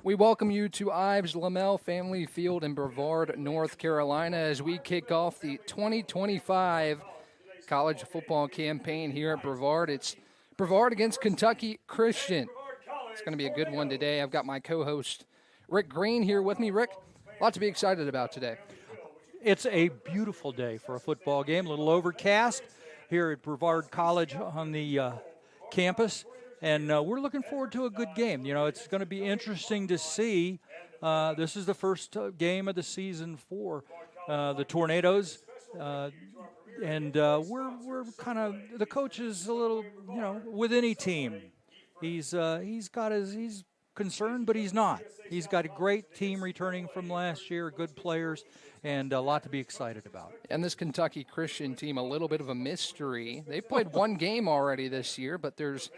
We welcome you to Ives Lamel Family Field in Brevard, North Carolina, as we kick off the 2025 college football campaign here at Brevard. It's Brevard against Kentucky Christian. It's going to be a good one today. I've got my co-host Rick Green here with me. Rick, a lot to be excited about today. It's a beautiful day for a football game, a little overcast here at Brevard College on the campus. And we're looking forward to a good game. You know, it's going to be interesting to see. This is the first game of the season for the Tornadoes. And we're kind of, the coach is a little, you know, with any team. He's concerned, but he's not. He's got a great team returning from last year, good players, and a lot to be excited about. And this Kentucky Christian team, a little bit of a mystery. They've played one game already this year, but there's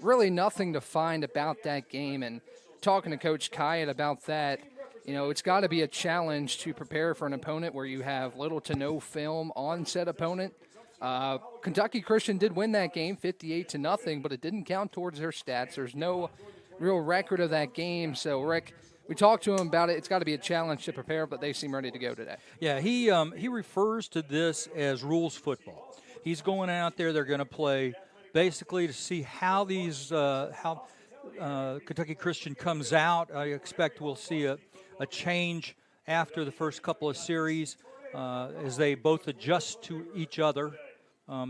really nothing to find about that game. And talking to Coach Kyatt about that, you know, it's got to be a challenge to prepare for an opponent where you have little to no film on said opponent. Kentucky Christian did win that game 58-0, but it didn't count towards their stats. There's no real record of that game. So, Rick, we talked to him about it. It's got to be a challenge to prepare, but they seem ready to go today. Yeah, he refers to this as rules football. He's going out there. They're going to play basically to see how Kentucky Christian comes out. I expect we'll see a change after the first couple of series as they both adjust to each other.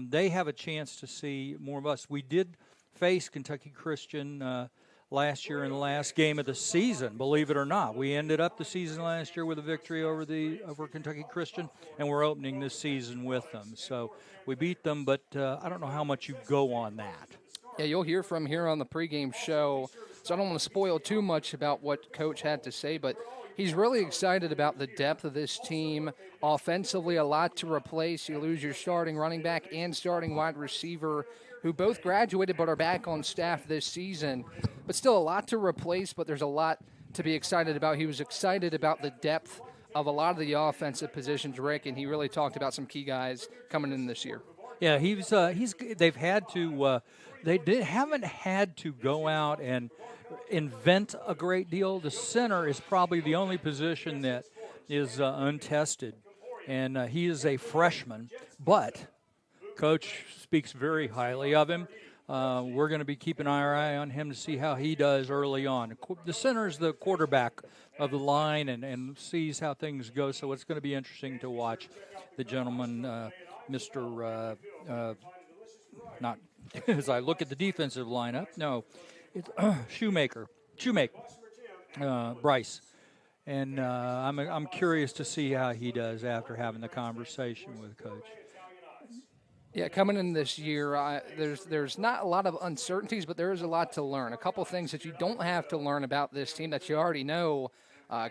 They have a chance to see more of us. We did face Kentucky Christian last year in the last game of the season, believe it or not. We ended up the season last year with a victory over Kentucky Christian, and we're opening this season with them. So we beat them, but I don't know how much you go on that. Yeah, you'll hear from here on the pregame show, so I don't want to spoil too much about what Coach had to say, but he's really excited about the depth of this team. Offensively, a lot to replace. You lose your starting running back and starting wide receiver, who both graduated but are back on staff this season. But still a lot to replace, but there's a lot to be excited about. He was excited about the depth of a lot of the offensive positions, Rick, and he really talked about some key guys coming in this year. Yeah, haven't had to go out and invent a great deal. The center is probably the only position that is untested, and he is a freshman, but Coach speaks very highly of him. We're going to be keeping our eye on him to see how he does early on. The center is the quarterback of the line and sees how things go, so it's going to be interesting to watch the gentleman, Mr. Not as I look at the defensive lineup. No, it's Shoemaker, Bryce. And I'm curious to see how he does after having the conversation with Coach. Yeah, coming in this year, there's not a lot of uncertainties, but there is a lot to learn. A couple things that you don't have to learn about this team that you already know.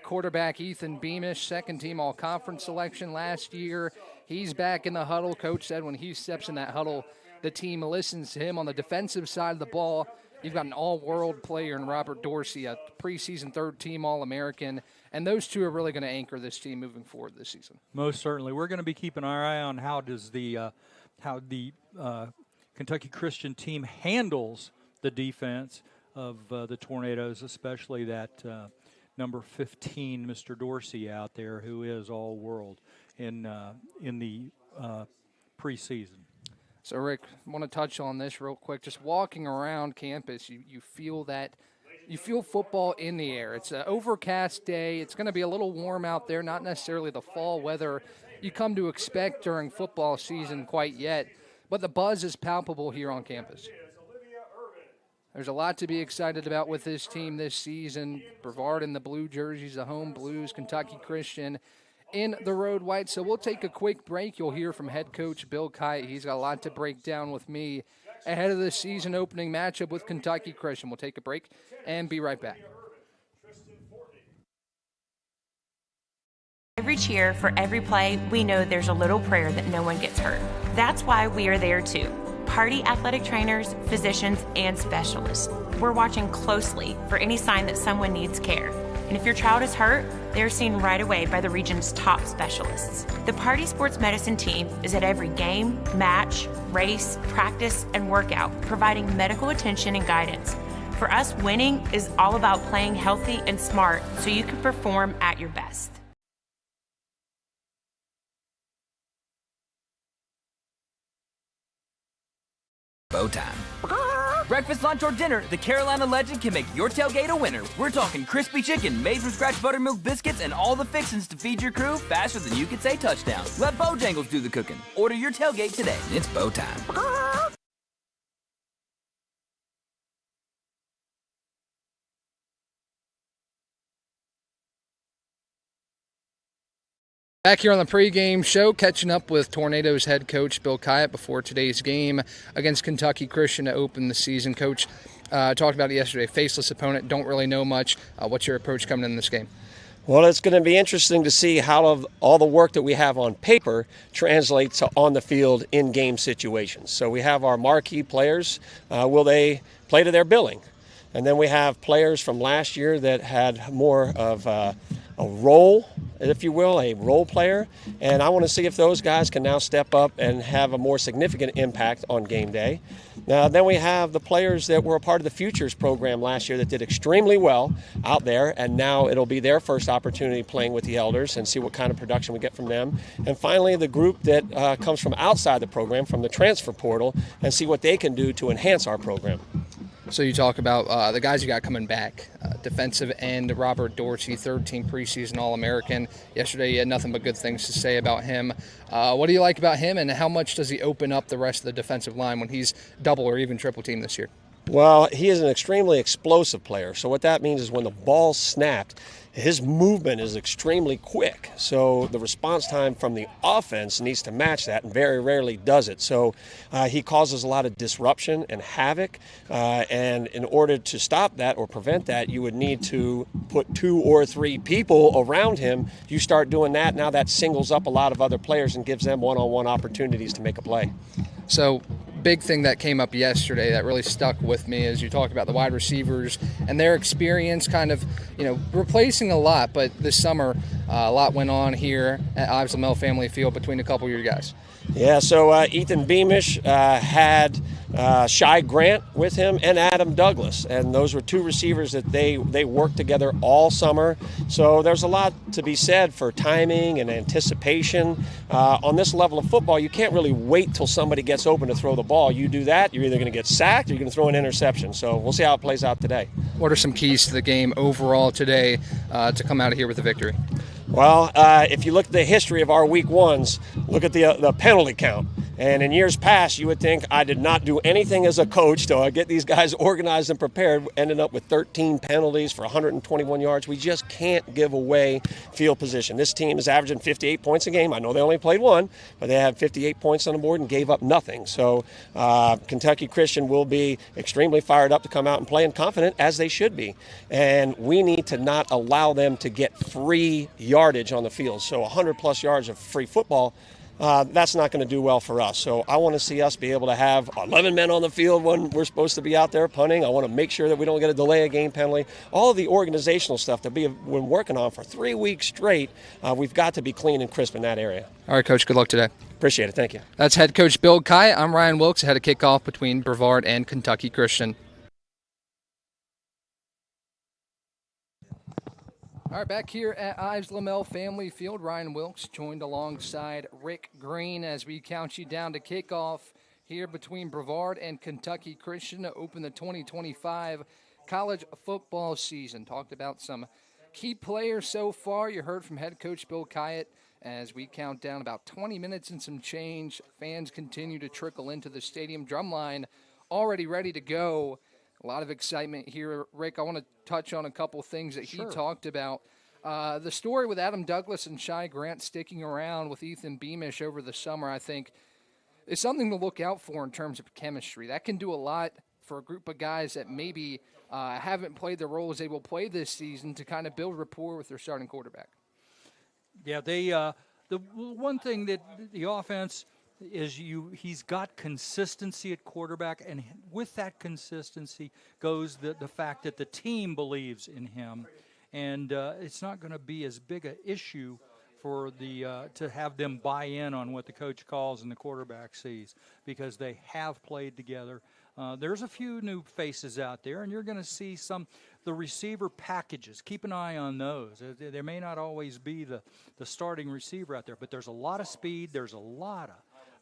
Quarterback Ethan Beamish, second-team all-conference selection last year. He's back in the huddle. Coach said when he steps in that huddle, the team listens to him. On the defensive side of the ball, you've got an all-world player in Robert Dorsey, a preseason third-team All-American, and those two are really going to anchor this team moving forward this season. Most certainly. We're going to be keeping our eye on how the Kentucky Christian team handles the defense of the Tornadoes, especially that number 15, Mr. Dorsey, out there, who is all-world in the preseason. So, Rick, I want to touch on this real quick. Just walking around campus, you feel football in the air. It's an overcast day. It's going to be a little warm out there, not necessarily the fall weather you come to expect during football season quite yet, but the buzz is palpable here on campus. There's a lot to be excited about with this team this season. Brevard in the blue jerseys, the home blues, Kentucky Christian in the road white. So we'll take a quick break. You'll hear from head coach Bill Kite. He's got a lot to break down with me ahead of the season opening matchup with Kentucky Christian. We'll take a break and be right back. Every cheer, for every play, we know there's a little prayer that no one gets hurt. That's why we are there too. Party athletic trainers, physicians, and specialists. We're watching closely for any sign that someone needs care. And if your child is hurt, they're seen right away by the region's top specialists. The Party Sports Medicine team is at every game, match, race, practice, and workout, providing medical attention and guidance. For us, winning is all about playing healthy and smart so you can perform at your best. Bow time. Breakfast, lunch, or dinner, the Carolina legend can make your tailgate a winner. We're talking crispy chicken, made from scratch buttermilk biscuits, and all the fixins to feed your crew faster than you can say touchdown. Let Bojangles do the cooking. Order your tailgate today. It's bow time. Back here on the pregame show, catching up with Tornadoes head coach Bill Kyatt before today's game against Kentucky Christian to open the season. Coach, talked about it yesterday, faceless opponent, don't really know much. What's your approach coming in this game? Well, it's going to be interesting to see how all the work that we have on paper translates to on the field in game situations. So we have our marquee players. Will they play to their billing? And then we have players from last year that had more of a role, if you will, a role player. And I want to see if those guys can now step up and have a more significant impact on game day. Now, then we have the players that were a part of the Futures program last year that did extremely well out there, and now it'll be their first opportunity playing with the Elders and see what kind of production we get from them. And finally, the group that comes from outside the program, from the transfer portal, and see what they can do to enhance our program. So you talk about the guys you got coming back. Defensive end Robert Dorsey, third-team preseason All-American. Yesterday you had nothing but good things to say about him. What do you like about him, and how much does he open up the rest of the defensive line when he's double or even triple-team this year? Well, he is an extremely explosive player. So what that means is when the ball's snapped, his movement is extremely quick. So the response time from the offense needs to match that, and very rarely does it. So he causes a lot of disruption and havoc. And in order to stop that or prevent that, you would need to put 2 or 3 people around him. You start doing that, now that singles up a lot of other players and gives them one-on-one opportunities to make a play. So big thing that came up yesterday that really stuck with me is you talk about the wide receivers and their experience kind of, replacing a lot, but this summer a lot went on here at Ives Lamel Family Field between a couple of your guys. Yeah, so Ethan Beamish had Shai Grant with him and Adam Douglas, and those were 2 receivers that they worked together all summer. So there's a lot to be said for timing and anticipation. On this level of football, you can't really wait till somebody gets open to throw the ball. You do that, you're either going to get sacked or you're going to throw an interception. So we'll see how it plays out today. What are some keys to the game overall today to come out of here with a victory? Well, if you look at the history of our week ones, look at the penalty count. And in years past, you would think I did not do anything as a coach to get these guys organized and prepared. Ended up with 13 penalties for 121 yards. We just can't give away field position. This team is averaging 58 points a game. I know they only played 1, but they had 58 points on the board and gave up nothing. So Kentucky Christian will be extremely fired up to come out and play and confident, as they should be. And we need to not allow them to get free yardage on the field. So 100-plus yards of free football, that's not going to do well for us. So I want to see us be able to have 11 men on the field when we're supposed to be out there punting. I want to make sure that we don't get a delay of game penalty. All of the organizational stuff that we've been working on for 3 weeks straight, we've got to be clean and crisp in that area. All right, Coach, good luck today. Appreciate it. Thank you. That's head coach Bill Kyatt. I'm Ryan Wilkes, ahead of kickoff between Brevard and Kentucky Christian. All right, back here at Ives Lamel Family Field, Ryan Wilkes joined alongside Rick Green as we count you down to kickoff here between Brevard and Kentucky Christian to open the 2025 college football season. Talked about some key players so far. You heard from head coach Bill Kyatt as we count down about 20 minutes and some change. Fans continue to trickle into the stadium. Drumline already ready to go. A lot of excitement here. Rick, I want to touch on a couple things that he talked about. The story with Adam Douglas and Shai Grant sticking around with Ethan Beamish over the summer, I think, is something to look out for in terms of chemistry. That can do a lot for a group of guys that maybe haven't played the roles they will play this season to kind of build rapport with their starting quarterback. Yeah, the one thing that the offense is he's got consistency at quarterback, and with that consistency goes the fact that the team believes in him, and it's not going to be as big an issue for to have them buy in on what the coach calls and the quarterback sees, because they have played together. There's a few new faces out there, and you're going to see the receiver packages. Keep an eye on those. There may not always be the starting receiver out there, but there's a lot of speed. There's a lot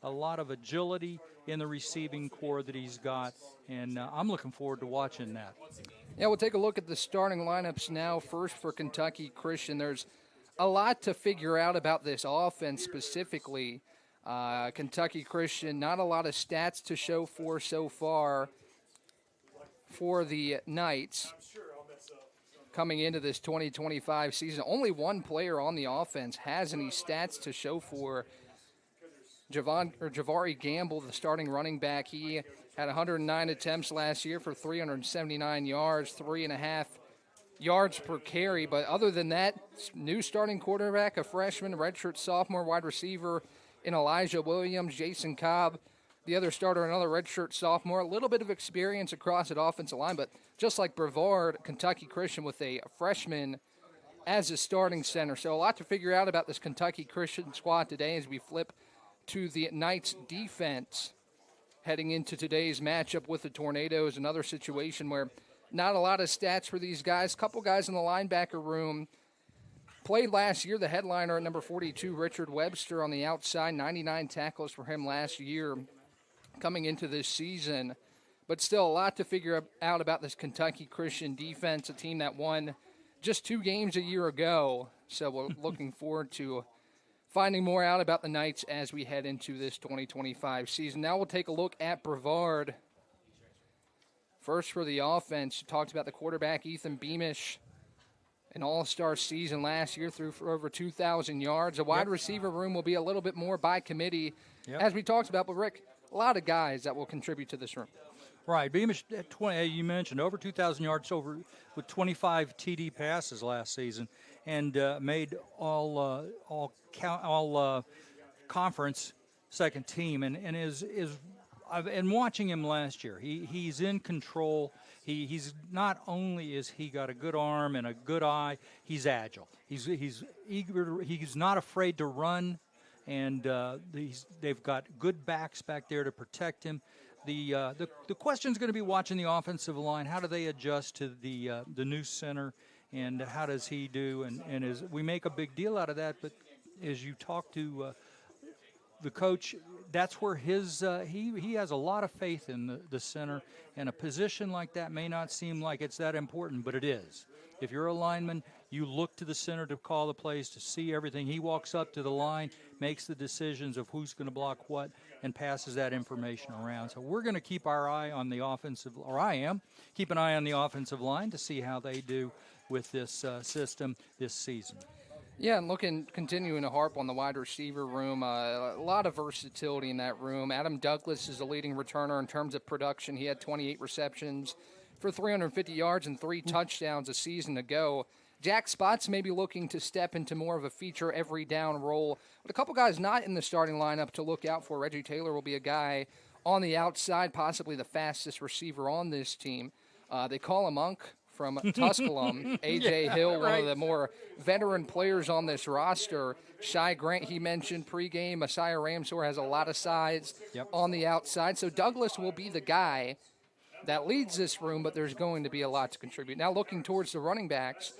of agility in the receiving core that he's got, and I'm looking forward to watching that. Yeah, we'll take a look at the starting lineups now. First for Kentucky Christian, there's a lot to figure out about this offense specifically. Kentucky Christian, not a lot of stats to show for so far for the Knights coming into this 2025 season. Only one player on the offense has any stats to show for. Javari Gamble, the starting running back, he had 109 attempts last year for 379 yards, 3.5 yards per carry. But other than that, new starting quarterback, a freshman, redshirt sophomore wide receiver in Elijah Williams, Jason Cobb, the other starter, another redshirt sophomore. A little bit of experience across that offensive line, but just like Brevard, Kentucky Christian with a freshman as a starting center. So a lot to figure out about this Kentucky Christian squad today as we flip to the Knights defense heading into today's matchup with the Tornadoes. Another situation where not a lot of stats for these guys. A couple guys in the linebacker room played last year. The headliner at number 42, Richard Webster, on the outside. 99 tackles for him last year coming into this season. But still a lot to figure out about this Kentucky Christian defense, a team that won just 2 games a year ago. So we're looking forward to finding more out about the Knights as we head into this 2025 season. Now we'll take a look at Brevard. First for the offense, you talked about the quarterback, Ethan Beamish, an all-star season last year, threw for over 2,000 yards. The wide receiver room will be a little bit more by committee, as we talked about. But, Rick, a lot of guys that will contribute to this room. Right. Beamish, you mentioned, over 2,000 yards with 25 TD passes last season, and made all conference second team, and I've been watching him last year. He's in control. He's not only is he got a good arm and a good eye, he's agile. He's eager. He's not afraid to run, and they've got good backs back there to protect him. The question is going to be watching the offensive line. How do they adjust to the new center, and how does he do? And as we make a big deal out of that, but as you talk to the coach, that's where his he has a lot of faith in the center, and a position like that may not seem like it's that important, but it is. If you're a lineman, you look to the center to call the plays, to see everything. He walks up to the line, makes the decisions of who's going to block what, and passes that information around. So we're going to keep our eye on the offensive, or I am, keep an eye on the offensive line to see how they do with this system this season. Yeah, and continuing to harp on the wide receiver room, a lot of versatility in that room. Adam Douglas is the leading returner in terms of production. He had 28 receptions for 350 yards and 3 touchdowns a season ago. Jack Spots may be looking to step into more of a feature every down role. But a couple guys not in the starting lineup to look out for. Reggie Taylor will be a guy on the outside, possibly the fastest receiver on this team. They call him Unk from Tusculum. A.J. Hill, one of the more veteran players on this roster. Shai Grant, he mentioned pregame. Messiah Ramsor has a lot of size on the outside. So Douglas will be the guy that leads this room, but there's going to be a lot to contribute. Now looking towards the running backs,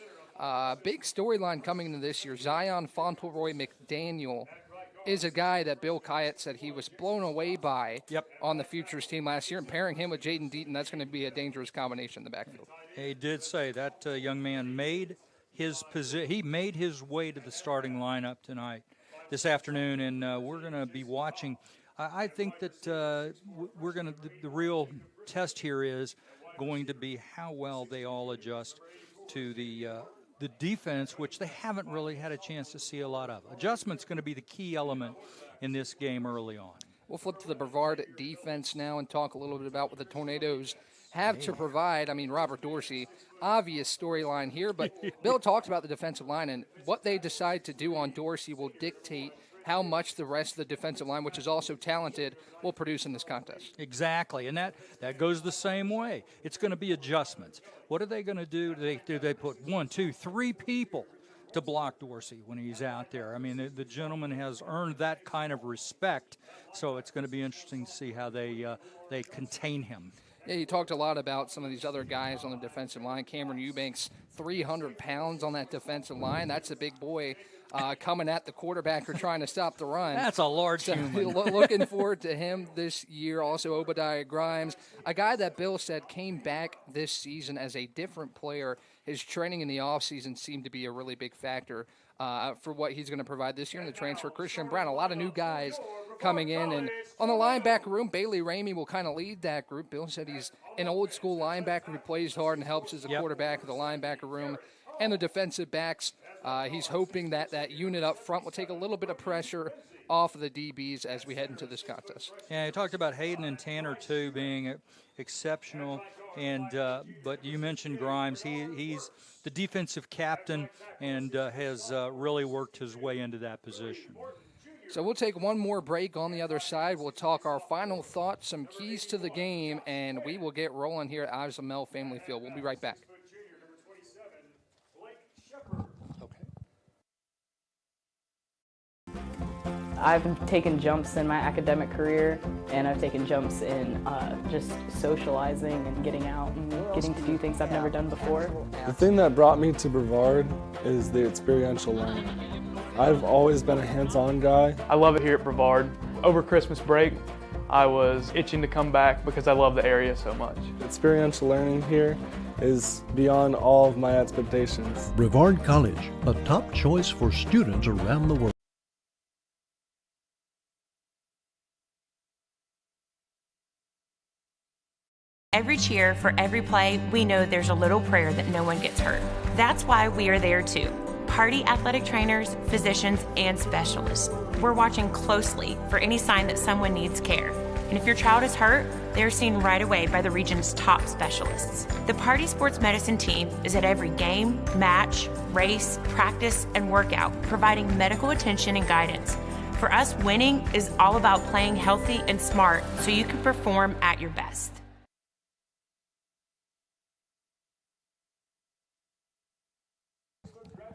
big storyline coming into this year. Zion Fauntleroy McDaniel is a guy that Bill Kyatt said he was blown away by on the Futures team last year, and pairing him with Jaden Deaton, that's going to be a dangerous combination in the backfield. He did say that young man made his he made his way to the starting lineup this afternoon, and we're going to be watching. I think that we're going to the real test here is going to be how well they all adjust to the defense, which they haven't really had a chance to see a lot of. Adjustment's going to be the key element in this game early on. We'll flip to the Brevard defense now and talk a little bit about what the Tornadoes have to provide. I mean, Robert Dorsey, obvious storyline here, but Bill talked about the defensive line, and what they decide to do on Dorsey will dictate how much the rest of the defensive line, which is also talented, will produce in this contest. Exactly, and that goes the same way. It's going to be adjustments. What are they going to do? Do they put 1, 2, 3 people to block Dorsey when he's out there. I mean, the gentleman has earned that kind of respect, so it's going to be interesting to see how they contain him. Yeah, you talked a lot about some of these other guys on the defensive line. Cameron Eubanks, 300 pounds on that defensive line. That's a big boy coming at the quarterback or trying to stop the run. That's a large human. Looking forward to him this year. Also, Obadiah Grimes, a guy that Bill said came back this season as a different player. His training in the offseason seemed to be a really big factor for what he's going to provide this year in the transfer. Christian Brown, a lot of new guys coming in. And on the linebacker room, Bailey Ramey will kind of lead that group. Bill said he's an old-school linebacker who plays hard and helps as a quarterback of the linebacker room. And the defensive backs, he's hoping that that unit up front will take a little bit of pressure off of the DBs as we head into this contest. Yeah, he talked about Hayden and Tanner, too, being exceptional. And but you mentioned Grimes. He's the defensive captain and has really worked his way into that position. So we'll take one more break. On the other side, we'll talk our final thoughts, some keys to the game, and we will get rolling here at Ives Lamel Family Field. We'll be right back. I've taken jumps in my academic career, and I've taken jumps in just socializing and getting out and getting to do things I've never done before. The thing that brought me to Brevard is the experiential learning. I've always been a hands-on guy. I love it here at Brevard. Over Christmas break, I was itching to come back because I love the area so much. Experiential learning here is beyond all of my expectations. Brevard College, a top choice for students around the world. Every cheer, for every play, we know there's a little prayer that no one gets hurt. That's why we are there too. Party athletic trainers, physicians, and specialists. We're watching closely for any sign that someone needs care. And if your child is hurt, they're seen right away by the region's top specialists. The Party Sports Medicine team is at every game, match, race, practice, and workout, providing medical attention and guidance. For us, winning is all about playing healthy and smart so you can perform at your best.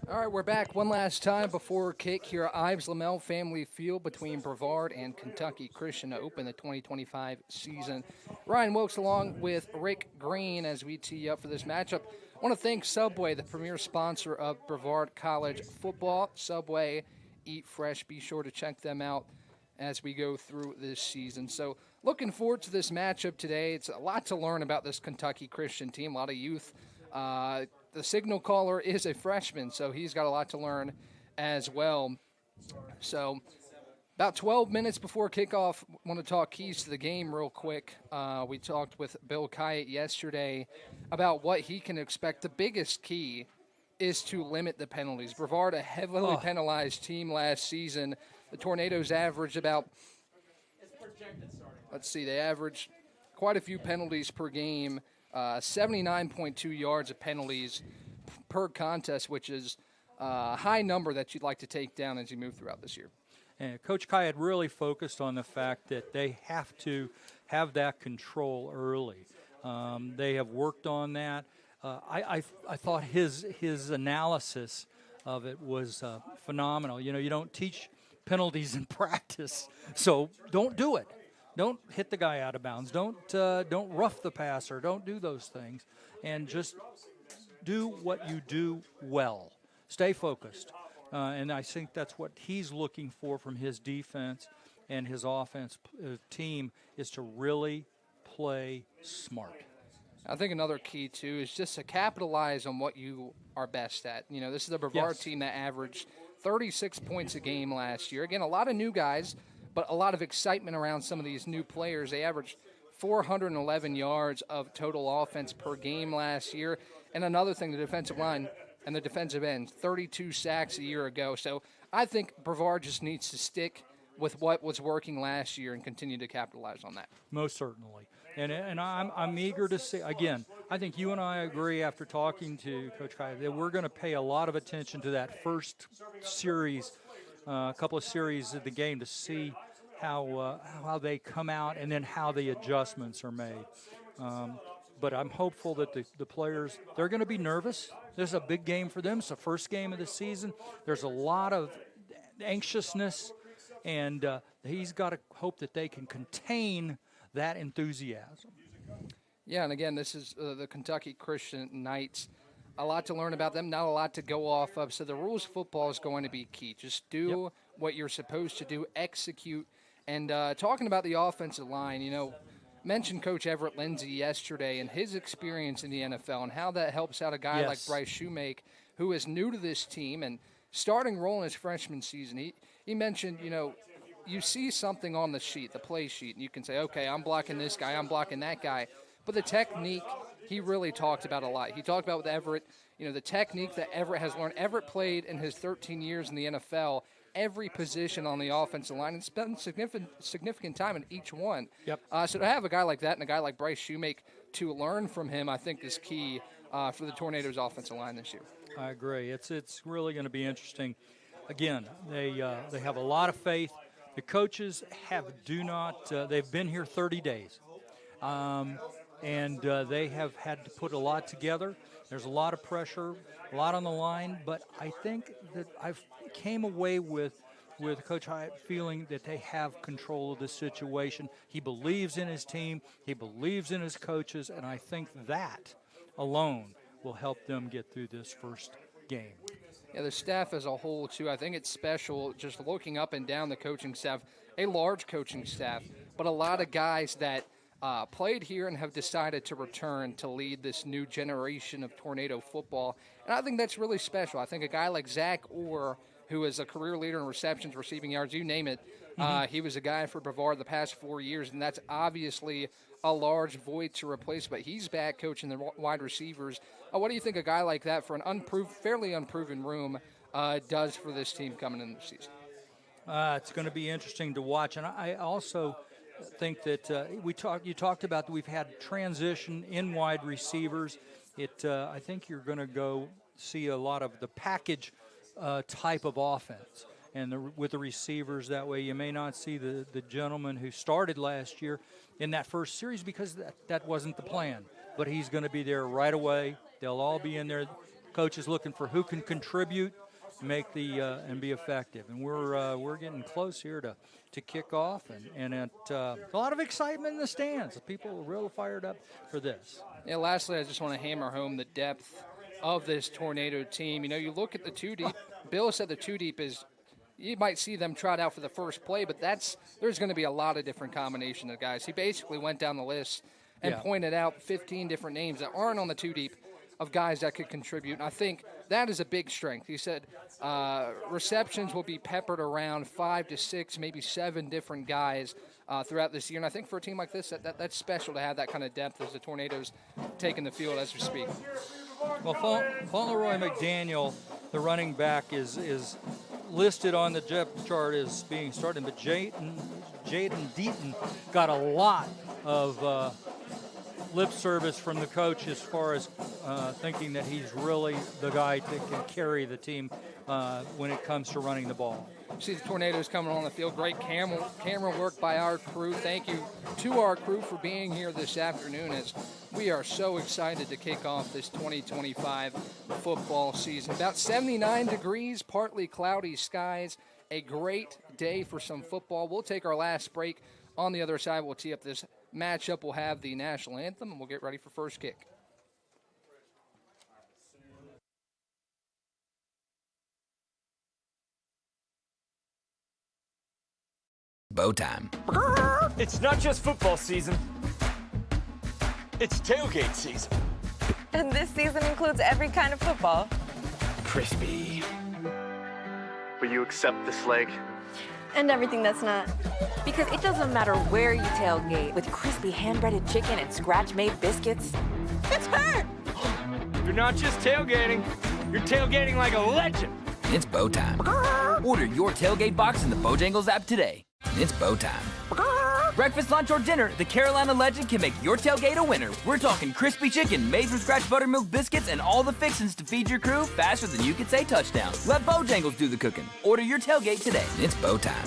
All right, we're back one last time before kick here at Ives Lamel Family Field between Brevard and Kentucky Christian to open the 2025 season. Ryan Wilkes along with Rick Green as we tee up for this matchup. I want to thank Subway, the premier sponsor of Brevard College football. Subway, eat fresh. Be sure to check them out as we go through this season. So looking forward to this matchup today. It's a lot to learn about this Kentucky Christian team, a lot of youth. The signal caller is a freshman, so he's got a lot to learn as well. So about 12 minutes before kickoff, I want to talk keys to the game real quick. We talked with Bill Kyatt yesterday about what he can expect. The biggest key is to limit the penalties. Brevard, a heavily penalized team last season. The Tornadoes averaged about, they averaged quite a few penalties per game. 79.2 yards of penalties per contest, which is a high number that you'd like to take down as you move throughout this year. And Coach Kai had really focused on the fact that they have to have that control early. They have worked on that. I thought his analysis of it was phenomenal. You know, you don't teach penalties in practice, so don't do it. Don't hit the guy out of bounds. Don't rough the passer. Don't do those things. And just do what you do well. Stay focused. And I think that's what he's looking for from his defense and his offense team is to really play smart. I think another key, too, is just to capitalize on what you are best at. You know, this is a Brevard team that averaged 36 points a game last year. Again, a lot of new guys, but a lot of excitement around some of these new players. They averaged 411 yards of total offense per game last year. And another thing, the defensive line and the defensive end, 32 sacks a year ago. So I think Brevard just needs to stick with what was working last year and continue to capitalize on that. Most certainly. And I'm eager to see, again, I think you and I agree after talking to Coach Kai that we're going to pay a lot of attention to that first series, a couple of series of the game to see how they come out and then how the adjustments are made. but I'm hopeful that the players, they're going to be nervous. This is a big game for them. It's the first game of the season. There's a lot of anxiousness, and he's got to hope that they can contain that enthusiasm. Yeah, and again, this is the Kentucky Christian Knights. A lot to learn about them, not a lot to go off of. So the rules of football is going to be key. Just do what you're supposed to do, execute. And talking about the offensive line, mentioned Coach Everett Lindsay yesterday and his experience in the NFL and how that helps out a guy like Bryce Shoemake, who is new to this team and starting role in his freshman season. He mentioned, you see something on the sheet, the play sheet, and you can say, okay, I'm blocking this guy, I'm blocking that guy. But the technique, he really talked about a lot. He talked about with Everett, the technique that Everett has learned. Everett played in his 13 years in the NFL every position on the offensive line and spent significant time in each one. So to have a guy like that and a guy like Bryce Shoemake to learn from him, I think is key for the Tornadoes' offensive line this year. I agree. It's really going to be interesting. Again, they have a lot of faith. The coaches they've been here 30 days. And they have had to put a lot together. There's a lot of pressure, a lot on the line, but I think that I've came away with Coach Hyatt feeling that they have control of the situation. He believes in his team, he believes in his coaches, and I think that alone will help them get through this first game. Yeah, the staff as a whole, too, I think it's special just looking up and down the coaching staff, a large coaching staff, but a lot of guys that played here and have decided to return to lead this new generation of Tornado football. And I think that's really special. I think a guy like Zach Orr, who is a career leader in receptions, receiving yards, you name it, he was a guy for Brevard the past 4 years, and that's obviously a large void to replace, but he's back coaching the wide receivers. What do you think a guy like that for an fairly unproven room does for this team coming into the season? It's going to be interesting to watch, and I also think that you talked about that we've had transition in wide receivers. I think you're going to go see a lot of the package type of offense, and with the receivers that way you may not see the gentleman who started last year in that first series because that wasn't the plan. But he's going to be there right away. They'll all be in there. Coach is looking for who can contribute, make and be effective. And we're getting close here to kick off, and a lot of excitement in the stands. People are real fired up for this. Yeah. Lastly, I just want to hammer home the depth of this Tornado team. You look at the two deep. Bill said the two deep is. You might see them trot out for the first play, but there's going to be a lot of different combination of guys. He basically went down the list and pointed out 15 different names that aren't on the two deep of guys that could contribute. And I think that is a big strength. He said receptions will be peppered around 5 to 6, maybe 7 different guys throughout this year. And I think for a team like this, that's special to have that kind of depth as the Tornadoes taking the field as we speak. Well, Fauntleroy McDaniel, the running back, is listed on the depth chart as being starting, but Jaden Deaton got a lot of lip service from the coach as far as thinking that he's really the guy that can carry the team when it comes to running the ball. See the Tornadoes coming on the field. Great camera work by our crew. Thank you to our crew for being here this afternoon as we are so excited to kick off this 2025 football season. About 79 degrees, partly cloudy skies. A great day for some football. We'll take our last break. On the other side, we'll tee up this matchup. We'll have the national anthem, and we'll get ready for first kick. Bow time. It's not just football season. It's tailgate season. And this season includes every kind of football. Crispy. Will you accept this leg? And everything that's not. Because it doesn't matter where you tailgate, with crispy hand-breaded chicken and scratch-made biscuits. It's hurt! You're not just tailgating. You're tailgating like a legend. It's bow time. Order your tailgate box in the Bojangles app today. It's bow time. Breakfast, lunch, or dinner, the Carolina legend can make your tailgate a winner. We're talking crispy chicken, made from scratch buttermilk biscuits, and all the fixins to feed your crew faster than you could say touchdown. Let Bojangles do the cooking. Order your tailgate today. It's bow time.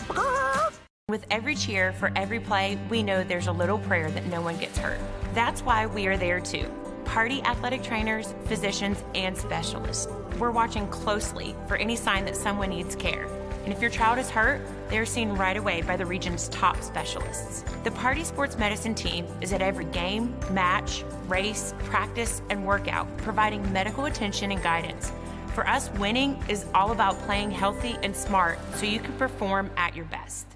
With every cheer for every play, we know there's a little prayer that no one gets hurt. That's why we are there too. Party athletic trainers, physicians, and specialists. We're watching closely for any sign that someone needs care. And if your child is hurt, they're seen right away by the region's top specialists. The Party Sports Medicine team is at every game, match, race, practice, and workout, providing medical attention and guidance. For us, winning is all about playing healthy and smart so you can perform at your best.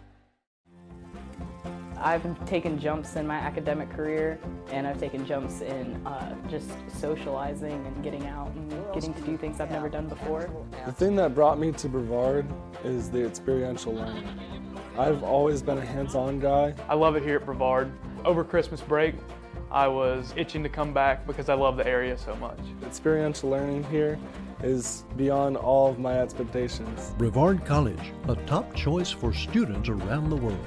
I've taken jumps in my academic career, and I've taken jumps in just socializing and getting out and getting to do things I've never done before. The thing that brought me to Brevard is the experiential learning. I've always been a hands-on guy. I love it here at Brevard. Over Christmas break, I was itching to come back because I love the area so much. Experiential learning here is beyond all of my expectations. Brevard College, a top choice for students around the world.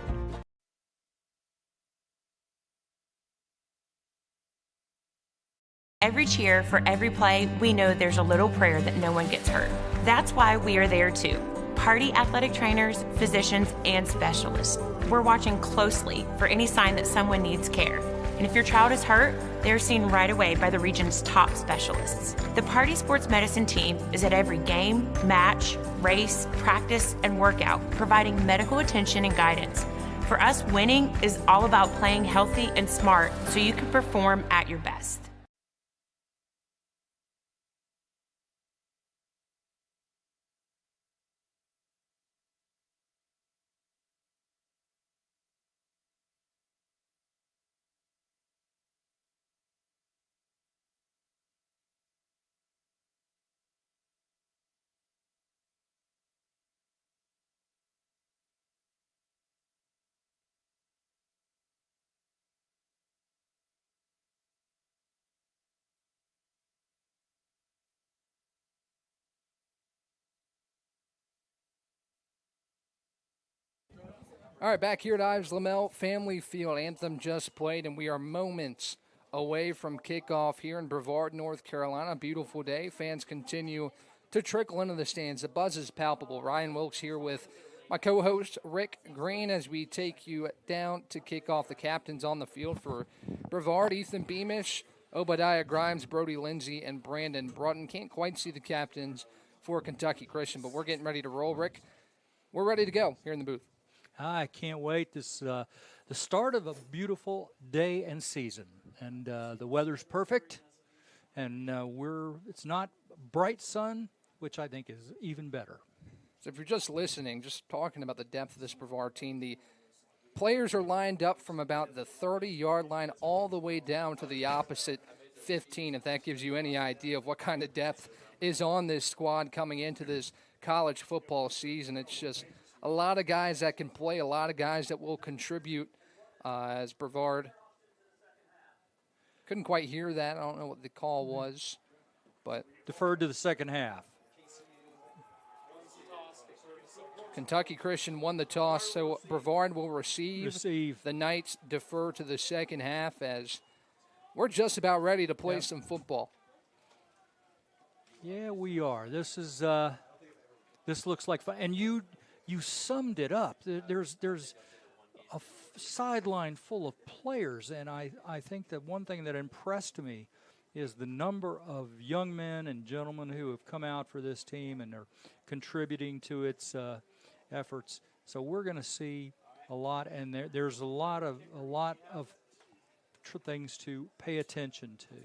Every cheer for every play, we know there's a little prayer that no one gets hurt. That's why we are there too. Party athletic trainers, physicians, and specialists. We're watching closely for any sign that someone needs care. And if your child is hurt, they're seen right away by the region's top specialists. The Party Sports Medicine team is at every game, match, race, practice, and workout, providing medical attention and guidance. For us, winning is all about playing healthy and smart so you can perform at your best. All right, back here at Ives Lamel Family Field. Anthem just played, and we are moments away from kickoff here in Brevard, North Carolina. Beautiful day. Fans continue to trickle into the stands. The buzz is palpable. Ryan Wilkes here with my co-host Rick Green as we take you down to kick off. The captains on the field for Brevard: Ethan Beamish, Obadiah Grimes, Brody Lindsay, and Brandon Brunton. Can't quite see the captains for Kentucky Christian, but we're getting ready to roll. Rick, we're ready to go here in the booth. I can't wait. This the start of a beautiful day and season, and the weather's perfect, and it's not bright sun, which I think is even better. So if you're just listening, just talking about the depth of this Brevard team, the players are lined up from about the 30-yard line all the way down to the opposite 15, if that gives you any idea of what kind of depth is on this squad coming into this college football season. It's just a lot of guys that can play, a lot of guys that will contribute as Brevard. Couldn't quite hear that. I don't know what the call was, but deferred to the second half. Kentucky Christian won the toss, so Brevard will receive. The Knights defer to the second half as we're just about ready to play some football. Yeah, we are. This looks like fun, and you summed it up. There's a sideline full of players, and I think that one thing that impressed me is the number of young men and gentlemen who have come out for this team and are contributing to its efforts. So we're going to see a lot, and there's a lot of things to pay attention to.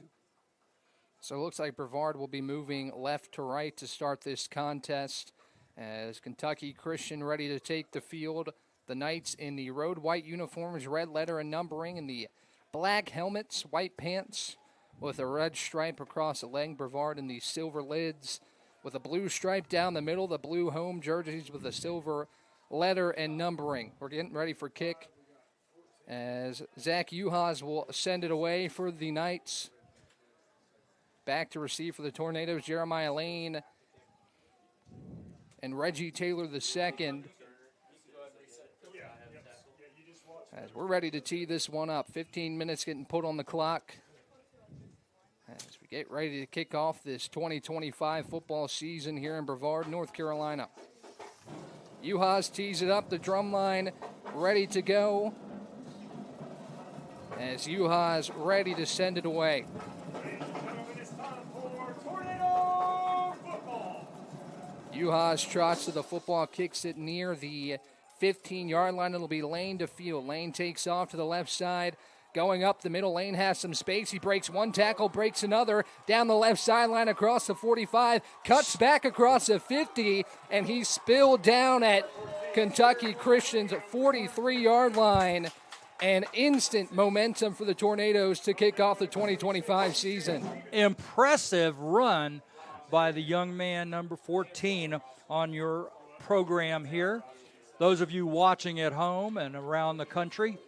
So it looks like Brevard will be moving left to right to start this contest as Kentucky Christian ready to take the field. The Knights in the road white uniforms, red letter and numbering, and the black helmets, white pants with a red stripe across the leg. Brevard in the silver lids with a blue stripe down the middle, the blue home jerseys with a silver letter and numbering. We're getting ready for kick as Zach Uhas will send it away for the Knights. Back to receive for the Tornadoes, Jeremiah Lane and Reggie Taylor II. As we're ready to tee this one up. 15 minutes getting put on the clock as we get ready to kick off this 2025 football season here in Brevard, North Carolina. Uhas tees it up the drum line ready to go as Yuha's ready to send it away. Yuha's trots to the football, kicks it near the 15-yard line. It'll be Lane to field. Lane takes off to the left side. Going up the middle, Lane has some space. He breaks one tackle, breaks another. Down the left sideline across the 45. Cuts back across the 50, and he's spilled down at Kentucky Christian's 43-yard line. And instant momentum for the Tornadoes to kick off the 2025 season. Impressive run by the young man, number 14, on your program here. Those of you watching at home and around the country,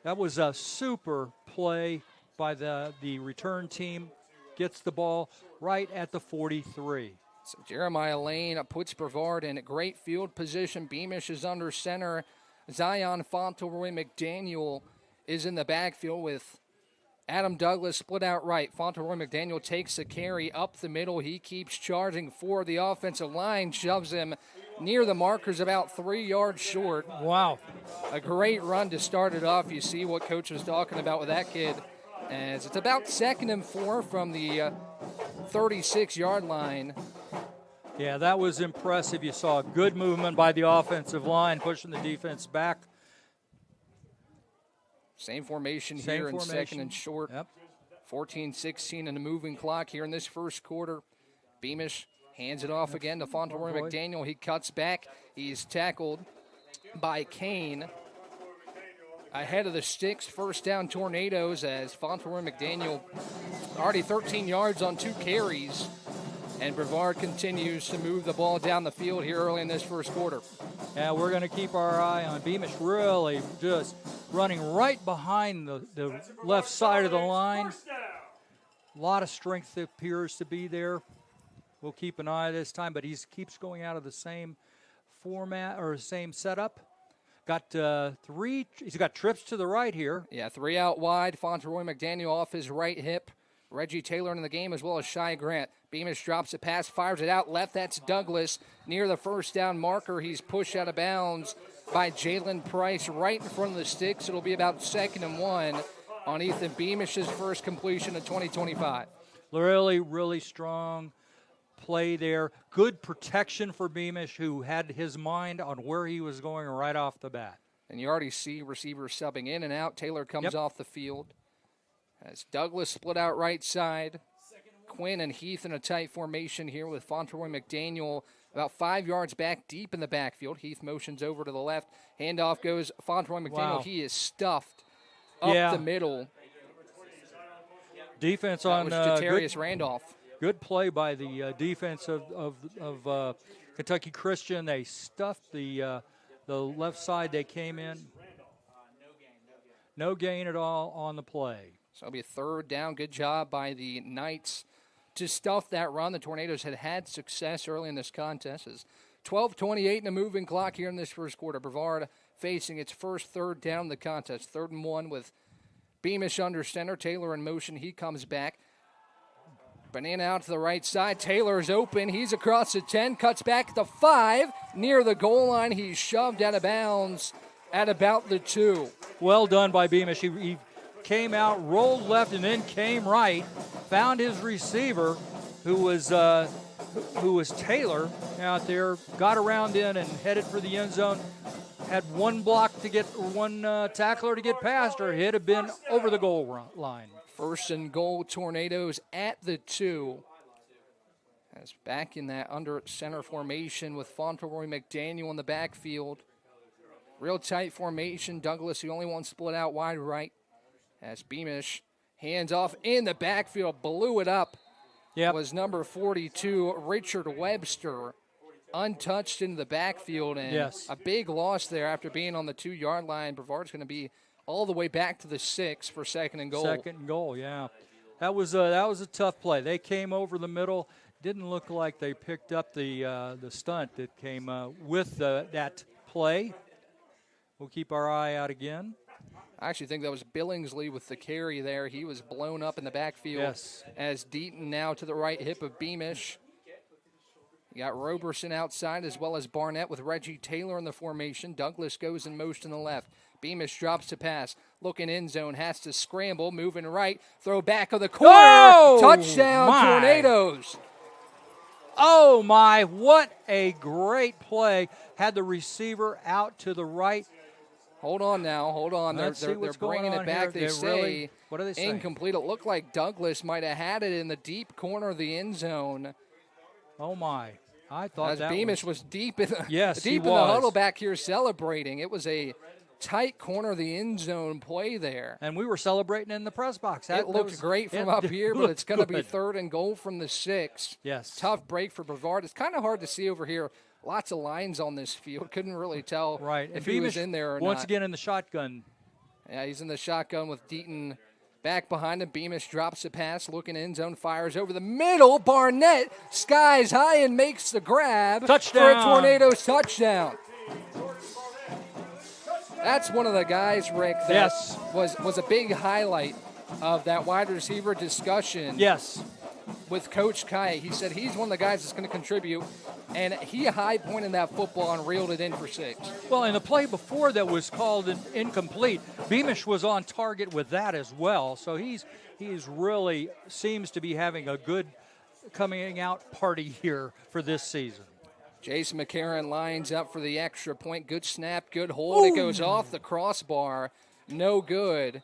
that was a super play by the return team. Gets the ball right at the 43. So Jeremiah Lane puts Brevard in a great field position. Beamish is under center. Zion Fauntleroy McDaniel is in the backfield with Adam Douglas split out right. Fauntleroy McDaniel takes the carry up the middle. He keeps charging for the offensive line, shoves him near the markers about 3 yards short. Wow. A great run to start it off. You see what Coach was talking about with that kid. As it's about 2nd and 4 from the 36-yard line. Yeah, that was impressive. You saw good movement by the offensive line, pushing the defense back. Same formation here in 2nd and short. Yep. 14-16 and a moving clock here in this first quarter. Beamish hands it off again to Fauntleroy McDaniel. He cuts back. He's tackled by Kane. Ahead of the sticks, first down Tornadoes as Fauntleroy McDaniel already 13 yards on 2 carries. And Brevard continues to move the ball down the field here early in this first quarter. Yeah, we're going to keep our eye on Beamish really just running right behind the left side of the line. A lot of strength appears to be there. We'll keep an eye this time, but he keeps going out of the same format or same setup. Got 3, he's got trips to the right here. Yeah, 3 out wide. Fauntleroy McDaniel off his right hip. Reggie Taylor in the game as well as Shai Grant. Beamish drops a pass, fires it out left. That's Douglas near the first down marker. He's pushed out of bounds by Jalen Price right in front of the sticks. It'll be about 2nd and 1 on Ethan Beamish's first completion of 2025. Really, really strong play there. Good protection for Beamish, who had his mind on where he was going right off the bat. And you already see receivers subbing in and out. Taylor comes off the field. As Douglas split out right side. Quinn and Heath in a tight formation here with Fauntleroy McDaniel about 5 yards back, deep in the backfield. Heath motions over to the left. Handoff goes Fauntleroy McDaniel. Wow. He is stuffed up the middle. Defense that on was Jatarius Randolph. Good play by the defense of Kentucky Christian. They stuffed the left side. They came in. No gain at all on the play. So it'll be a 3rd down. Good job by the Knights to stuff that run. The Tornadoes had success early in this contest. As 12:28 in a moving clock here in this first quarter. Brevard facing its first 3rd down in the contest. 3rd and 1 with Beamish under center. Taylor in motion. He comes back. Banana out to the right side. Taylor is open. He's across the 10. Cuts back the 5. Near the goal line. He's shoved out of bounds at about the 2. Well done by Beamish. He came out, rolled left, and then came right. Found his receiver, who was Taylor out there. Got around in and headed for the end zone. Had one tackler to get past, or he'd have been over the goal line. 1st and goal, Tornadoes at the 2. As back in that under center formation with Fauntleroy McDaniel in the backfield. Real tight formation. Douglas, the only one split out wide right. As Beamish hands off in the backfield, blew it up. Was number 42, Richard Webster, untouched into the backfield. And a big loss there after being on the 2-yard line. Brevard's going to be all the way back to the 6 for 2nd and goal. 2nd and goal, yeah. That was a tough play. They came over the middle. Didn't look like they picked up the stunt that came with that play. We'll keep our eye out again. I actually think that was Billingsley with the carry there. He was blown up in the backfield. As Deaton now to the right hip of Beamish. You got Roberson outside as well as Barnett with Reggie Taylor in the formation. Douglas goes in motion to the left. Beamish drops to pass. Looking end zone, has to scramble, moving right. Throw back of the corner. Oh, touchdown, my. Tornadoes. Oh, my, what a great play. Had the receiver out to the right. Hold on now, hold on. Let's see They're what's bringing going it on back. here. They say really, what are they saying? incomplete. It looked like Douglas might have had it in the deep corner of the end zone. Oh, my. I thought As that Beamish was deep in the, yes, deep in the huddle back here celebrating. It was a tight corner of the end zone play there. And we were celebrating in the press box. It looked great from up here, but it's going to be 3rd and goal from the 6. Yes. Tough break for Brevard. It's kind of hard to see over here. Lots of lines on this field. Couldn't really tell if he was in there or once not. Again in the shotgun. Yeah, he's in the shotgun with Deaton back behind him. Beamish drops the pass, looking end zone, fires over the middle. Barnett skies high and makes the grab touchdown. For a Tornadoes touchdown. That's one of the guys, Rick, that was a big highlight of that wide receiver discussion. Yes. With Coach Kai. He said he's one of the guys that's going to contribute, and he high-pointed that football and reeled it in for 6. Well, in the play before that was called incomplete, Beamish was on target with that as well. So he's really seems to be having a good coming out party here for this season. Jason McCarron lines up for the extra point. Good snap, good hold. Ooh. It goes off the crossbar. No good.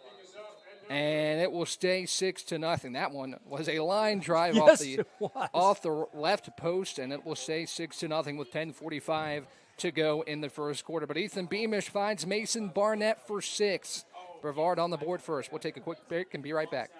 And it will stay 6-0. That one was a line drive off the left post, and it will stay 6-0 with 10:45 to go in the first quarter. But Ethan Beamish finds Mason Barnett for 6. Brevard on the board first. We'll take a quick break and be right back.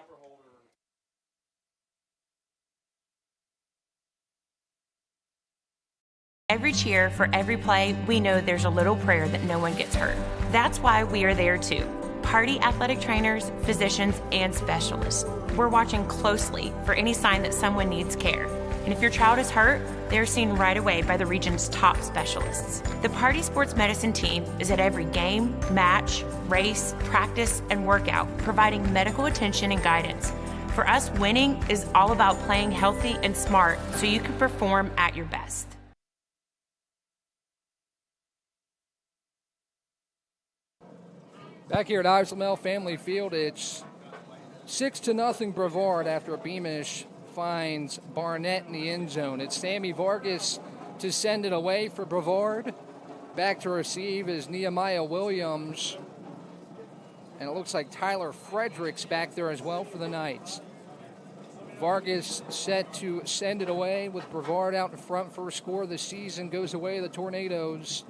Every cheer, for every play, we know there's a little prayer that no one gets hurt. That's why we are there too. Party athletic trainers, physicians, and specialists. We're watching closely for any sign that someone needs care. And if your child is hurt, they're seen right away by the region's top specialists. The Party Sports Medicine team is at every game, match, race, practice, and workout, providing medical attention and guidance. For us, winning is all about playing healthy and smart so you can perform at your best. Back here at Ives Lamel Family Field, it's 6-0 Brevard after Beamish finds Barnett in the end zone. It's Sammy Vargas to send it away for Brevard. Back to receive is Nehemiah Williams. And it looks like Tyler Fredericks back there as well for the Knights. Vargas set to send it away with Brevard out in front. First score of the season goes away to the Tornadoes.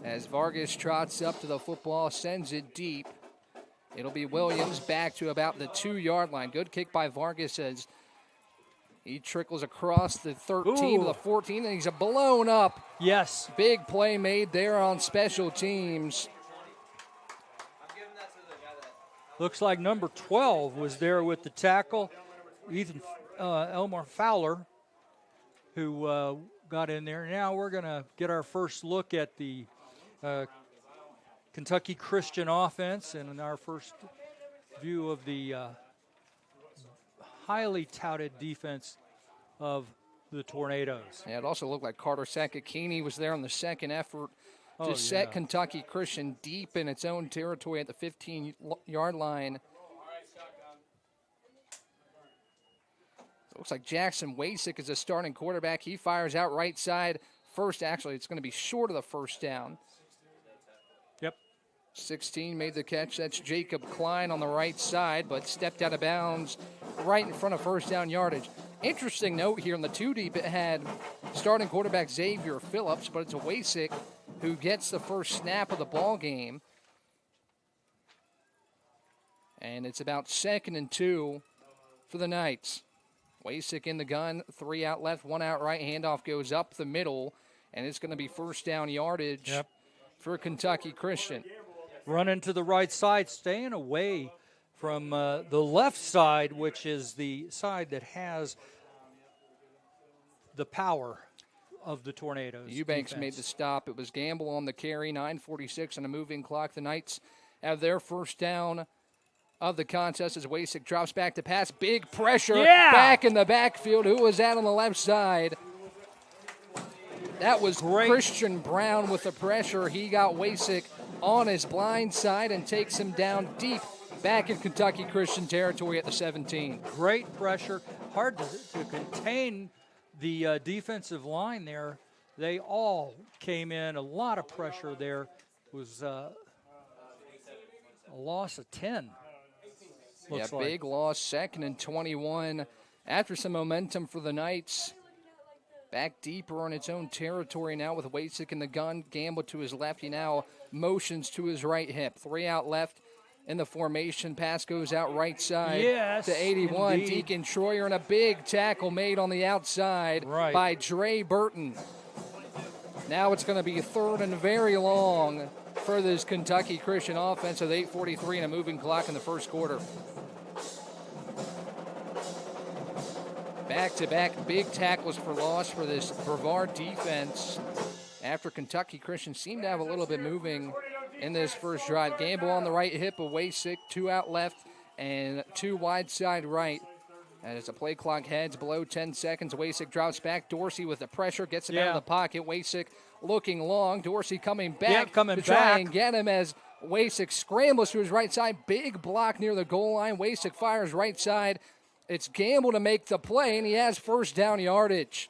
As Vargas trots up to the football, sends it deep. It'll be Williams back to about the 2-yard line. Good kick by Vargas as he trickles across the 13 to the 14, and he's blown up. Yes. Big play made there on special teams. Looks like number 12 was there with the tackle, Elmar Fowler, who got in there. Now we're going to get our first look at the Kentucky Christian offense and our first view of the highly touted defense of the Tornadoes. Yeah, it also looked like Carter Sakakini was there on the second effort to set Kentucky Christian deep in its own territory at the 15-yard line. It looks like Jackson Wasik is a starting quarterback. He fires out right side. First, actually, it's going to be short of the first down. Yep. 16 made the catch. That's Jacob Klein on the right side, but stepped out of bounds right in front of first down yardage. Interesting note here in the 2 deep, it had starting quarterback Xavier Phillips, but it's a Wasik who gets the first snap of the ball game. And it's about 2nd and 2 for the Knights. Wasik in the gun, 3 out left, 1 out right. Handoff goes up the middle, and it's going to be first down yardage for Kentucky Christian. Running to the right side, staying away from the left side, which is the side that has the power of the Tornadoes. Eubanks made the stop. It was Gamble on the carry, 9:46 on a moving clock. The Knights have their first down of the contest as Wasik drops back to pass. Big pressure back in the backfield. Who was that on the left side? That was Christian Brown with the pressure. He got Wasik on his blind side and takes him down deep back in Kentucky Christian territory at the 17. Great pressure. Hard to contain the defensive line there. They all came in. A lot of pressure there. It was a loss of 10. Yeah, big loss. 2nd and 21. After some momentum for the Knights. Back deeper in its own territory now with Wasik in the gun. Gamble to his left. He now motions to his right hip. 3 out left in the formation. Pass goes out right side to 81. Indeed. Deacon Troyer, and a big tackle made on the outside by Dre Burton. Now it's going to be 3rd and very long for this Kentucky Christian offense with 8:43 and a moving clock in the first quarter. Back-to-back big tackles for loss for this Brevard defense after Kentucky Christian seemed to have a little bit moving in this first drive. Gamble on the right hip of Wasik, 2 out left and 2 wide side right. As the play clock heads below 10 seconds, Wasik drops back. Dorsey with the pressure, gets him out of the pocket. Wasik looking long. Dorsey coming back to try and get him as Wasik scrambles to his right side. Big block near the goal line. Wasik fires right side. It's Gamble to make the play, and he has first down yardage.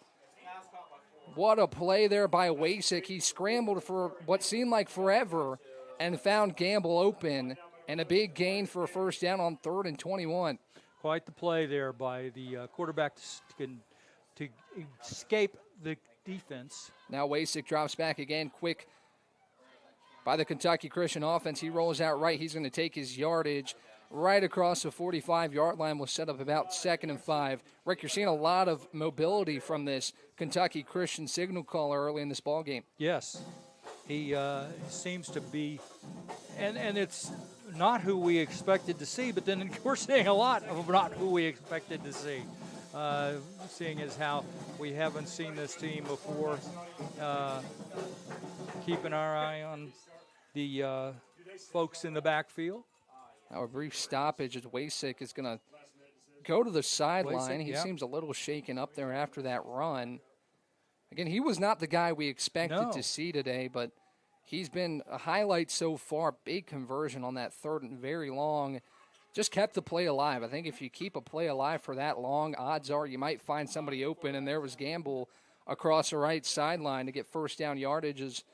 What a play there by Wasik. He scrambled for what seemed like forever and found Gamble open, and a big gain for a first down on 3rd and 21. Quite the play there by the quarterback to escape the defense. Now Wasik drops back again, quick by the Kentucky Christian offense. He rolls out right. He's going to take his yardage right across the 45-yard line. Will set up about 2nd and 5. Rick, you're seeing a lot of mobility from this Kentucky Christian signal caller early in this ball game. Yes, he seems to be, and it's not who we expected to see, but then we're seeing a lot of not who we expected to see. Seeing as how we haven't seen this team before, keeping our eye on the folks in the backfield. Now a brief stoppage as Wasik is going to go to the sideline. He seems a little shaken up there after that run. Again, he was not the guy we expected to see today, but he's been a highlight so far. Big conversion on that 3rd and very long. Just kept the play alive. I think if you keep a play alive for that long, odds are you might find somebody open, and there was Gamble across the right sideline to get first down yardage. As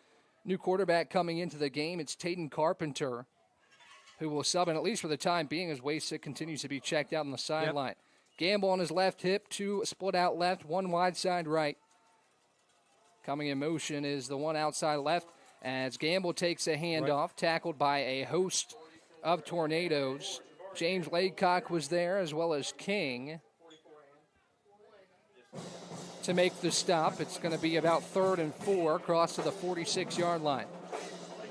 new quarterback coming into the game, it's Tayden Carpenter, who will sub in at least for the time being as Wasik continues to be checked out on the sideline. Gamble on his left hip, 2 split out left, 1 wide side right. Coming in motion is the 1 outside left as Gamble takes a handoff, tackled by a host of Tornadoes. James Laycock was there as well as King to make the stop. It's going to be about 3rd and 4 across to the 46-yard line.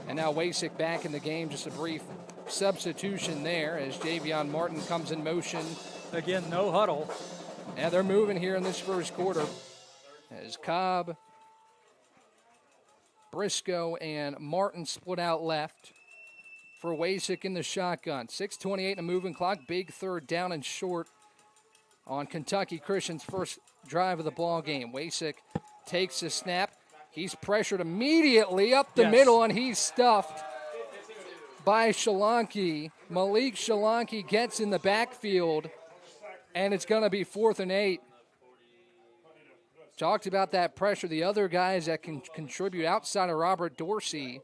And now Wasik back in the game, just a brief substitution there as Javion Martin comes in motion. Again, no huddle. Yeah, they're moving here in this first quarter as Cobb, Briscoe, and Martin split out left for Wasik in the shotgun. 6:28 in a moving clock. Big 3rd down and short on Kentucky Christian's first drive of the ball game. Wasik takes the snap. He's pressured immediately up the middle, and he's stuffed by Shalanki. Malik Shalanki gets in the backfield, and it's going to be 4th and 8. Talked about that pressure. The other guys that can contribute outside of Robert Dorsey,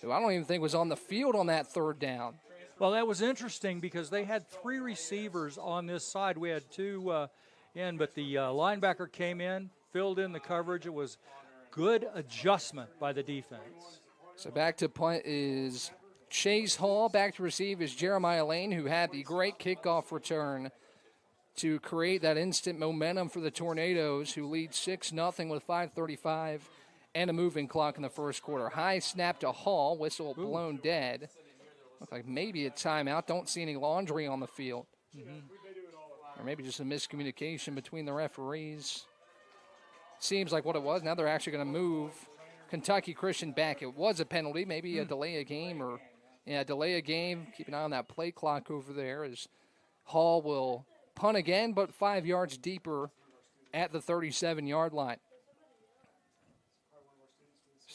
who I don't even think was on the field on that 3rd down. Well, that was interesting because they had 3 receivers on this side. We had 2 in, but the linebacker came in, filled in the coverage. It was good adjustment by the defense. So back to punt is Chase Hall. Back to receive is Jeremiah Lane, who had the great kickoff return to create that instant momentum for the Tornadoes, who lead 6-0 with 5:35 and a moving clock in the first quarter. High snap to Hall, whistle blown dead. Looked like maybe a timeout. Don't see any laundry on the field. Or maybe just a miscommunication between the referees. Seems like what it was. Now they're actually going to move Kentucky Christian back. It was a penalty, maybe a delay a game or, delay a game. Keep an eye on that play clock over there as Hall will punt again, but 5 yards deeper at the 37-yard line.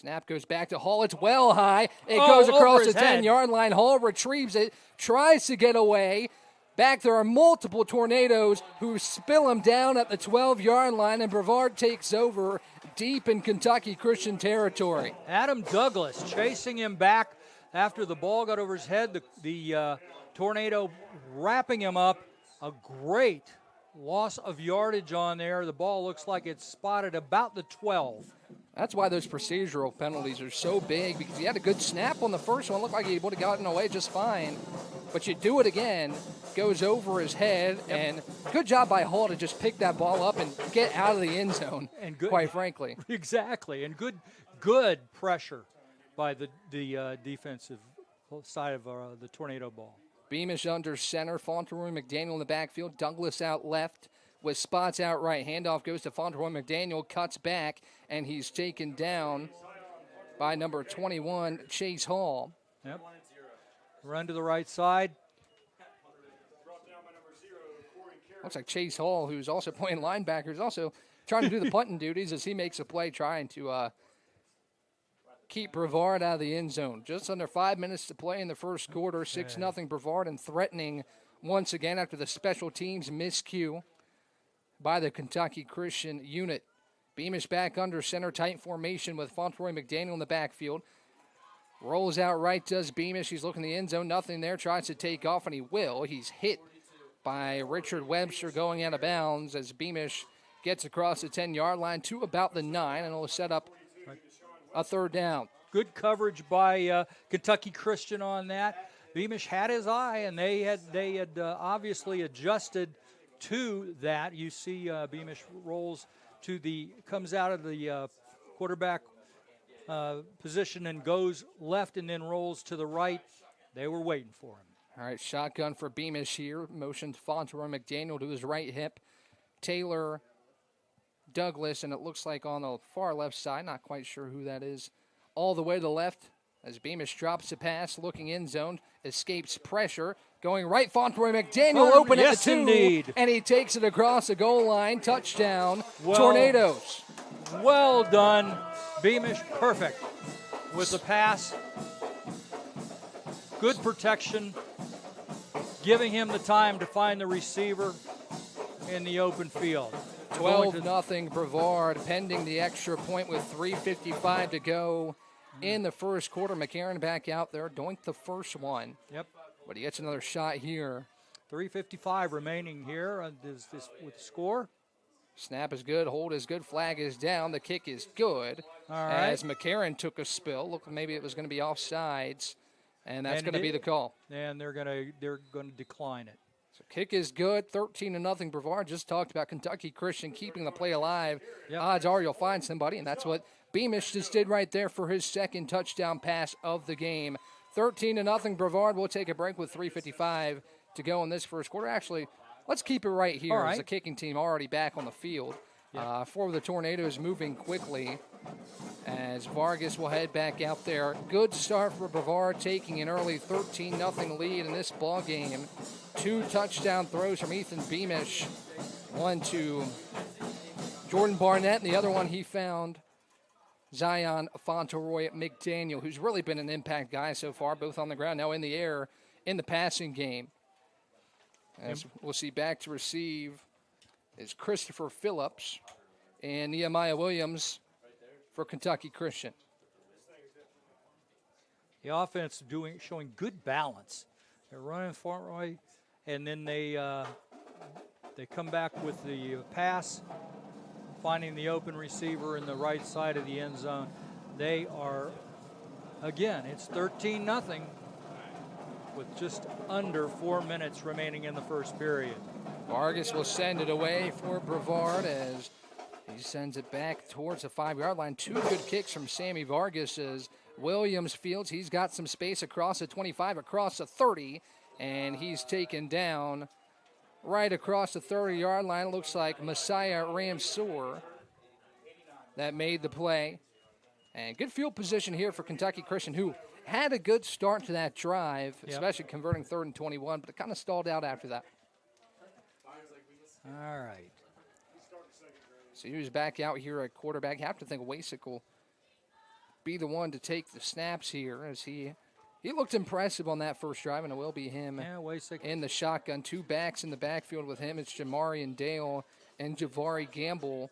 Snap goes back to Hall. It's well high. It goes across the 10-yard line. Hall retrieves it, tries to get away. Back there are multiple Tornadoes who spill him down at the 12-yard line, and Brevard takes over deep in Kentucky Christian territory. Adam Douglas chasing him back after the ball got over his head. The Tornado wrapping him up. A great loss of yardage on there. The ball looks like it's spotted about the 12. That's why those procedural penalties are so big, because he had a good snap on the first one. Looked like he would have gotten away just fine. But you do it again, goes over his head, and good job by Hall to just pick that ball up and get out of the end zone, and good, quite frankly. Exactly, and good pressure by the defensive side of the Tornado ball. Beamish under center, Fauntleroy McDaniel in the backfield, Douglas out left with spots out right. Handoff goes to Fauntleroy McDaniel, cuts back, and he's taken down by number 21, Chase Hall. Yep. Run to the right side. Looks like Chase Hall, who's also playing linebacker, is also trying to do the punting duties as he makes a play trying to keep Brevard out of the end zone. Just under 5 minutes to play in the first quarter, 6-0 Brevard, and threatening once again after the special teams miscue by the Kentucky Christian unit. Beamish back under center, tight formation with Fauntleroy McDaniel in the backfield. Rolls out right, does Beamish. He's looking in the end zone, nothing there. Tries to take off, and he will. He's hit by Richard Webster going out of bounds as Beamish gets across the 10-yard line to about the 9, and it'll set up a third down. Good coverage by Kentucky Christian on that. Beamish had his eye, and they had obviously adjusted to that. You see Beamish comes out of the quarterback position and goes left and then rolls to the right. They were waiting for him. All right, shotgun for Beamish here. Motions Fauntleroy McDaniel to his right hip. Taylor, Douglas, and it looks like on the far left side, not quite sure who that is, all the way to the left as Beamish drops the pass, looking end zone, escapes pressure, going right, Fauntleroy McDaniel open at the 2, indeed. And he takes it across the goal line, touchdown, Tornadoes. Well done, Beamish, perfect with the pass. Good protection, giving him the time to find the receiver in the open field. 12-0 Brevard, pending the extra point with 3:55 to go in the first quarter. McCarron back out there, doink the first one. Yep. But he gets another shot here. 3:55 remaining here with the score. Snap is good, hold is good, flag is down, the kick is good. All right. As McCarron took a spill, looked maybe it was going to be offsides, and that's going to be the call. And they're going to decline it. So kick is good, 13-0 Brevard. Just talked about Kentucky Christian keeping the play alive. Yep. Odds are you'll find somebody, and that's what Beamish just did right there for his second touchdown pass of the game. 13-0 Brevard. We'll take a break with 3:55 to go in this first quarter. Actually, let's keep it right here as the kicking team already back on the field. Yep. For the Tornadoes moving quickly as Vargas will head back out there. Good start for Brevard, taking an early 13-0 lead in this ball game. 2 touchdown throws from Ethan Beamish. One to Jordan Barnett, and the other one he found Zion Fauntleroy McDaniel, who's really been an impact guy so far, both on the ground, now in the air, in the passing game. As we'll see back to receive is Christopher Phillips and Nehemiah Williams for Kentucky Christian. The offense showing good balance. They're running Fauntleroy, and then they come back with the pass, finding the open receiver in the right side of the end zone. They are, again, it's 13-0 with just under 4 minutes remaining in the first period. Vargas will send it away for Brevard as he sends it back towards the 5-yard line. 2 good kicks from Sammy Vargas as Williams fields. He's got some space across the 25, across the 30, and he's taken down right across the 30-yard line. Looks like Messiah Ramsour that made the play. And good field position here for Kentucky Christian, who had a good start to that drive, especially converting 3rd and 21, but it kind of stalled out after that. All right. So he was back out here at quarterback. You have to think Wasik will be the one to take the snaps here, as he looked impressive on that first drive, and it will be him in the shotgun. 2 backs in the backfield with him. It's Jamarian Dale and Javari Gamble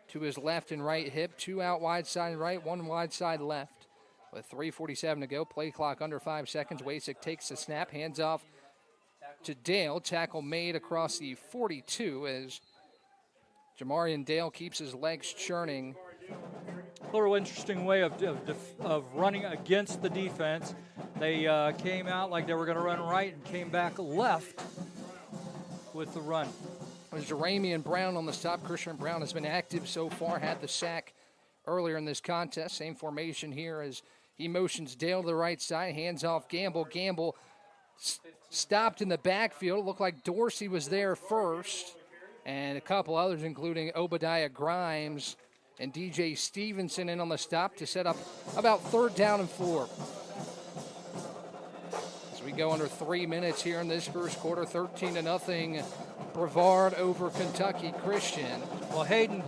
to his left and right hip. 2 out wide side right, 1 wide side left. With 3:47 to go, play clock under 5 seconds. Wasik takes the snap, hands off to Dale. Tackle made across the 42 as Jamarian Dale keeps his legs churning. A little interesting way of running against the defense. They came out like they were going to run right and came back left with the run. It was Jeramian Brown on the stop. Christian Brown has been active so far, had the sack earlier in this contest. Same formation here as he motions Dale to the right side, hands off Gamble. Gamble stopped in the backfield. It looked like Dorsey was there first, and a couple others, including Obadiah Grimes and DJ Stevenson in on the stop to set up about 3rd down and 4. As we go under 3 minutes here in this first quarter, 13-0, Brevard over Kentucky Christian. Well, Hayden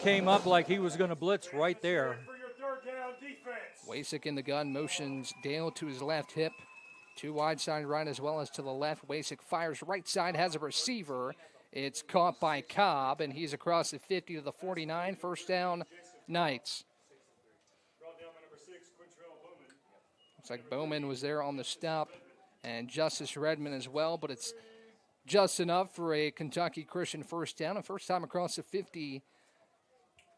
came up like he was going to blitz right there. Wasik in the gun, motions Dale to his left hip. 2 wide side right as well as to the left. Wasik fires right side, has a receiver. It's caught by Cobb, and he's across the 50 to the 49. First down, Knights. Looks like Bowman was there on the stop, and Justice Redmond as well, but it's just enough for a Kentucky Christian first down. And first time across the 50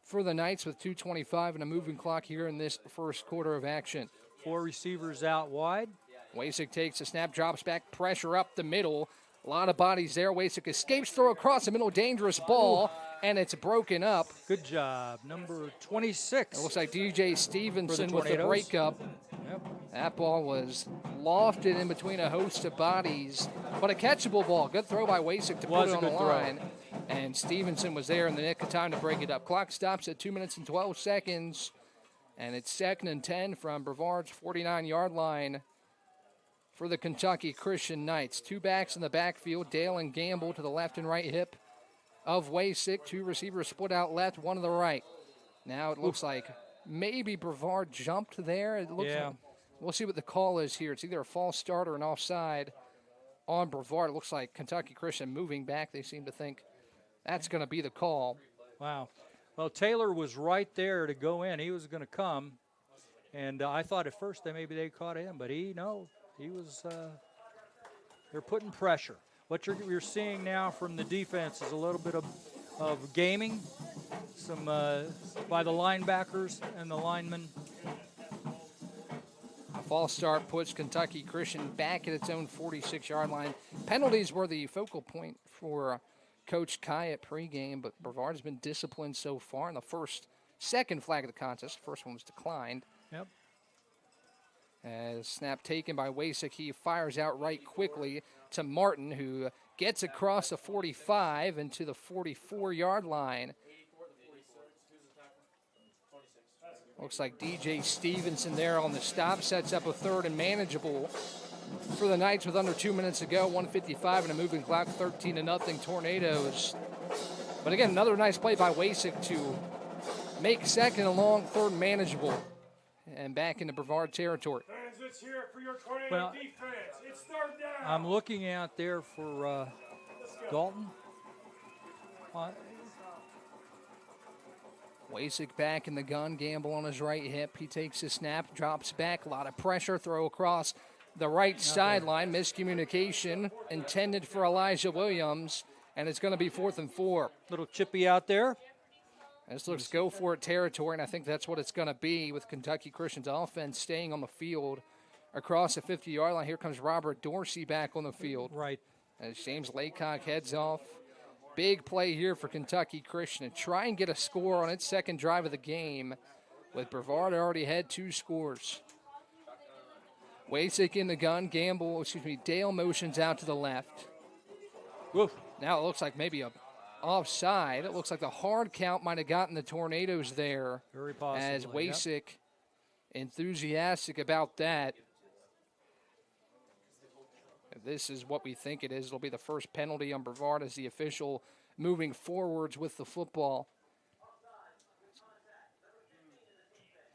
for the Knights with 2:25 and a moving clock here in this first quarter of action. 4 receivers out wide. Wasik takes the snap, drops back, pressure up the middle. A lot of bodies there. Wasik escapes, throw across the middle, dangerous ball, and it's broken up. Good job, number 26. It looks like DJ Stevenson with the breakup. Yep. That ball was lofted in between a host of bodies, but a catchable ball. Good throw by Wasik to put it on the line. And Stevenson was there in the nick of time to break it up. Clock stops at 2 minutes and 12 seconds, and it's 2nd and 10 from Brevard's 49-yard line for the Kentucky Christian Knights. 2 backs in the backfield, Dale and Gamble to the left and right hip of Wasik. 2 receivers split out left, 1 to the right. Now it looks like maybe Brevard jumped there. It looks like, we'll see what the call is here. It's either a false start or an offside on Brevard. It looks like Kentucky Christian moving back. They seem to think that's going to be the call. Wow. Well, Taylor was right there to go in. He was going to come. And I thought at first that maybe they caught him, but he was, they're putting pressure. What you're seeing now from the defense is a little bit of gaming, some by the linebackers and the linemen. A false start puts Kentucky Christian back at its own 46-yard line. Penalties were the focal point for Coach Kai at pregame, but Brevard has been disciplined so far in the second flag of the contest. The first one was declined. Yep. As snap taken by Wasik, he fires out right quickly to Martin, who gets across the 45 and to the 44-yard line. Looks like DJ Stevenson there on the stop, sets up a 3rd and manageable for the Knights with under 2 minutes to go. 1:55 and a moving clock, 13-0 Tornadoes. But again, another nice play by Wasik to make 2nd and long, 3rd and manageable, and back into Brevard territory. Well, I'm looking out there for Dalton. Wasik back in the gun, Gamble on his right hip. He takes his snap, drops back, a lot of pressure, throw across the right sideline. Miscommunication intended for Elijah Williams, and it's going to be 4th and 4. Little chippy out there. This looks go for it territory, and I think that's what it's going to be with Kentucky Christian's offense staying on the field across the 50-yard line. Here comes Robert Dorsey back on the field. Right. As James Laycock heads off. Big play here for Kentucky Christian to try and get a score on its 2nd drive of the game, with Brevard already had 2 scores. Wasik in the gun. Dale motions out to the left. Woof. Now it looks like maybe a offside. It looks like the hard count might have gotten the Tornadoes there. Very possibly. As Wasik enthusiastic about that. This is what we think it is. It'll be the first penalty on Brevard as the official moving forwards with the football.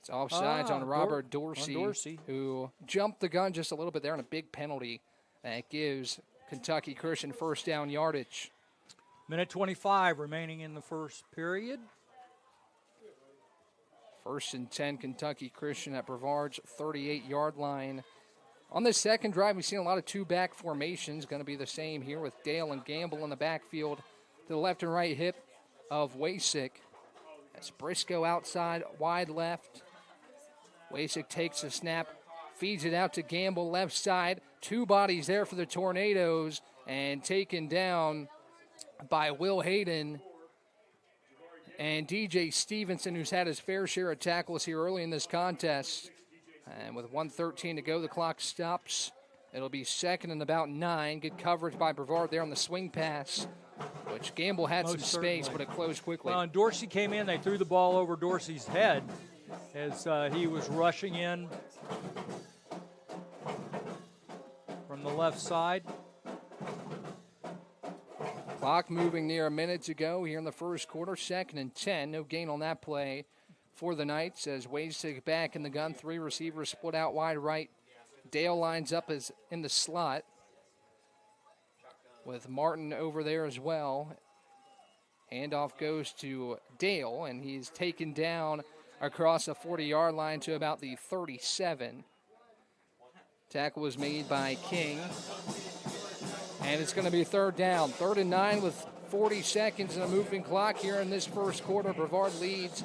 It's offsides on Robert Dorsey, Dorsey, who jumped the gun just a little bit there on a big penalty. That gives Kentucky Christian first down yardage. Minute 25 remaining in the first period. 1st and 10, Kentucky Christian at Brevard's 38-yard line. On this second drive, we've seen a lot of two-back formations. Going to be the same here with Dale and Gamble in the backfield to the left and right hip of Wasick. As Briscoe outside, wide left. Wasick takes a snap, feeds it out to Gamble left side. 2 bodies there for the Tornadoes, and taken down by Will Hayden and DJ Stevenson, who's had his fair share of tackles here early in this contest. And with 1:13 to go, the clock stops. It'll be 2nd and about 9. Good coverage by Brevard there on the swing pass, which Gamble had some space, but it closed quickly. Well, and Dorsey came in. They threw the ball over Dorsey's head as he was rushing in from the left side. Clock moving near a minute to go here in the first quarter. 2nd and 10. No gain on that play for the Knights as Wasick back in the gun. 3 receivers split out wide right. Dale lines up as in the slot with Martin over there as well. Handoff goes to Dale, and he's taken down across the 40-yard line to about the 37. Tackle was made by King. And it's going to be 3rd down. 3rd and 9 with 40 seconds and a moving clock here in this first quarter. Brevard leads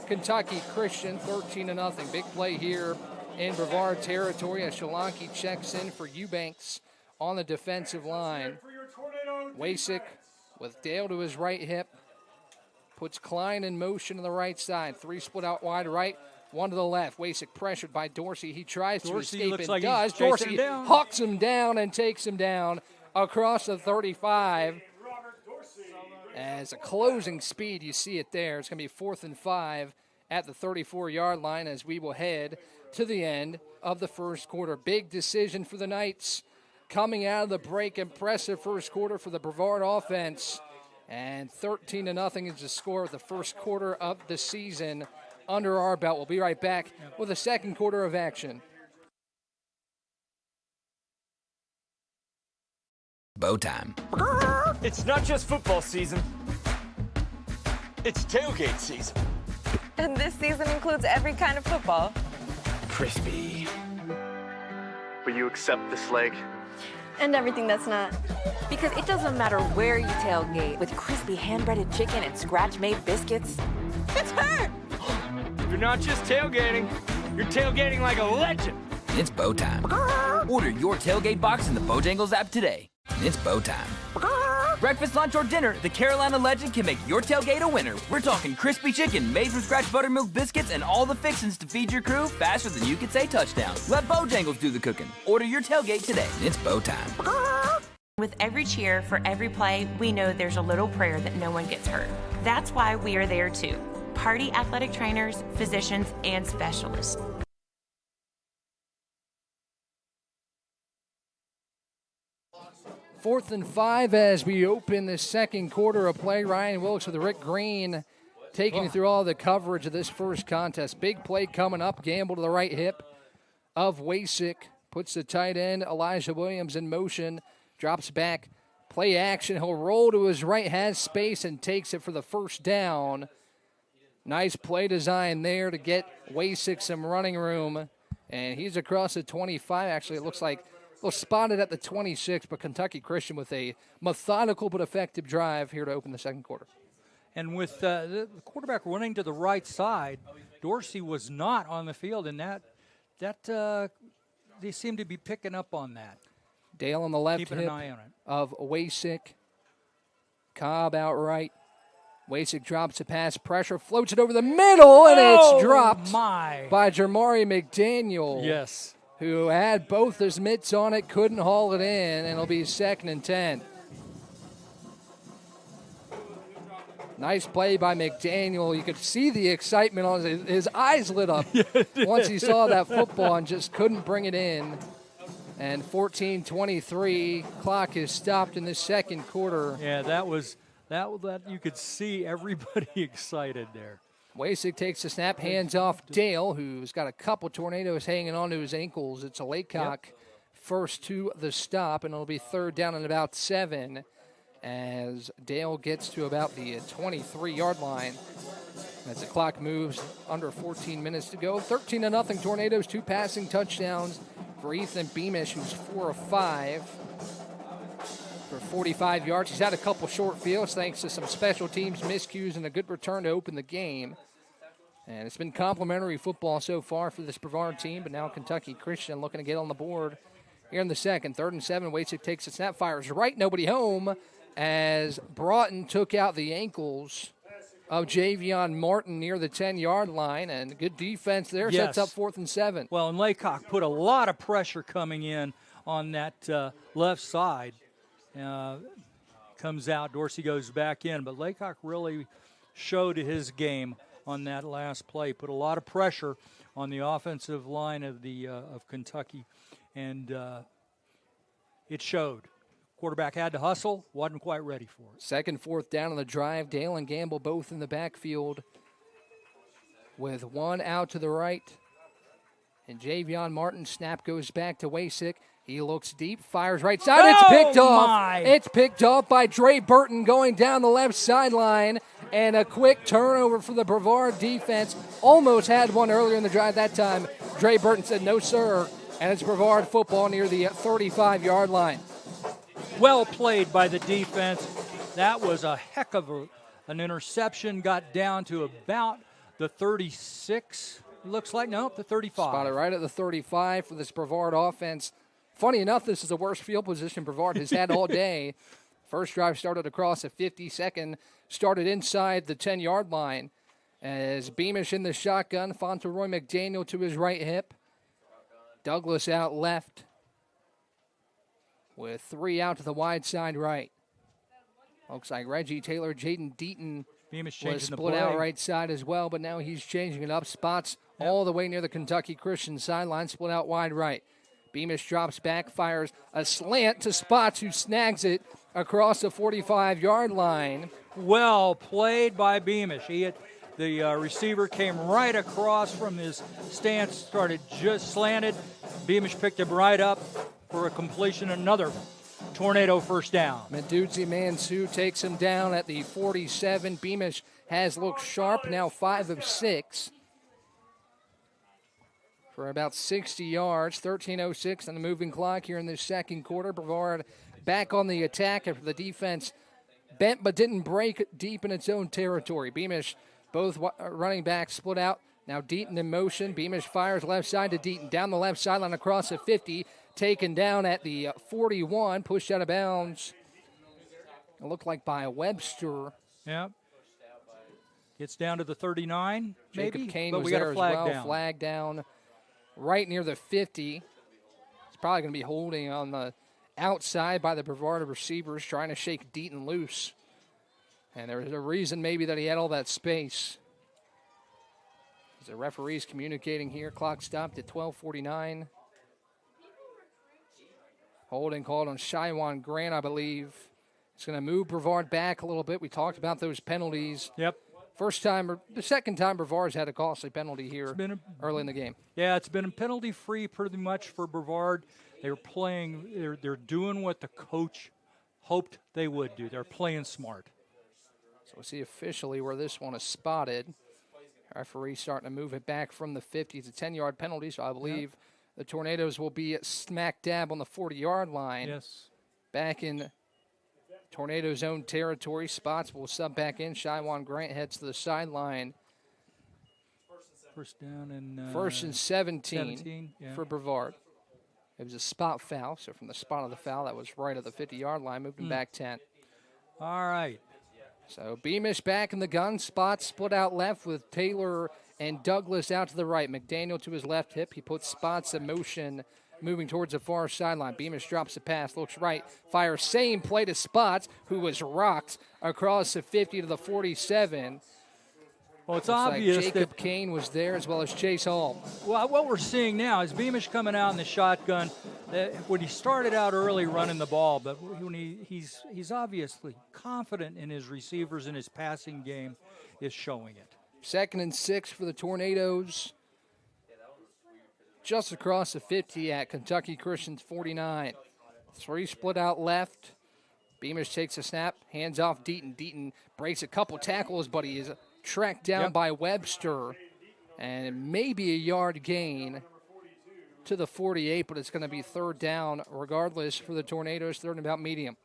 Kentucky Christian 13-0. Big play here in Brevard territory as Shalanki checks in for Eubanks on the defensive line. Wasick with Dale to his right hip. Puts Klein in motion on the right side. 3 split out wide right, 1 to the left. Wasick pressured by Dorsey. He tries to escape and does. Dorsey hawks him down and takes him down across the 35. As a closing speed, you see it there. It's going to be 4th and 5 at the 34-yard line as we will head to the end of the first quarter. Big decision for the Knights coming out of the break. Impressive first quarter for the Brevard offense. And 13-0 is the score of the first quarter of the season under our belt. We'll be right back with the second quarter of action. Bow time. It's not just football season. It's tailgate season. And this season includes every kind of football. Crispy. Will you accept this leg? And everything that's not. Because it doesn't matter where you tailgate, with crispy hand-breaded chicken and scratch-made biscuits. It's her! You're not just tailgating, you're tailgating like a legend. It's bow time. Order your tailgate box in the Bojangles app today. It's bow time. Breakfast, lunch, or dinner, the Carolina legend can make your tailgate a winner. We're talking crispy chicken, made from scratch buttermilk biscuits, and all the fixins to feed your crew faster than you could say touchdown. Let Bojangles do the cooking. Order your tailgate today. It's bow time. With every cheer for every play, we know there's a little prayer that no one gets hurt. That's why we are there too. Party athletic trainers, physicians, and specialists. Fourth and 5 as we open the second quarter of play. Ryan Wilkes with Rick Green taking you through all the coverage of this first contest. Big play coming up. Gamble to the right hip of Wasick. Puts the tight end, Elijah Williams, in motion. Drops back. Play action. He'll roll to his right, has space, and takes it for the first down. Nice play design there to get Wasick some running room. And he's across the 25. Actually, it looks like spotted at the 26, but Kentucky Christian with a methodical but effective drive here to open the second quarter. And with the quarterback running to the right side, Dorsey was not on the field, and that they seem to be picking up on that. Dale on the left Keeping hip an eye on it. of Wasick. Cobb out right. Wasick drops a pass, pressure, floats it over the middle, and it's dropped by Jamari McDaniel. Yes. Who had both his mitts on it, couldn't haul it in, and it'll be 2nd and 10. Nice play by McDaniel. You could see the excitement on his eyes lit up once he saw that football and just couldn't bring it in. And 14:23, clock is stopped in the second quarter. Yeah, that you could see everybody excited there. Wasik takes the snap, hands off Dale, who's got a couple tornadoes hanging onto his ankles. It's a Laycock first to the stop, and it'll be third down and about 7 as Dale gets to about the 23-yard line. As the clock moves, under 14 minutes to go. 13-0 Tornadoes, 2 passing touchdowns for Ethan Beamish, who's 4 of 5 for 45 yards. He's had a couple short fields thanks to some special teams miscues and a good return to open the game. And it's been complimentary football so far for this Brevard team, but now Kentucky Christian looking to get on the board here in the second. 3rd and 7, Wasik takes the snap, fires right, nobody home, as Broughton took out the ankles of Javion Martin near the 10-yard line, and good defense there. Yes. Sets up 4th and 7. Well, and Laycock put a lot of pressure coming in on that left side. Comes out, Dorsey goes back in, but Laycock really showed his game on that last play. Put a lot of pressure on the offensive line of Kentucky, and it showed. Quarterback had to hustle, wasn't quite ready for it. 2nd, 4th down on the drive. Dale and Gamble both in the backfield with one out to the right. And Javion Martin, snap goes back to Wasik. He looks deep, fires right side. It's picked off. It's picked off by Dre Burton going down the left sideline. And a quick turnover for the Brevard defense. Almost had one earlier in the drive that time. Dre Burton said, no, sir. And it's Brevard football near the 35-yard line. Well played by the defense. That was a heck of an interception. Got down to about the 36. Looks like, nope, the 35. Spotted right at the 35 for this Brevard offense. Funny enough, this is the worst field position Brevard has had all day. First drive started across the 50. Second started inside the 10-yard line. As Beamish in the shotgun, Fauntleroy McDaniel to his right hip. Douglas out left, with 3 out to the wide side right. Looks like Reggie Taylor, Jaden Deaton was split out right side as well, but now he's changing it up. Spots all the way near the Kentucky Christian sideline, split out wide right. Beamish drops back, fires a slant to Spots, who snags it across the 45-yard line. Well played by Beamish. The receiver came right across from his stance, started just slanted. Beamish picked him right up for a completion, another Tornado first down. Meduzzi Mansu takes him down at the 47. Beamish has looked sharp, now 5 of 6 for about 60 yards. 13:06 on the moving clock here in this second quarter. Brevard back on the attack after the defense bent but didn't break deep in its own territory. Beamish, both running backs split out. Now Deaton in motion. Beamish fires left side to Deaton. Down the left sideline across the 50. Taken down at the 41. Pushed out of bounds. It looked like by Webster. Yep. Gets down to the 39, maybe. Jacob Kane but was we got there a flag as well. down. Flag down right near the 50. It's probably going to be holding on the outside by the Brevard receivers, trying to shake Deaton loose. And there was a reason maybe that he had all that space. As the referee's communicating here, clock stopped at 12:49. Holding called on Shaiwan Grant, I believe. It's going to move Brevard back a little bit. We talked about those penalties. Yep. The second time Brevard's had a costly penalty here early in the game. Yeah, it's been penalty-free pretty much for Brevard. They're playing, they're doing what the coach hoped they would do. They're playing smart. So we'll see officially where this one is spotted. Referee starting to move it back from the 50. It's a 10-yard penalty, so I believe the Tornadoes will be smack dab on the 40-yard line. Yes. Back in Tornadoes' own territory. Spots will sub back in. Shaiwan Grant heads to the sideline. First down and first and 17 for Brevard. It was a spot foul, so from the spot of the foul, that was right at the 50-yard line, moving back 10. All right. So Beamish back in the gun. Spots split out left with Taylor and Douglas out to the right. McDaniel to his left hip. He puts Spots in motion, moving towards the far sideline. Beamish drops the pass, looks right, fires same play to Spots, who was rocked across the 50 to the 47. Well, it's looks obvious like Jacob that Kane was there, as well as Chase Hall. Well, what we're seeing now is Beamish coming out in the shotgun. When he started out early running the ball, but when he's obviously confident in his receivers and his passing game is showing it. 2nd and 6 for the Tornadoes. Just across the 50 at Kentucky Christian's 49. 3 split out left. Beamish takes a snap, hands off Deaton. Deaton breaks a couple tackles, but he is tracked down by Webster. And maybe a yard gain to the 48, but it's going to be 3rd down regardless for the Tornadoes, 3rd and about medium.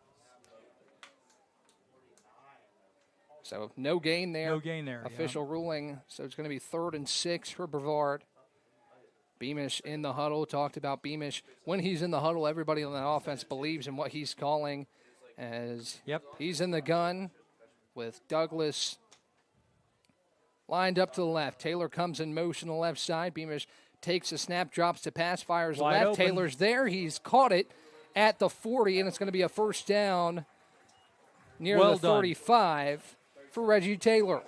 So no gain there. No gain there. Official ruling. So it's going to be 3rd and 6 for Brevard. Beamish in the huddle. Talked about Beamish. When he's in the huddle, everybody on that offense believes in what he's calling, as he's in the gun with Douglas lined up to the left. Taylor comes in motion to the left side. Beamish takes a snap, drops to pass, fires Wide left. open. Taylor's there. He's caught it at the 40, and it's going to be a 1st down near Well the done. 35 for Reggie Taylor.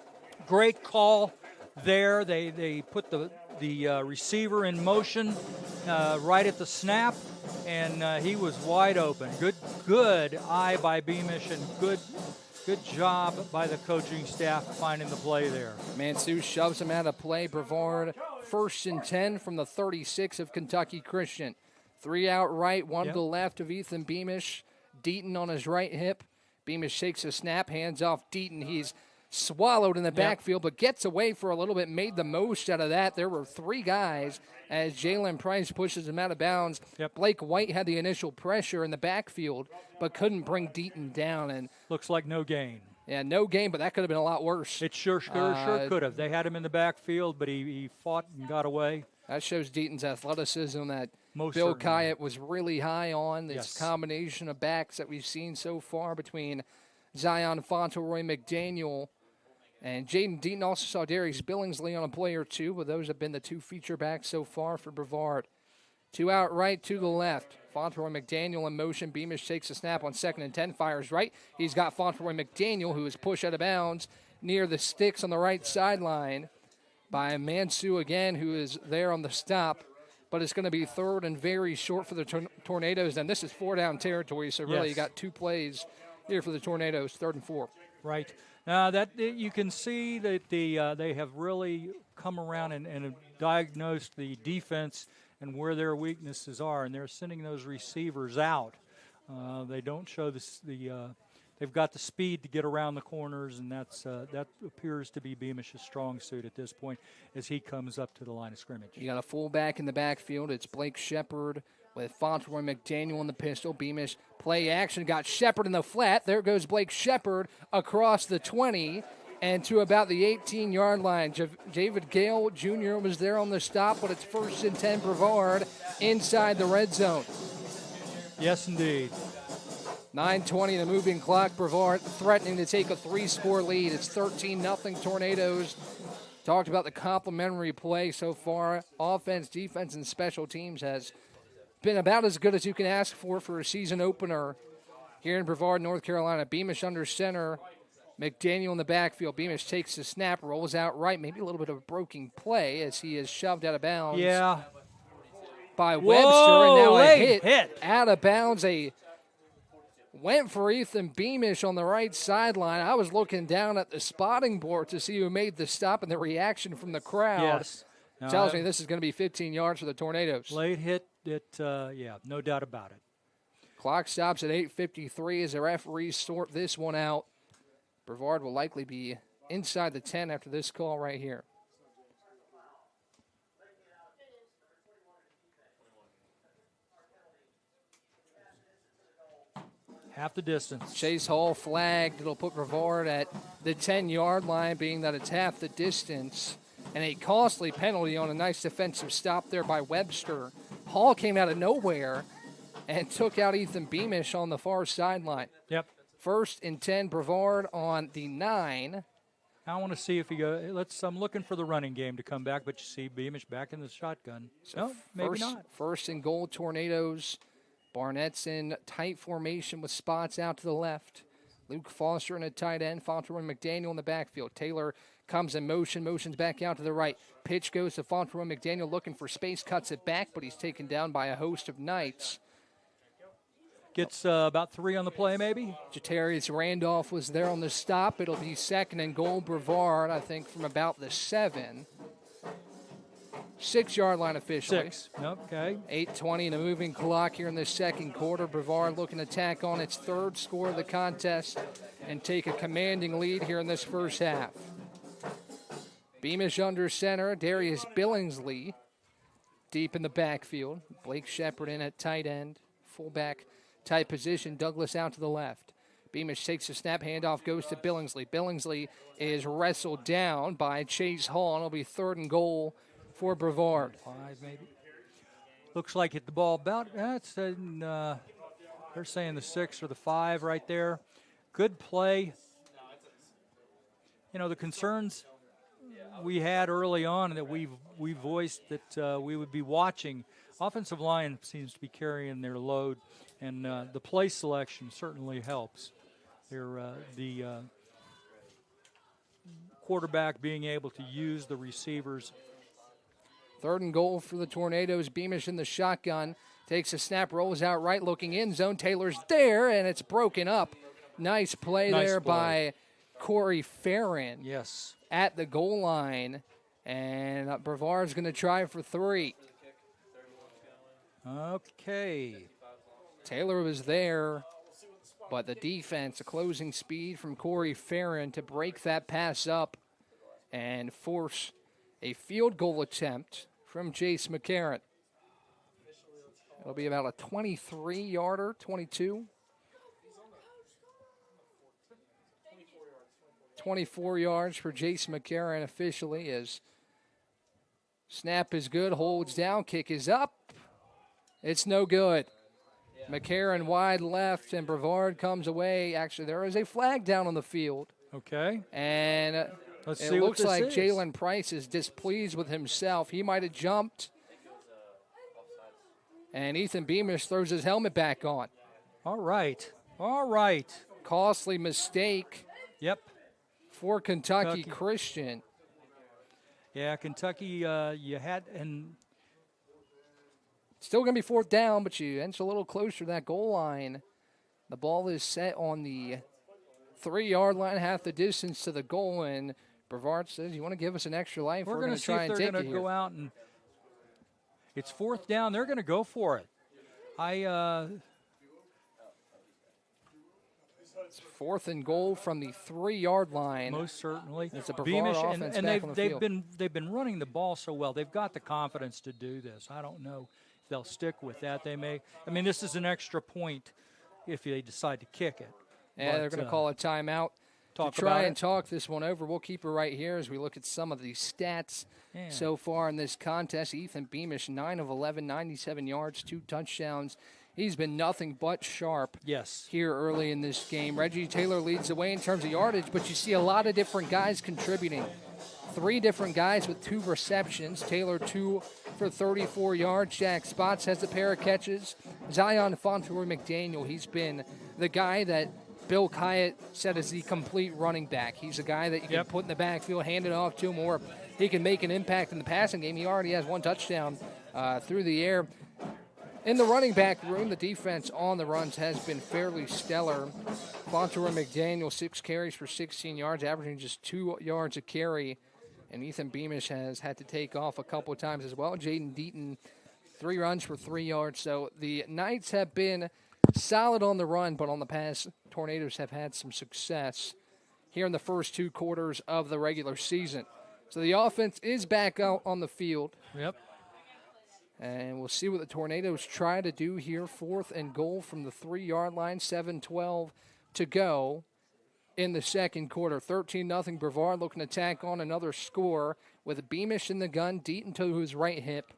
Great call there. They put the receiver in motion right at the snap, and he was wide open. Good eye by Beamish, and good job by the coaching staff finding the play there. Mansue shoves him out of play. Brevard 1st and 10 from the 36 of Kentucky Christian. 3 out right, 1 to the left of Ethan Beamish. Deaton on his right hip. Beamish shakes a snap, hands off Deaton. He's swallowed in the backfield, but gets away for a little bit, made the most out of that. There were 3 guys as Jalen Price pushes him out of bounds. Blake White had the initial pressure in the backfield, but couldn't bring Deaton down. And looks like no gain. Yeah, no gain, but that could have been a lot worse. It sure could have. They had him in the backfield, but he fought and got away. That shows Deaton's athleticism that Most Bill certainly. Kyatt was really high on. This combination of backs that we've seen so far between Zion Fauntleroy McDaniel and Jaden Deaton. Also saw Darius Billingsley on a play or 2, but those have been the 2 feature backs so far for Brevard. 2 out right, 2 to the left. Fauntleroy McDaniel in motion. Beamish takes a snap on 2nd and 10, fires right. He's got Fauntleroy McDaniel, who is pushed out of bounds near the sticks on the right sideline by Mansue again, who is there on the stop. But it's going to be 3rd and very short for the Tornadoes. And this is 4-down territory, so really you got 2 plays here for the Tornadoes, 3rd and 4. Right. Now that you can see that they have really come around and diagnosed the defense and where their weaknesses are, and they're sending those receivers out. They don't show they've got the speed to get around the corners, and that appears to be Beamish's strong suit at this point as he comes up to the line of scrimmage. You got a fullback in the backfield. It's Blake Shepard with Fauntleroy McDaniel in the pistol. Beamish play action, got Shepard in the flat. There goes Blake Shepard across the 20 and to about the 18-yard line. David Gale Jr. was there on the stop, but it's 1st and 10 Brevard inside the red zone. Yes, indeed. 9:20 the moving clock. Brevard threatening to take a 3-score lead. It's 13-0 Tornadoes. Talked about the complimentary play so far. Offense, defense, and special teams has been about as good as you can ask for a season opener here in Brevard, North Carolina. Beamish under center. McDaniel in the backfield. Beamish takes the snap, rolls out right. Maybe a little bit of a broken play as he is shoved out of bounds. Yeah. By Webster, and now a hit out of bounds. Went for Ethan Beamish on the right sideline. I was looking down at the spotting board to see who made the stop, and the reaction from the crowd Yes. tells me this is going to be 15 yards for the Tornadoes. Late hit, no doubt about it. Clock stops at 8:53 as the referees sort this one out. Brevard will likely be inside the 10 after this call right here. Half the distance. Chase Hall flagged. It'll put Brevard at the 10-yard line, being that it's half the distance. And a costly penalty on a nice defensive stop there by Webster. Hall came out of nowhere and took out Ethan Beamish on the far sideline. Yep. 1st and 10, Brevard on the 9. I want to see if he go. I'm looking for the running game to come back, but you see Beamish back in the shotgun. No, maybe not. 1st and goal, Tornadoes. Barnett's in tight formation with spots out to the left. Luke Foster in a tight end. Fauntleroy McDaniel in the backfield. Taylor comes in motions back out to the right. Pitch goes to Fauntleroy McDaniel looking for space, cuts it back, but he's taken down by a host of Knights. Gets about 3 on the play, maybe. Jatarius Randolph was there on the stop. It'll be 2nd and goal. Brevard, I think, from about the 7. 6-yard line officially. 6. Okay. 8:20 in a moving clock here in the second quarter. Brevard looking to tack on its 3rd score of the contest and take a commanding lead here in this first half. Beamish under center. Darius Billingsley deep in the backfield. Blake Shepard in at tight end. Fullback type position. Douglas out to the left. Beamish takes a snap. Handoff goes to Billingsley. Billingsley is wrestled down by Chase Hall, and it'll be 3rd and goal for Brevard. 5 maybe. Looks like hit the ball about, that's in, they're saying the 6 or the 5 right there. Good play. You know, the concerns we had early on that we voiced that we would be watching. Offensive line seems to be carrying their load, and the play selection certainly helps. The quarterback being able to use the receivers. 3rd and goal for the Tornadoes. Beamish in the shotgun. Takes a snap, rolls out right, looking in zone. Taylor's there, and it's broken up. Nice play by Corey Farron. Yes. At the goal line. And Brevard's going to try for 3. Okay. Taylor was there, but the defense, a closing speed from Corey Farron to break that pass up and force a field goal attempt from Jace McCarron. It'll be about a 23-yarder, 22. 24 yards for Jace McCarron officially as snap is good, holds down, kick is up. It's no good. McCarron wide left, and Brevard comes away. Actually, there is a flag down on the field. Okay. And it looks like Jalen Price is displeased with himself. He might have jumped. And Ethan Beamish throws his helmet back on. All right. All right. Costly mistake. Yep. For Kentucky Christian. Yeah, Kentucky, you had, and still going to be 4th down, but you inch a little closer to that goal line. The ball is set on the 3-yard line, half the distance to the goal, and Brevard says, you want to give us an extra life? We're going to try and take it here. They're going to go out, and it's 4th down. They're going to go for it. It's 4th and goal from the 3-yard line. Most certainly. It's a Brevard offense back on the field. They've been running the ball so well. They've got the confidence to do this. I don't know if they'll stick with that. They may. I mean, this is an extra point if they decide to kick it. Yeah, they're going to call a timeout. Try and talk this one over. We'll keep it right here as we look at some of the stats so far in this contest. Ethan Beamish, 9 of 11, 97 yards, 2 touchdowns. He's been nothing but sharp here early in this game. Reggie Taylor leads the way in terms of yardage, but you see a lot of different guys contributing. 3 different guys with 2 receptions. Taylor 2 for 34 yards. Jack Spots has a pair of catches. Zion Fontour McDaniel, he's been the guy that Bill Kyatt said is the complete running back. He's a guy that you can put in the backfield, hand it off to him, or he can make an impact in the passing game. He already has 1 touchdown through the air. In the running back room, the defense on the runs has been fairly stellar. Fontour McDaniel, 6 carries for 16 yards, averaging just 2 yards a carry. And Ethan Beamish has had to take off a couple of times as well. Jaden Deaton, 3 runs for 3 yards. So the Knights have been solid on the run, but on the pass, Tornadoes have had some success here in the first 2 quarters of the regular season. So the offense is back out on the field. Yep. And we'll see what the Tornadoes try to do here. 4th and goal from the 3-yard line, 7:12 to go in the second quarter. 13-0 Brevard looking to tack on another score with Beamish in the gun, Deaton to his right hip,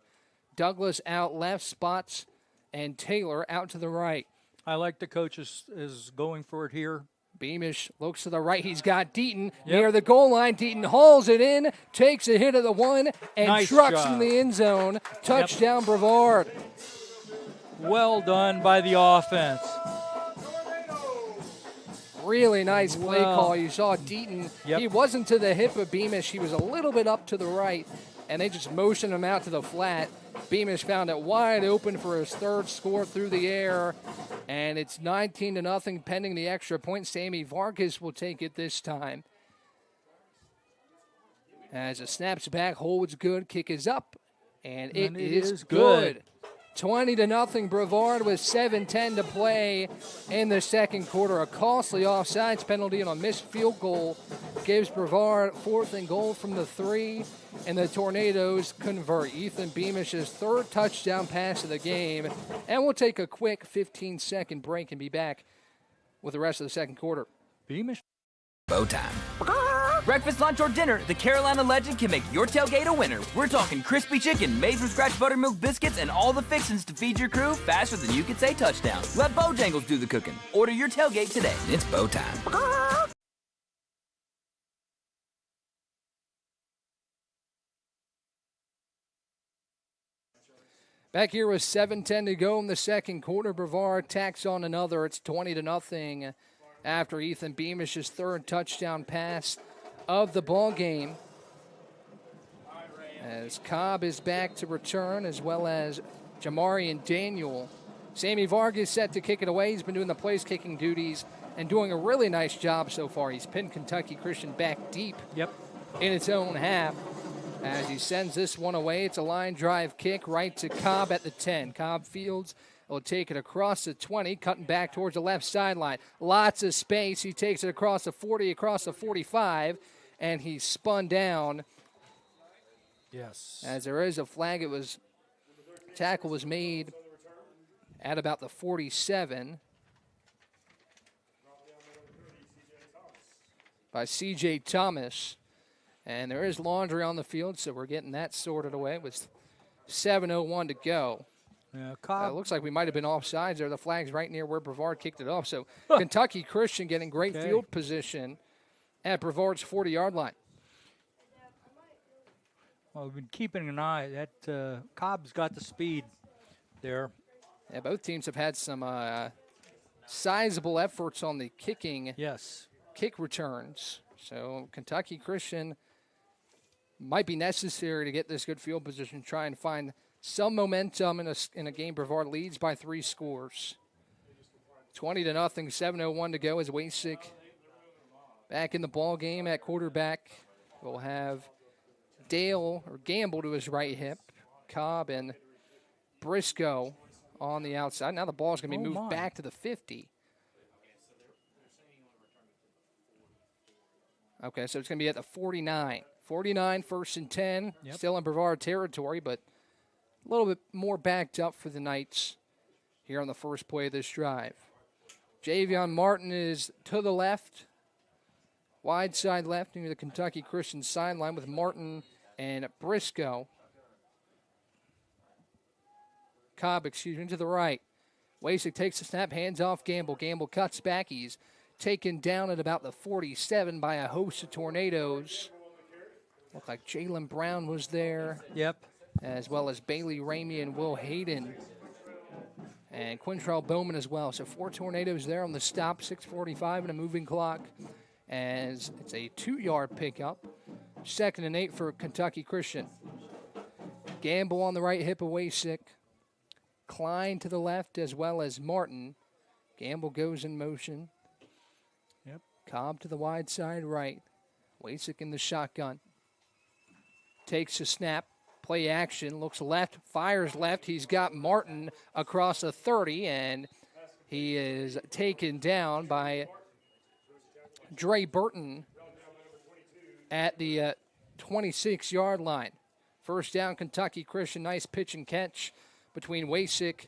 Douglas out left, Spots and Taylor out to the right. I like the coach is going for it here. Beamish looks to the right. He's got Deaton near the goal line. Deaton hauls it in, takes a hit of the 1, and trucks in the end zone. Touchdown, Brevard. Well done by the offense. Really nice play call. You saw Deaton. He wasn't to the hip of Beamish. He was a little bit up to the right. and they just motioned him out to the flat. Beamish found it wide open for his third score through the air, and it's 19-0 pending the extra point. Sammy Vargas will take it this time. As it snaps back, holds good, kick is up, and it is good. 20-0 Brevard with 7:10 to play in the second quarter. A costly offsides penalty and a missed field goal gives Brevard 4th and goal from the 3, and the Tornadoes convert. Ethan Beamish's 3rd touchdown pass of the game, and we'll take a quick 15-second break and be back with the rest of the second quarter. Beamish. Bow time. Breakfast, lunch, or dinner, the Carolina Legend can make your tailgate a winner. We're talking crispy chicken, made from scratch buttermilk biscuits, and all the fixins to feed your crew faster than you can say touchdown. Let Bojangles do the cooking. Order your tailgate today. It's bow time. Back here with 7:10 to go in the second quarter. Brevard tacks on another. It's 20-0 after Ethan Beamish's 3rd touchdown pass of the ball game. As Cobb is back to return, as well as Jamari and Daniel. Sammy Vargas set to kick it away. He's been doing the place kicking duties and doing a really nice job so far. He's pinned Kentucky Christian back deep in its own half. As he sends this one away, it's a line drive kick right to Cobb at the 10. Cobb fields will take it across the 20, cutting back towards the left sideline. Lots of space. He takes it across the 40, across the 45, and he's spun down. Yes. As there is a flag, tackle was made at about the 47 by C.J. Thomas. And there is laundry on the field, so we're getting that sorted away with 7:01 to go. Yeah, looks like we might have been offsides there. The flag's right near where Brevard kicked it off. So Kentucky Christian getting great field position at Brevard's 40-yard line. Well, we've been keeping an eye. That Cobb's got the speed there. Yeah, both teams have had some sizable efforts on the kicking kick returns. So Kentucky Christian might be necessary to get this good field position, try and find some momentum in a game Brevard leads by 3 scores. 20-0, 7:01 to go as Wasik back in the ball game at quarterback. We'll have Gamble to his right hip, Cobb and Briscoe on the outside. Now the ball's going to be moved back to the 50. Okay, so it's going to be at the 49. 49, 1st and 10. Still in Brevard territory, but a little bit more backed up for the Knights here on the first play of this drive. Javion Martin is to the left, wide side left near the Kentucky Christian sideline with Martin and Briscoe. Cobb, to the right. Wasik takes the snap, hands off Gamble. Gamble cuts back. He's taken down at about the 47 by a host of Tornadoes. Looked like Jalen Brown was there. As well as Bailey Ramey and Will Hayden. And Quintrell Bowman as well. So 4 Tornadoes there on the stop, 6:45 and a moving clock. As it's a 2-yard pickup. 2nd and 8 for Kentucky Christian. Gamble on the right hip of Wasik. Klein to the left as well as Martin. Gamble goes in motion. Cobb to the wide side right. Wasik in the shotgun. Takes a snap. Play action. Looks left. Fires left. He's got Martin across the 30, and he is taken down by Dre Burton at the 26-yard line. First down, Kentucky Christian. Nice pitch and catch between Wasik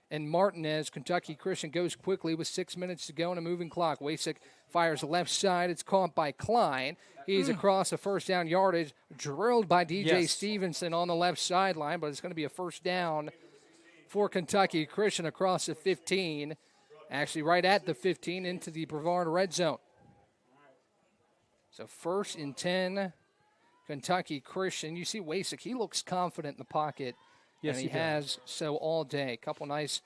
and Martinez. Kentucky Christian goes quickly with 6 minutes to go and a moving clock. Wasik fires left side. It's caught by Klein. He's across the first down yardage, drilled by DJ Stevenson on the left sideline, but it's going to be a first down for Kentucky Christian across the 15, actually right at the 15 into the Brevard red zone. So 1st and 10, Kentucky Christian. You see Wasik, he looks confident in the pocket. Yes, and he has so all day. Couple nice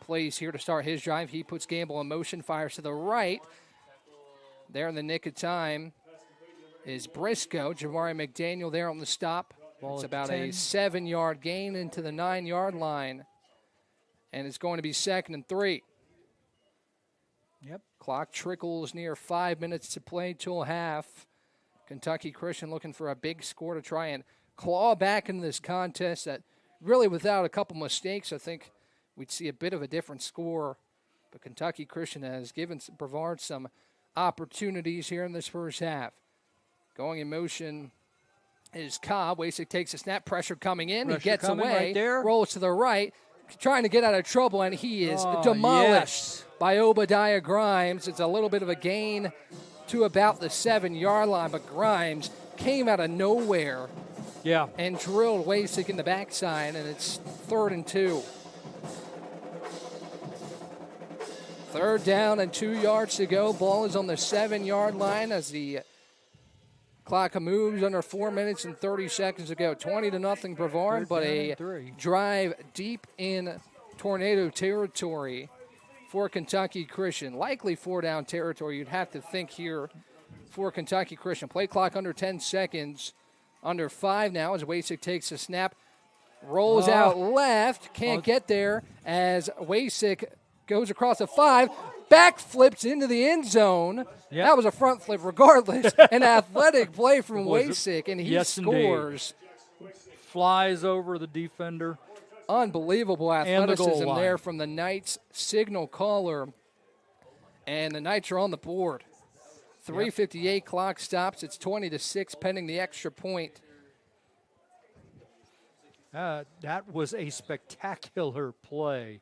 plays here to start his drive. He puts Gamble in motion, fires to the right. There in the nick of time is Briscoe. Jamari McDaniel there on the stop. It's about a 7-yard gain into the 9-yard line. And it's going to be 2nd and 3. Yep. Clock trickles near 5 minutes to play till half. Kentucky Christian looking for a big score to try and claw back into this contest that really without a couple mistakes, I think we'd see a bit of a different score. But Kentucky Christian has given Brevard some opportunities here in this first half. Going in motion is Cobb. Wasik takes a snap, pressure coming in. He gets away, right rolls to the right, trying to get out of trouble, and he is demolished by Obadiah Grimes. It's a little bit of a gain to about the 7-yard line, but Grimes came out of nowhere and drilled Wasik in the backside, and it's 3rd and 2. 3rd down and 2 yards to go. Ball is on the 7-yard line as the clock moves under 4 minutes and 30 seconds to go. 20-0 Brevard, but a drive deep in tornado territory for Kentucky Christian. Likely 4-down territory, you'd have to think here for Kentucky Christian. Play clock under 10 seconds, under 5 now as Wasik takes a snap, rolls out left, can't get there as Wasik goes across the 5, back flips into the end zone. Yep. That was a front flip regardless. An athletic play from Wasik, and he scores. Indeed. Flies over the defender. Unbelievable athleticism there from the Knights signal caller. And the Knights are on the board. 3:58 clock stops. It's 20-6 pending the extra point. That was a spectacular play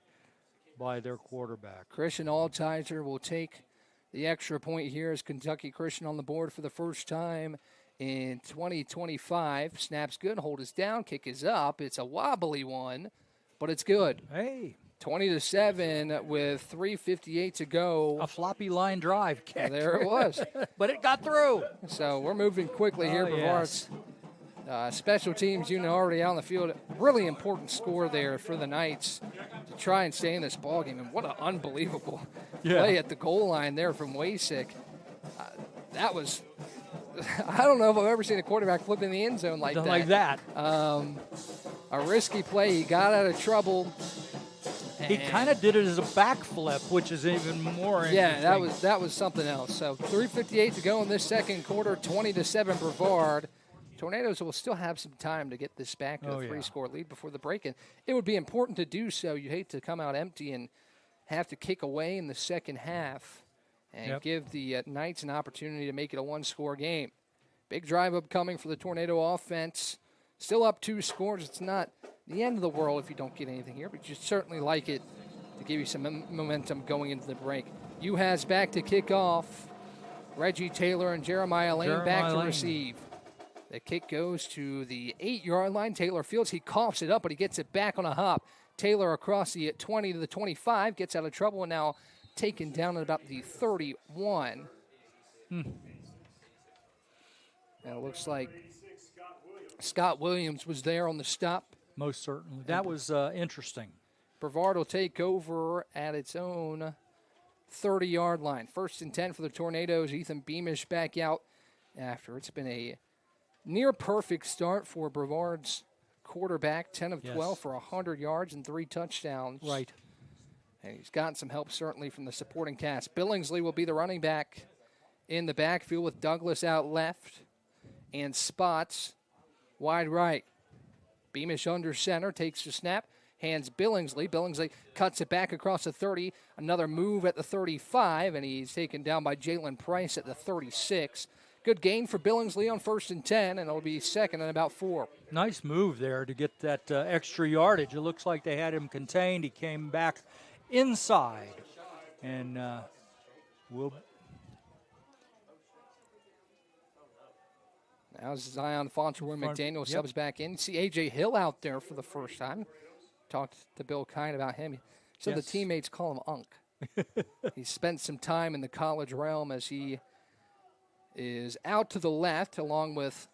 by their quarterback. Christian Altizer will take the extra point here as Kentucky Christian on the board for the first time in 2025. Snap's good, hold is down, kick is up. It's a wobbly one, but it's good. Hey. 20-7 with 3:58 to go. A floppy line drive kick. There it was. But it got through. So we're moving quickly here. Brevard's special teams unit already on the field. Really important score there for the Knights to try and stay in this ballgame. And what an unbelievable play at the goal line there from Wasik. That was, I don't know if I've ever seen a quarterback flip in the end zone like that. A risky play. He got out of trouble. He kind of did it as a backflip, which is even more interesting. Yeah, that was something else. So 3:58 to go in this second quarter, 20-7 Brevard. Tornadoes will still have some time to get this back to a 3-score lead before the break. And it would be important to do so. You hate to come out empty and have to kick away in the second half and give the Knights an opportunity to make it a 1-score game. Big drive upcoming for the Tornado offense. Still up 2 scores. It's not the end of the world if you don't get anything here, but you certainly like it to give you some momentum going into the break. UHAS back to kick off. Reggie Taylor and Jeremiah Lane back to receive. The kick goes to the 8-yard line. Taylor fields. He coughs it up, but he gets it back on a hop. Taylor across the 20 to the 25, gets out of trouble, and now taken down at about the 31. And it looks like Scott Williams was there on the stop. Most certainly. That was interesting. Brevard will take over at its own 30-yard line. 1st and 10 for the Tornadoes. Ethan Beamish back out after. It's been a near-perfect start for Brevard's quarterback, 10 of 12 for 100 yards and 3 touchdowns. Right. And he's gotten some help, certainly, from the supporting cast. Billingsley will be the running back in the backfield with Douglas out left and Spots wide right. Beamish under center, takes the snap, hands Billingsley. Billingsley cuts it back across the 30. Another move at the 35, and he's taken down by Jalen Price at the 36. Good gain for Billingsley on 1st and 10, and it'll be 2nd and about 4. Nice move there to get that extra yardage. It looks like they had him contained. He came back inside, and we'll. Now Zion Fauntleroy McDaniel subs back in. See A.J. Hill out there for the first time. Talked to Bill Kine about him. So the teammates call him Unk. He spent some time in the college realm as he is out to the left along with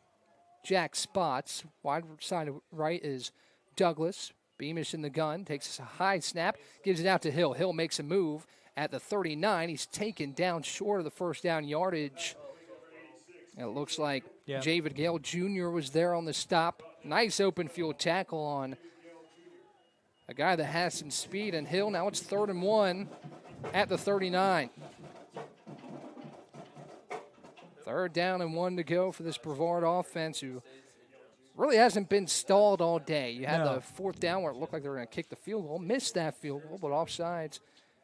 Jack Spots. Wide side right is Douglas. Beamish in the gun. Takes a high snap. Gives it out to Hill. Hill makes a move at the 39. He's taken down short of the first down yardage It looks like Yeah. Javid Gale Jr. was there on the stop. Nice open field tackle on a guy that has some speed. And Hill, now it's 3rd and 1 at the 39. 3rd down and 1 to go for this Brevard offense, who really hasn't been stalled all day. You had the 4th down where it looked like they were going to kick the field goal, missed that field goal, but offsides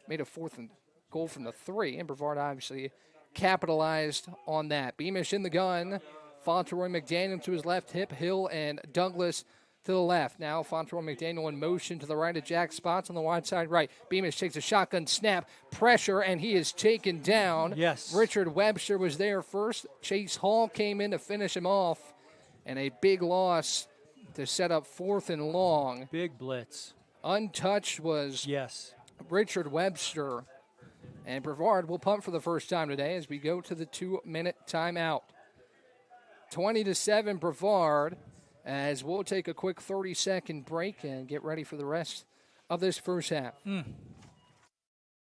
made a 4th and goal from the 3, and Brevard obviously capitalized on that. Beamish in the gun. Fauntleroy McDaniel to his left hip. Hill and Douglas to the left. Now Fauntleroy McDaniel in motion to the right of Jack Spots on the wide side right. Beamish takes a shotgun snap. Pressure, and he is taken down. Yes. Richard Webster was there first. Chase Hall came in to finish him off. And a big loss to set up 4th and long. Big blitz. Untouched was Richard Webster. And Brevard will punt for the first time today as we go to the 2-minute timeout. 20-7 Brevard, as we'll take a quick 30-second break and get ready for the rest of this first half.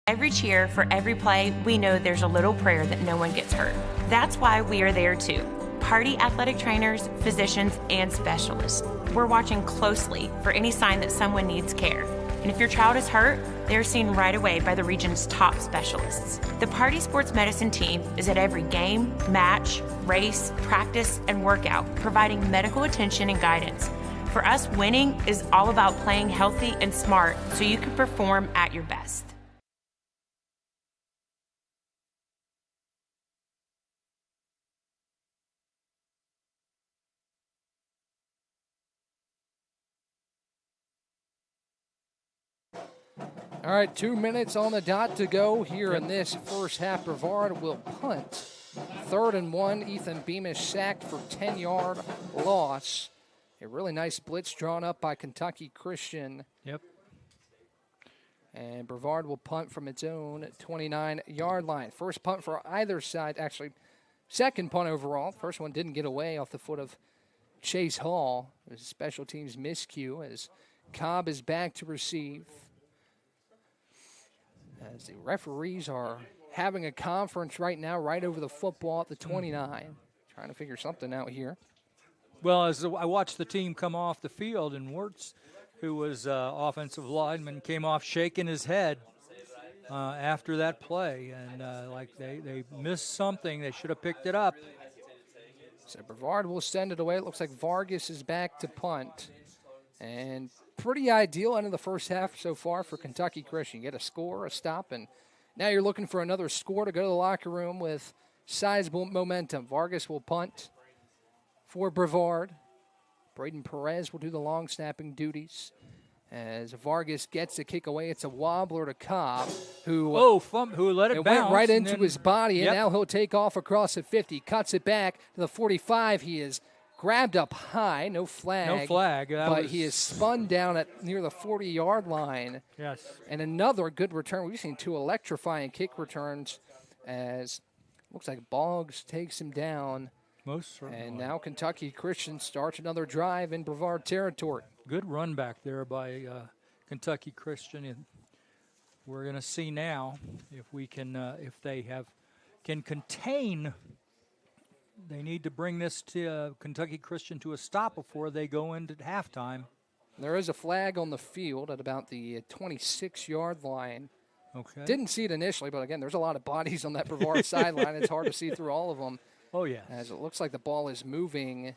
Every cheer, for every play, we know there's a little prayer that no one gets hurt. That's why we are there too. Party athletic trainers, physicians, and specialists. We're watching closely for any sign that someone needs care. And if your child is hurt, they're seen right away by the region's top specialists. The Party Sports Medicine team is at every game, match, race, practice, and workout, providing medical attention and guidance. For us, winning is all about playing healthy and smart so you can perform at your best. All right, 2 minutes on the dot to go here in this first half. Brevard will punt. 3rd and 1. Ethan Beamish sacked for 10-yard loss. A really nice blitz drawn up by Kentucky Christian. Yep. And Brevard will punt from its own 29-yard line. First punt for either side. Actually, second punt overall. First one didn't get away off the foot of Chase Hall. It was a special teams miscue as Cobb is back to receive. As the referees are having a conference right now, right over the football at the 29. Trying to figure something out here. Well, as I watched the team come off the field, and Wirtz, who was offensive lineman, came off shaking his head after that play. And like they missed something. They should have picked it up. So Brevard will send it away. It looks like Vargas is back to punt. And pretty ideal end of the first half so far for Kentucky Christian. You get a score, a stop, and now you're looking for another score to go to the locker room with sizable momentum. Vargas will punt for Brevard. Braden Perez will do the long snapping duties. As Vargas gets the kick away, it's a wobbler to Cobb, who let it bounce. Went right into his body, and now he'll take off across the 50, cuts it back to the 45. He is grabbed up high, no flag. But he is spun down at near the 40-yard line. Yes. And another good return. We've seen 2 electrifying kick returns as looks like Boggs takes him down. Most certainly. And now Kentucky Christian starts another drive in Brevard territory. Good run back there by Kentucky Christian. And we're going to see now if we can, if they can contain. They need to bring this to Kentucky Christian to a stop before they go into halftime. There is a flag on the field at about the 26-yard line. Okay. Didn't see it initially, but again, there's a lot of bodies on that Brevard sideline. It's hard to see through all of them. Oh, yeah. As it looks like the ball is moving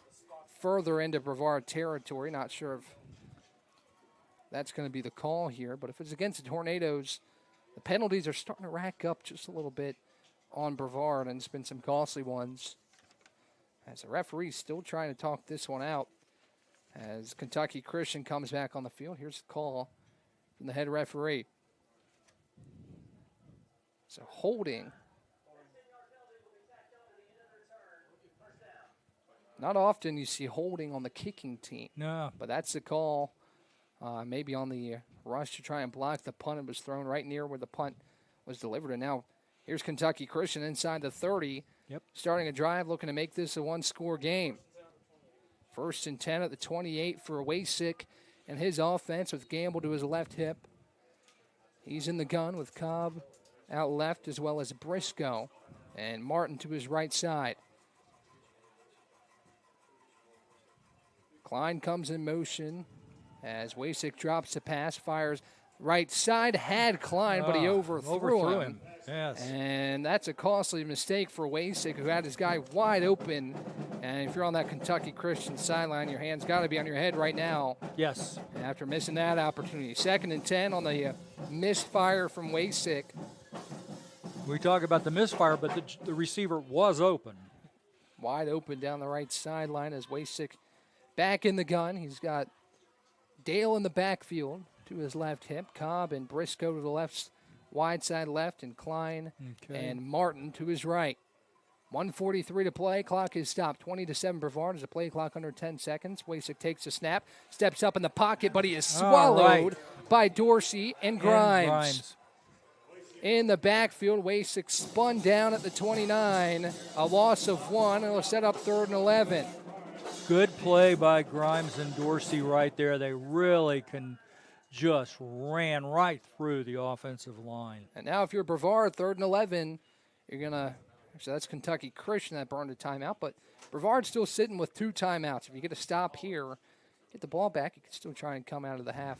further into Brevard territory. Not sure if that's going to be the call here, but if it's against the Tornadoes, the penalties are starting to rack up just a little bit on Brevard, and it's been some costly ones. As the referee's still trying to talk this one out. As Kentucky Christian comes back on the field, here's the call from the head referee. So holding. Not often you see holding on the kicking team. No. But that's the call. Maybe on the rush to try and block the punt. It was thrown right near where the punt was delivered. And now here's Kentucky Christian inside the 30. Yep. Starting a drive, looking to make this a one-score game. 1st and 10 at the 28 for Wasik and his offense with Gamble to his left hip. He's in the gun with Cobb out left as well as Briscoe and Martin to his right side. Klein comes in motion as Wasik drops the pass, fires right side, had Klein, but he overthrew him. Yes. And that's a costly mistake for Wasik, who had his guy wide open. And if you're on that Kentucky Christian sideline, your hand's got to be on your head right now. Yes. After missing that opportunity. 2nd and 10 on the misfire from Wasik. We talk about the misfire, but the receiver was open. Wide open down the right sideline as Wasik back in the gun. He's got Dale in the backfield to his left hip. Cobb and Briscoe to the left, wide side left, and Klein and Martin to his right. 1:43 to play. Clock is stopped. 20-7 Brevard as a play clock under 10 seconds. Wasik takes a snap, steps up in the pocket, but he is swallowed by Dorsey and Grimes. In the backfield, Wasik spun down at the 29. A loss of 1. It'll set up 3rd and 11. Good play by Grimes and Dorsey right there. They really just ran right through the offensive line. And now if you're Brevard, 3rd and 11, you're going to – so that's Kentucky Christian that burned a timeout. But Brevard's still sitting with 2 timeouts. If you get a stop here, get the ball back, you can still try and come out of the half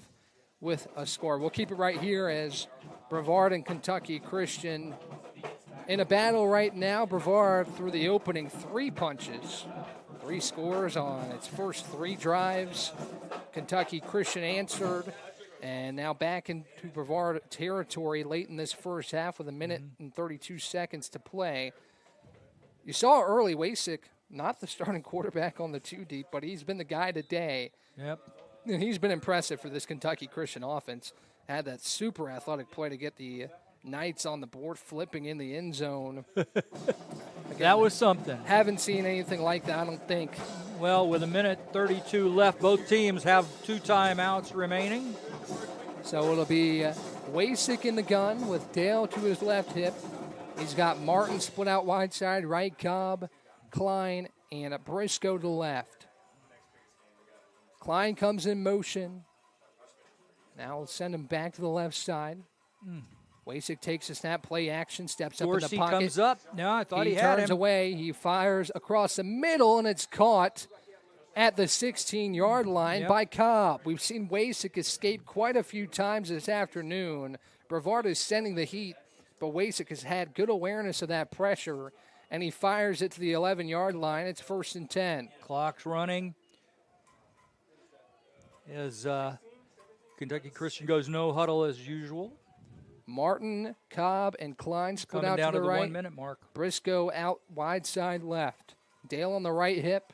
with a score. We'll keep it right here as Brevard and Kentucky Christian in a battle right now. Brevard through the opening 3 punches. 3 scores on its first 3 drives. Kentucky Christian answered, and now back into Brevard territory late in this first half with 1 minute and 32 seconds to play. You saw early Wasik, not the starting quarterback on the 2 deep, but he's been the guy today. Yep. And he's been impressive for this Kentucky Christian offense. Had that super athletic play to get the Knights on the board, flipping in the end zone. Again, that was something. Haven't seen anything like that, I don't think. Well, with 1:32 left, both teams have 2 timeouts remaining. So it'll be Wasik in the gun with Dale to his left hip. He's got Martin split out wide side, right, Cobb, Klein, and Briscoe to the left. Klein comes in motion. Now we'll send him back to the left side. Wasik takes a snap, play action, steps up in the pocket. Comes up. No, I thought he had him. He turns away. He fires across the middle, and it's caught at the 16-yard line by Cobb. We've seen Wasik escape quite a few times this afternoon. Brevard is sending the heat, but Wasik has had good awareness of that pressure, and he fires it to the 11-yard line. It's 1st and 10. Clock's running. As Kentucky Christian goes no huddle as usual. Martin, Cobb, and Klein split out down to the right. 1 minute mark. Briscoe out wide side left. Dale on the right hip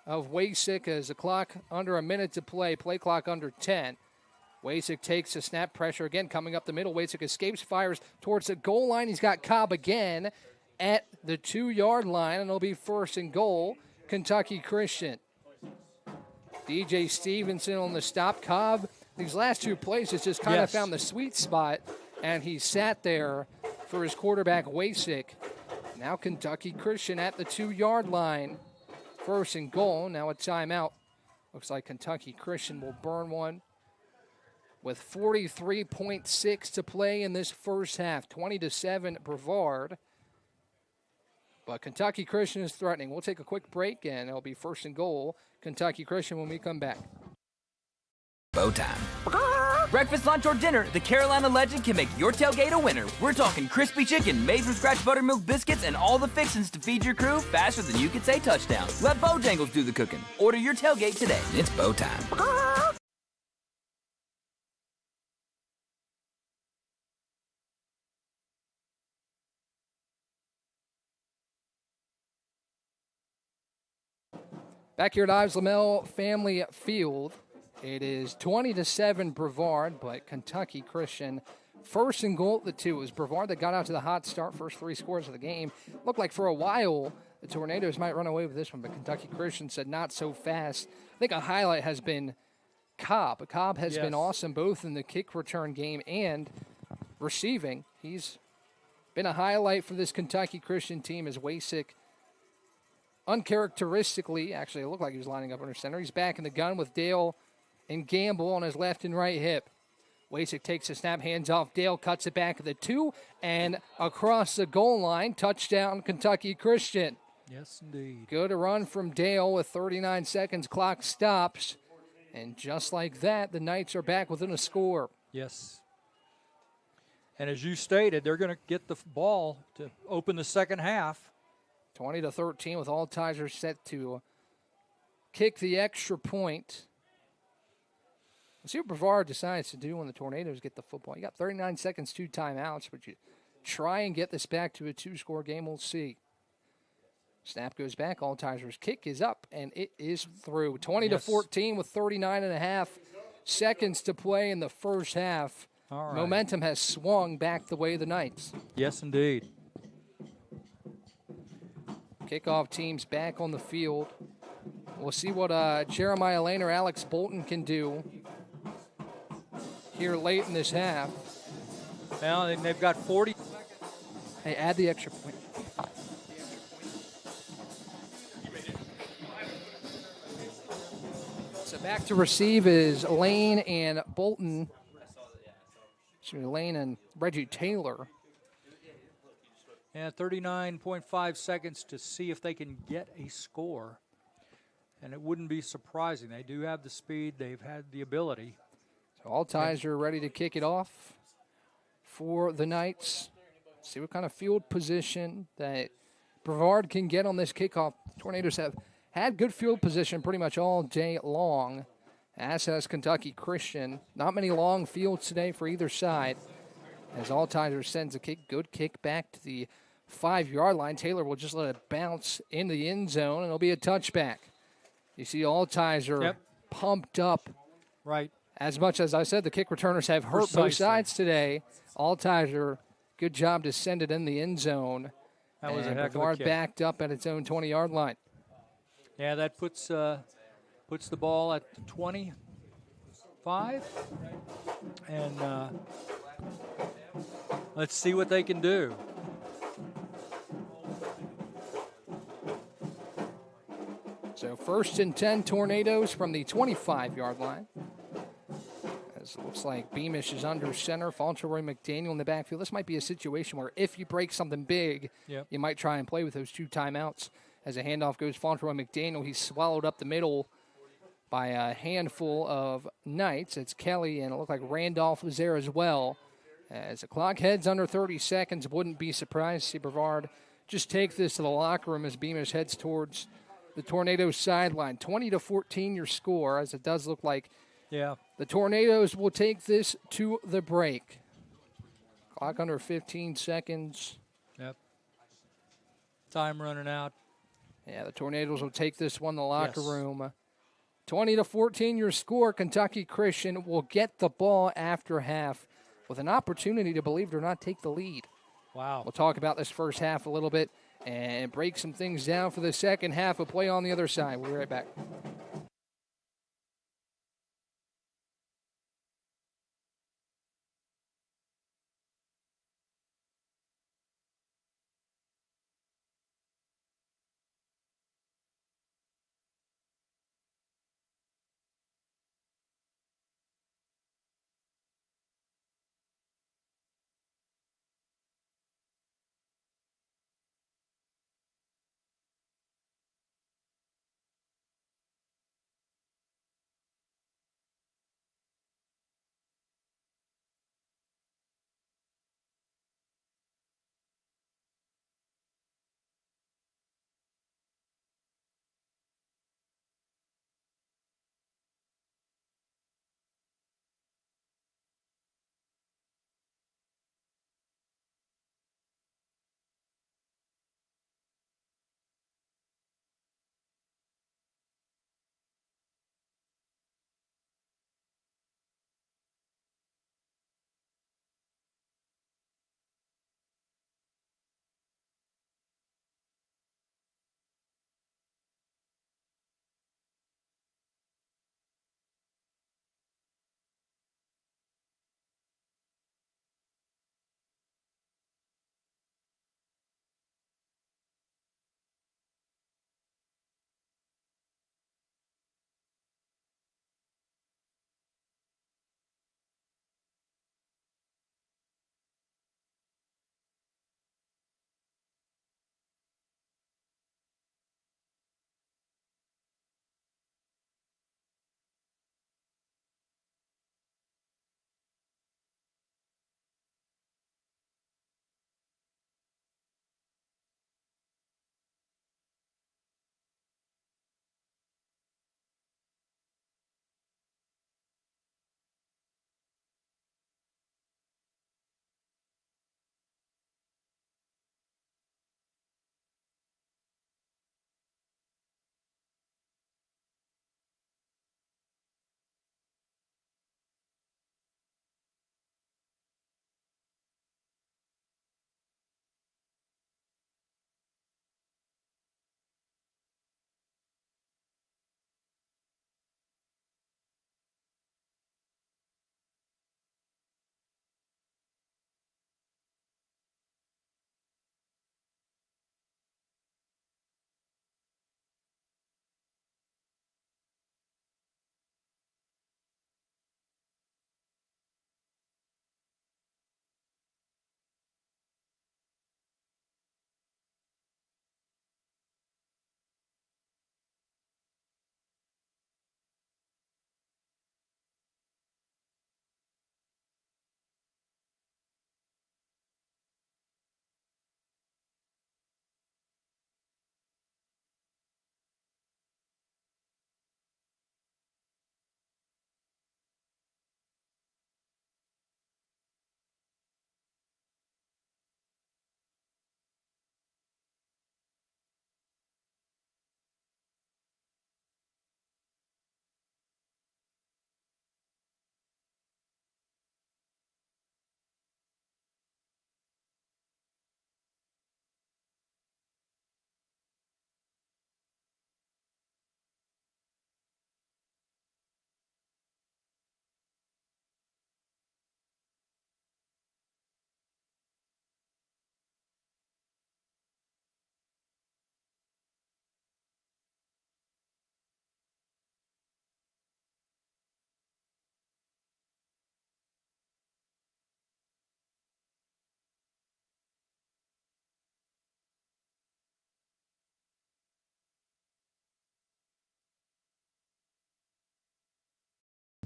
of Wasik as the clock under 1 minute to play. Play clock under 10. Wasik takes a snap, pressure again coming up the middle. Wasik escapes, fires towards the goal line. He's got Cobb again at the 2-yard line, and it'll be 1st and goal, Kentucky Christian. DJ Stevenson on the stop. Cobb, these last 2 plays, has just kind of found the sweet spot, and he sat there for his quarterback, Wasik. Now Kentucky Christian at the 2-yard line. 1st and goal. Now a timeout. Looks like Kentucky Christian will burn one with 43.6 to play in this first half. 20-7 Brevard. But Kentucky Christian is threatening. We'll take a quick break, and it'll be 1st and goal, Kentucky Christian, when we come back. Bow time. Breakfast, lunch, or dinner, the Carolina legend can make your tailgate a winner. We're talking crispy chicken, made from scratch buttermilk biscuits, and all the fixins to feed your crew faster than you can say touchdown. Let Bojangles do the cooking. Order your tailgate today. It's bow time. Back here at Ives Lamel Family Field, it is 20-7 Brevard, but Kentucky Christian 1st and goal at the 2. It was Brevard that got out to the hot start, first 3 scores of the game. Looked like for a while the Tornadoes might run away with this one, but Kentucky Christian said not so fast. I think a highlight has been Cobb. Cobb has been awesome both in the kick return game and receiving. He's been a highlight for this Kentucky Christian team as Wasik uncharacteristically, actually it looked like he was lining up under center. He's back in the gun with Dale and Gamble on his left and right hip. Wasik takes a snap, hands off. Dale cuts it back at the 2 and across the goal line. Touchdown, Kentucky Christian. Yes, indeed. Good run from Dale with 39 seconds. Clock stops. And just like that, the Knights are back within a score. Yes. And as you stated, they're going to get the ball to open the second half. 20-13 with all ties are set to kick the extra point. Let's see what Brevard decides to do when the Tornadoes get the football. You got 39 seconds, 2 timeouts, but you try and get this back to a 2-score game. We'll see. Snap goes back. All Tigers kick is up, and it is through. 20-14 with 39.5 seconds to play in the first half. All right. Momentum has swung back the way of the Knights. Yes, indeed. Kickoff teams back on the field. We'll see what Jeremiah Lane or Alex Bolton can do here late in this half. Now they've got 40. Hey, add the extra point. So back to receive is Lane and Bolton. Excuse me, Lane and Reggie Taylor. And 39.5 seconds to see if they can get a score. And it wouldn't be surprising. They do have the speed. They've had the ability. So all ties are ready to kick it off for the Knights. See what kind of field position that Brevard can get on this kickoff. Tornadoes have had good field position pretty much all day long, as has Kentucky Christian. Not many long fields today for either side. As all ties sends a kick, good kick back to the 5-yard line. Taylor will just let it bounce into the end zone, and it'll be a touchback. You see all ties are pumped up. Right. As much as I said, the kick returners have hurt both sides today. All ties are good job to send it in the end zone. That was a and heck of a Brevard kick. backed up at its own 20-yard line. Yeah, that puts the ball at 25. And let's see what they can do. So 1st and 10 Tornadoes from the 25-yard line. As it looks like Beamish is under center. Fauntleroy McDaniel in the backfield. This might be a situation where if you break something big, you might try and play with those 2 timeouts. As a handoff goes, Fauntleroy McDaniel, he's swallowed up the middle by a handful of Knights. It's Kelly, and it looked like Randolph was there as well. As the clock heads under 30 seconds, wouldn't be surprised to see Brevard just take this to the locker room as Beamish heads towards the Tornadoes sideline. 20-14 your score, as it does look like the Tornadoes will take this to the break. Clock under 15 seconds. Yep. Time running out. Yeah, the Tornadoes will take this one to the locker room. 20-14 your score. Kentucky Christian will get the ball after half with an opportunity to, believe it or not, take the lead. Wow. We'll talk about this first half a little bit and break some things down for the second half. We'll play on the other side. We'll be right back.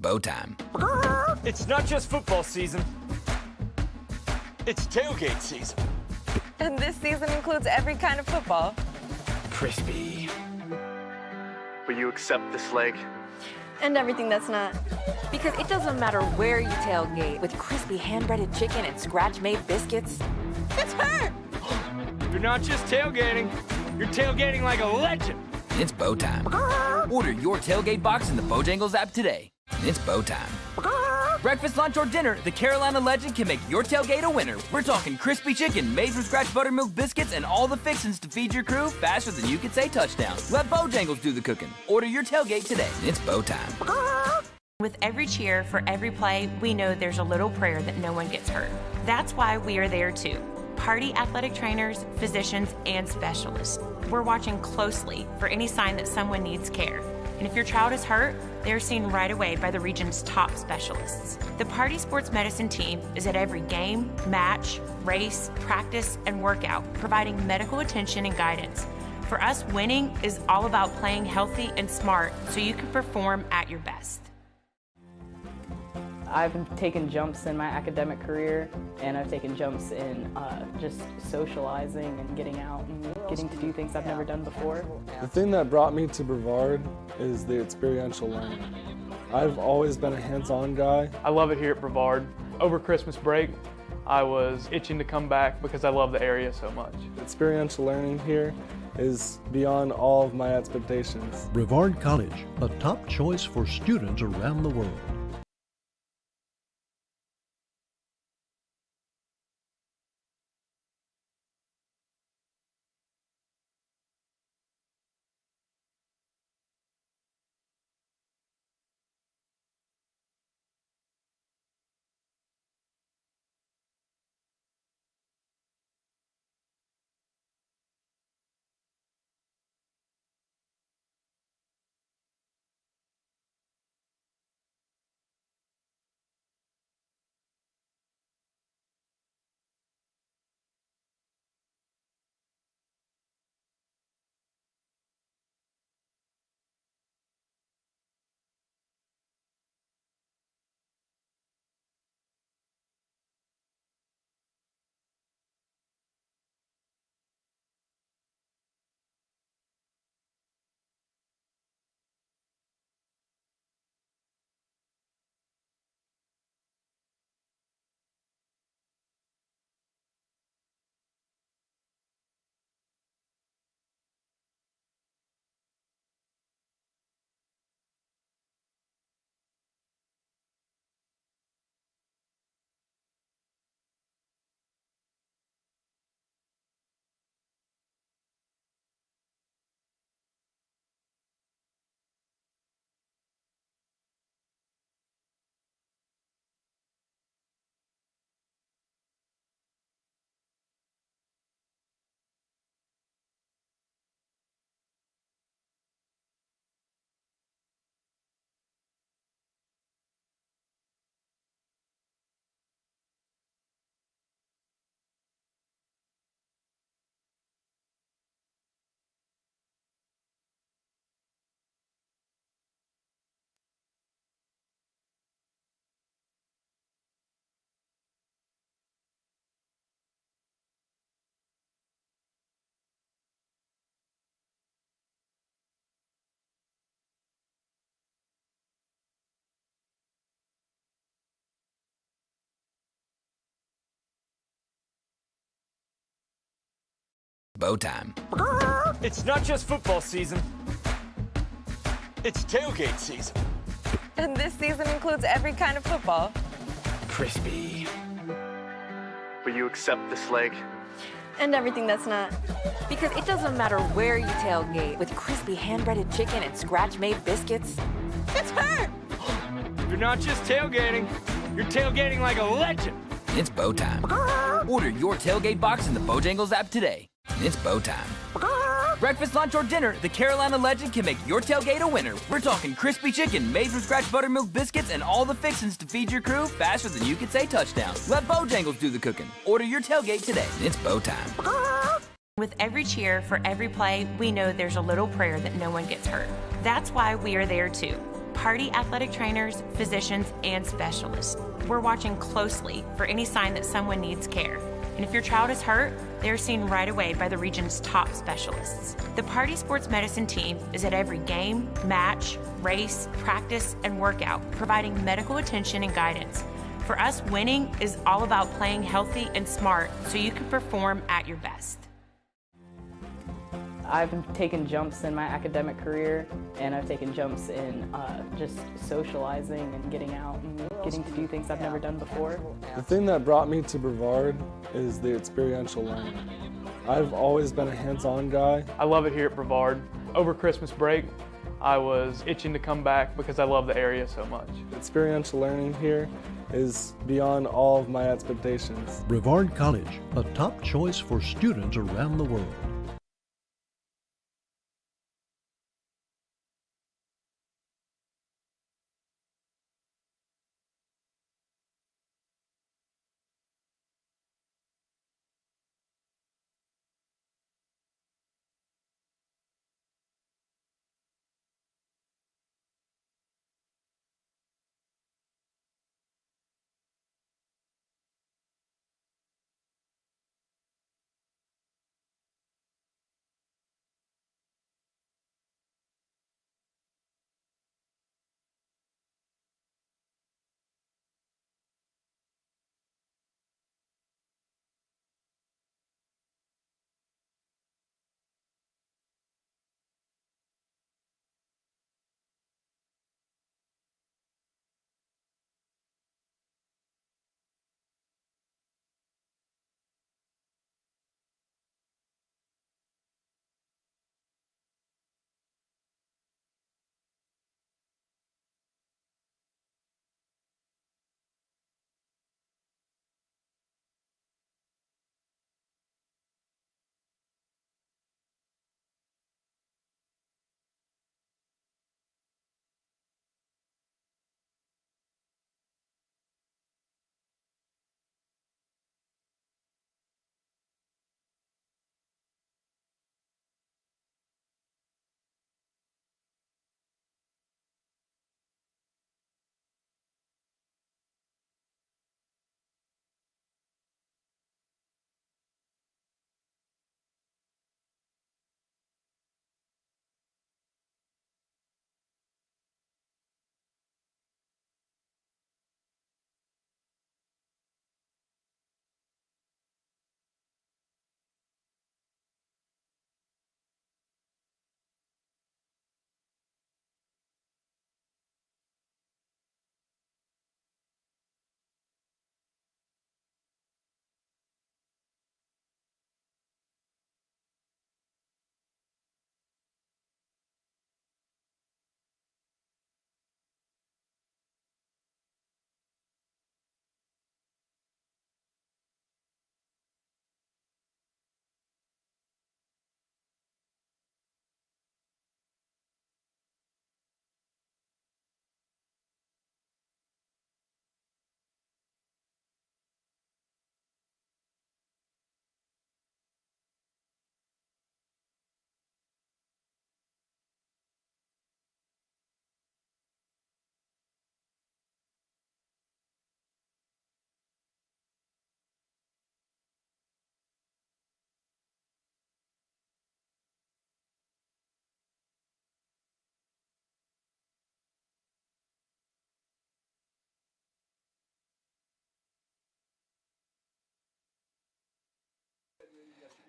bow time. It's not just football season. It's tailgate season. And this season includes every kind of football. Crispy. Will you accept this leg? And everything that's not. Because it doesn't matter where you tailgate, with crispy hand-breaded chicken and scratch-made biscuits. It's her! You're not just tailgating. You're tailgating like a legend. It's bow time. Order your tailgate box in the Bojangles app today. It's bow time. Breakfast, lunch, or dinner, the Carolina legend can make your tailgate a winner. We're talking crispy chicken, made from scratch buttermilk biscuits, and all the fixins to feed your crew faster than you can say touchdown. Let Bojangles do the cooking. Order your tailgate today. It's bow time. With every cheer for every play, we know there's a little prayer that no one gets hurt. That's why we are there too. Party athletic trainers, physicians, and specialists. We're watching closely for any sign that someone needs care. And if your child is hurt, they are seen right away by the region's top specialists. The Party Sports Medicine team is at every game, match, race, practice, and workout, providing medical attention and guidance. For us, winning is all about playing healthy and smart so you can perform at your best. I've taken jumps in my academic career, and I've taken jumps in just socializing and getting out and getting to do things I've never done before. The thing that brought me to Brevard is the experiential learning. I've always been a hands-on guy. I love it here at Brevard. Over Christmas break, I was itching to come back because I love the area so much. Experiential learning here is beyond all of my expectations. Brevard College, a top choice for students around the world. Bow time. It's not just football season. It's tailgate season. And this season includes every kind of football. Crispy. Will you accept this leg? And everything that's not. Because it doesn't matter where you tailgate, with crispy hand-breaded chicken and scratch-made biscuits. It's her! You're not just tailgating. You're tailgating like a legend. It's bow time. Order your tailgate box in the Bojangles app today. It's bow time. Breakfast, lunch, or dinner, the Carolina legend can make your tailgate a winner. We're talking crispy chicken, made from scratch buttermilk biscuits, and all the fixins to feed your crew faster than you can say touchdown. Let Bojangles do the cooking. Order your tailgate today. It's bow time. With every cheer for every play, we know there's a little prayer that no one gets hurt. That's why we are there too. Party athletic trainers, physicians, and specialists. We're watching closely for any sign that someone needs care. And if your child is hurt, they're seen right away by the region's top specialists. The Party Sports Medicine team is at every game, match, race, practice, and workout, providing medical attention and guidance. For us, winning is all about playing healthy and smart so you can perform at your best. I've taken jumps in my academic career, and I've taken jumps in just socializing and getting out and getting to do things I've never done before. The thing that brought me to Brevard is the experiential learning. I've always been a hands-on guy. I love it here at Brevard. Over Christmas break, I was itching to come back because I love the area so much. Experiential learning here is beyond all of my expectations. Brevard College, a top choice for students around the world.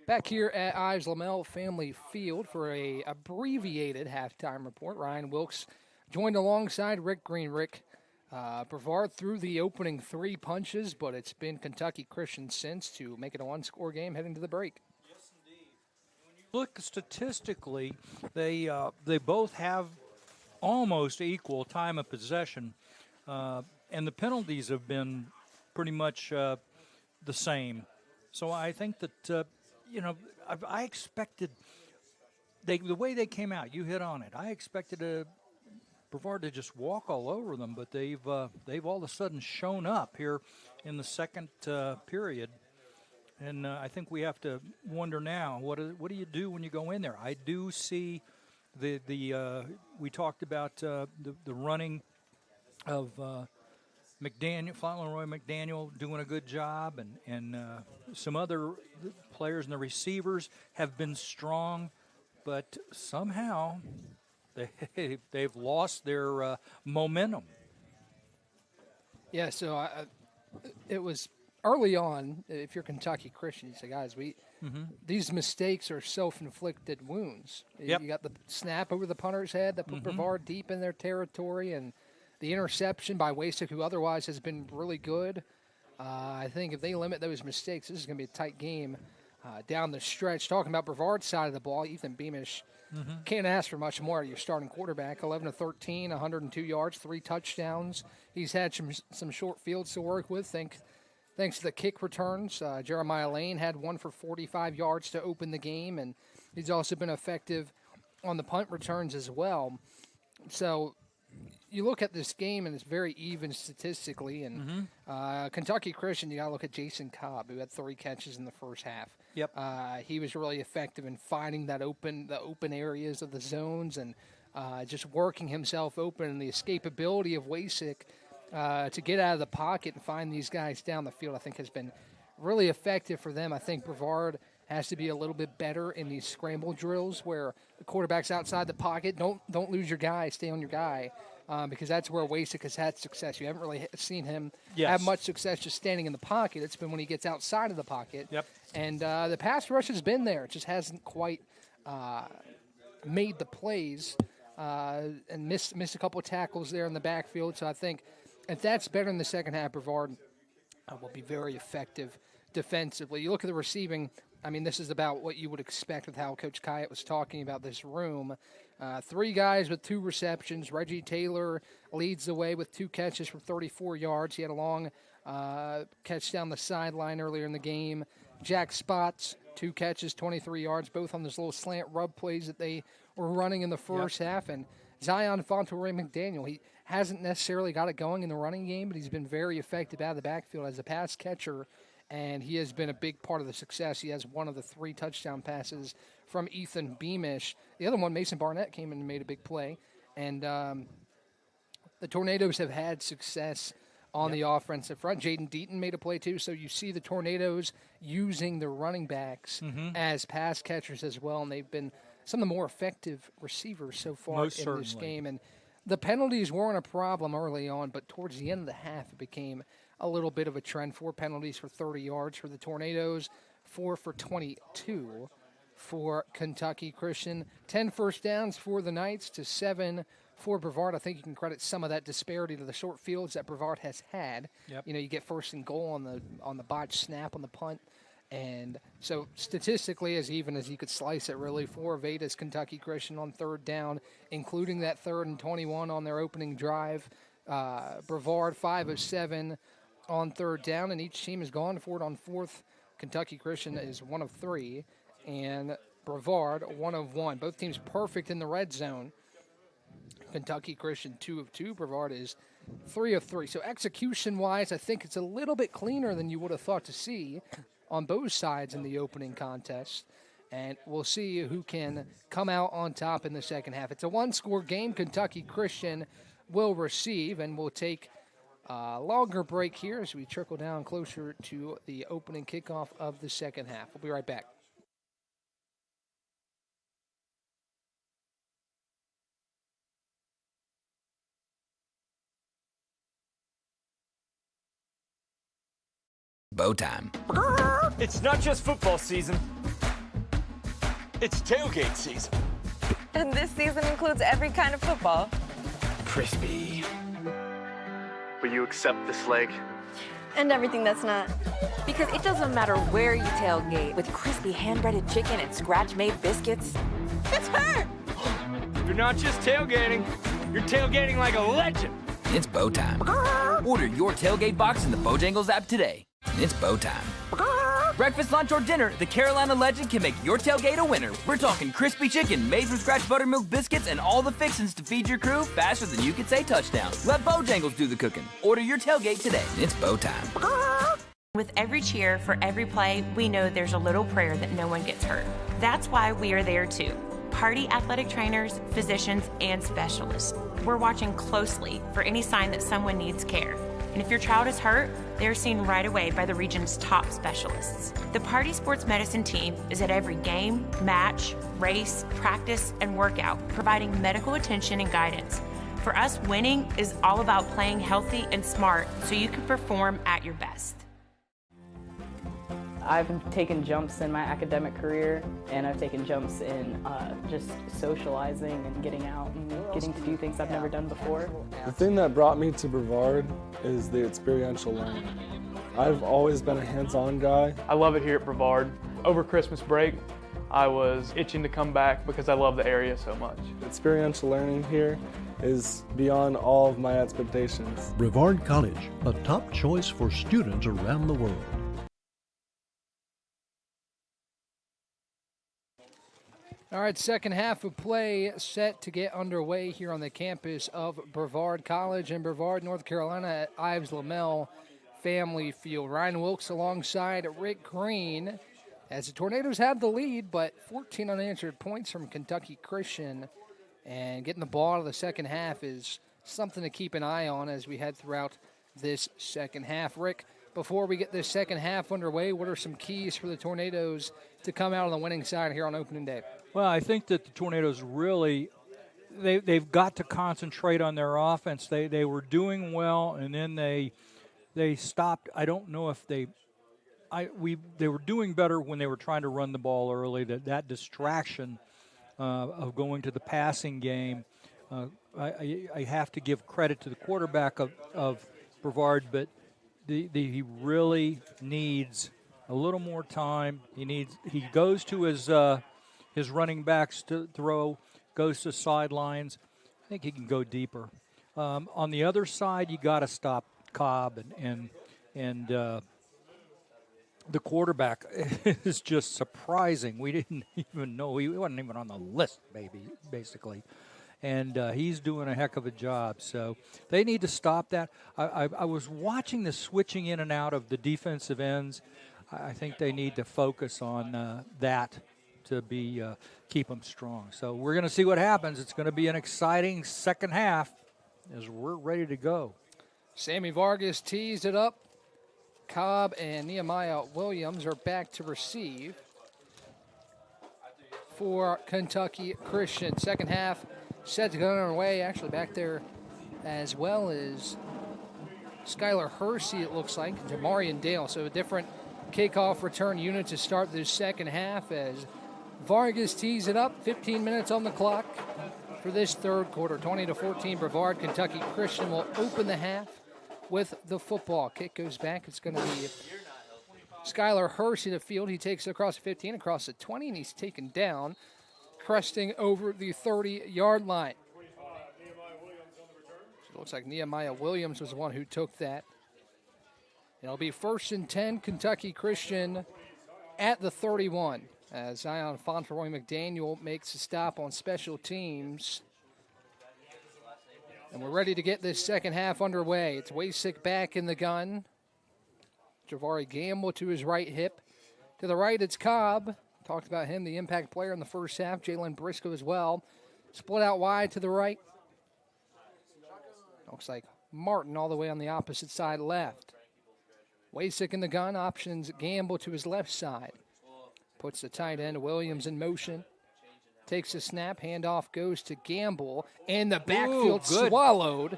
Back here at Ives Lamel Family Field for a abbreviated halftime report. Ryan Wilkes joined alongside Rick Green. Rick, Brevard threw the opening 3 punches, but it's been Kentucky Christian since to make it a one-score game heading to the break. Yes, indeed. When you look statistically, they both have almost equal time of possession, and the penalties have been pretty much the same. So I think that, I expected the way they came out, you hit on it. I expected Brevard to just walk all over them, but they've all of a sudden shown up here in the second period. And I think we have to wonder now, what do you do when you go in there? I do see We talked about the running of Fauntleroy McDaniel doing a good job, and some other players and the receivers have been strong, but somehow they've lost their momentum. Yeah, so it was early on. If you're Kentucky Christian, you say, guys, these mistakes are self-inflicted wounds. Yep. You got the snap over the punter's head that put Brevard deep in their territory, and the interception by Wasik, who otherwise has been really good. I think if they limit those mistakes, this is going to be a tight game down the stretch. Talking about Brevard's side of the ball, Ethan Beamish can't ask for much more. Your starting quarterback, 11 of 13, 102 yards, 3 touchdowns. He's had some short fields to work with. Thanks to the kick returns. Jeremiah Lane had 1 for 45 yards to open the game, and he's also been effective on the punt returns as well. So you look at this game, and it's very even statistically. And Kentucky Christian, you got to look at Jason Cobb, who had 3 catches in the first half. Yep. He was really effective in finding the open areas of the zones and just working himself open, and the escapability of Wasik to get out of the pocket and find these guys down the field, I think, has been really effective for them. I think Brevard has to be a little bit better in these scramble drills where the quarterback's outside the pocket. Don't lose your guy. Stay on your guy, because that's where Wasik has had success. You haven't really seen him have much success just standing in the pocket. It's been when he gets outside of the pocket. Yep. And the pass rush has been there. It just hasn't quite made the plays and missed a couple of tackles there in the backfield. So I think if that's better in the second half, Brevard will be very effective defensively. You look at the receiving. I mean, this is about what you would expect with how Coach Kyatt was talking about this room. 3 guys with 2 receptions. Reggie Taylor leads the way with 2 catches for 34 yards. He had a long catch down the sideline earlier in the game. Jack Spots, 2 catches, 23 yards, both on those little slant rub plays that they were running in the first half. And Zion Fauntleroy McDaniel, he hasn't necessarily got it going in the running game, but he's been very effective out of the backfield as a pass catcher, and he has been a big part of the success. He has 1 of the 3 touchdown passes from Ethan Beamish. The other one, Mason Barnett, came in and made a big play. And the Tornadoes have had success on the offensive front. Jaden Deaton made a play too. So you see the Tornadoes using the running backs as pass catchers as well, and they've been some of the more effective receivers so far in this game. And the penalties weren't a problem early on, but towards the end of the half, it became a little bit of a trend. 4 penalties for 30 yards for the Tornadoes, 4 for 22 for Kentucky Christian. 10 first downs for the Knights to 7 for Brevard. I think you can credit some of that disparity to the short fields that Brevard has had. Yep. You know, you get first and goal on the botched snap on the punt. And so statistically, as even as you could slice it, really, 4 of 8 is Kentucky Christian on 3rd down, including that 3rd and 21 on their opening drive. Brevard, 5 of 7 on 3rd down, and each team has gone for it on 4th. Kentucky Christian is 1 of 3, and Brevard, 1 of 1. Both teams perfect in the red zone. Kentucky Christian, 2 of 2. Brevard is 3 of 3. So execution-wise, I think it's a little bit cleaner than you would have thought to see on both sides in the opening contest, and we'll see who can come out on top in the second half. It's a 1-score game. Kentucky Christian will receive, and we'll take a longer break here as we trickle down closer to the opening kickoff of the second half. We'll be right back. Bow time. It's not just football season. It's tailgate season. And this season includes every kind of football. Crispy. Will you accept this leg? And everything that's not. Because it doesn't matter where you tailgate, with crispy hand-breaded chicken and scratch-made biscuits. It's her! You're not just tailgating. You're tailgating like a legend. It's bow time. Order your tailgate box in the Bojangles app today. It's bow time. Breakfast, lunch, or dinner, the Carolina legend can make your tailgate a winner. We're talking crispy chicken, made from scratch buttermilk biscuits, and all the fixins to feed your crew faster than you can say touchdown. Let Bojangles do the cooking. Order your tailgate today. It's bow time. With every cheer for every play, we know there's a little prayer that no one gets hurt. That's why we are there too. Party athletic trainers, physicians, and specialists. We're watching closely for any sign that someone needs care. And if your child is hurt, they're seen right away by the region's top specialists. The Party Sports Medicine team is at every game, match, race, practice, and workout, providing medical attention and guidance. For us, winning is all about playing healthy and smart so you can perform at your best. I've taken jumps in my academic career, and I've taken jumps in just socializing and getting out and getting to do things I've never done before. The thing that brought me to Brevard is the experiential learning. I've always been a hands-on guy. I love it here at Brevard. Over Christmas break, I was itching to come back because I love the area so much. Experiential learning here is beyond all of my expectations. Brevard College, a top choice for students around the world. All right, second half of play set to get underway here on the campus of Brevard College in Brevard, North Carolina at Ives Lamel Family Field. Ryan Wilkes alongside Rick Green as the Tornadoes have the lead, but 14 unanswered points from Kentucky Christian. And getting the ball out of the second half is something to keep an eye on as we head throughout this second half. Rick, before we get this second half underway, what are some keys for the Tornadoes to come out on the winning side here on opening day? Well, I think that the Tornadoes really, they've got to concentrate on their offense. They were doing well, and then they stopped. I don't know if they were doing better when they were trying to run the ball early. That distraction of going to the passing game, I have to give credit to the quarterback of Brevard, but he really needs a little more time. He goes to his running backs to throw, goes to sidelines. I think he can go deeper. On the other side, you got to stop Cobb and the quarterback is just surprising. We didn't even know he wasn't even on the list, basically. And he's doing a heck of a job. So they need to stop that. I was watching the switching in and out of the defensive ends. I think they need to focus on that to keep them strong. So we're going to see what happens. It's going to be an exciting second half as we're ready to go. Sammy Vargas teased it up. Cobb and Nehemiah Williams are back to receive for Kentucky Christian. Second half set to go underway. Actually back there as well as Skylar Hersey, it looks like, and Jamarian Dale. So a different kickoff return unit to start this second half as Vargas tees it up. 15 minutes on the clock for this third quarter. 20-14 Brevard. Kentucky Christian will open the half with the football. Kick goes back. It's going to be Skylar Hersey to the field. He takes it across the 15, across the 20, and he's taken down, cresting over the 30-yard line. So it looks like Nehemiah Williams was the one who took that. It'll be 1st and 10, Kentucky Christian at the 31. As Zion Fauntleroy McDaniel makes a stop on special teams. And we're ready to get this second half underway. It's Wasick back in the gun. Javari Gamble to his right hip. To the right, it's Cobb. Talked about him, the impact player in the first half. Jalen Briscoe as well. Split out wide to the right. Looks like Martin all the way on the opposite side left. Wasick in the gun, options Gamble to his left side. Puts the tight end Williams in motion. Takes a snap, handoff goes to Gamble, and the backfield swallowed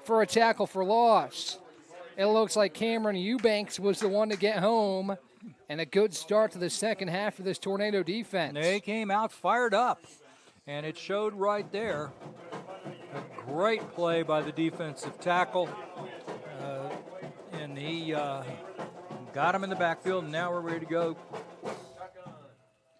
for a tackle for loss. It looks like Cameron Eubanks was the one to get home, and a good start to the second half for this Tornado defense. They came out fired up, and it showed right there. A great play by the defensive tackle, and he got him in the backfield, and now we're ready to go.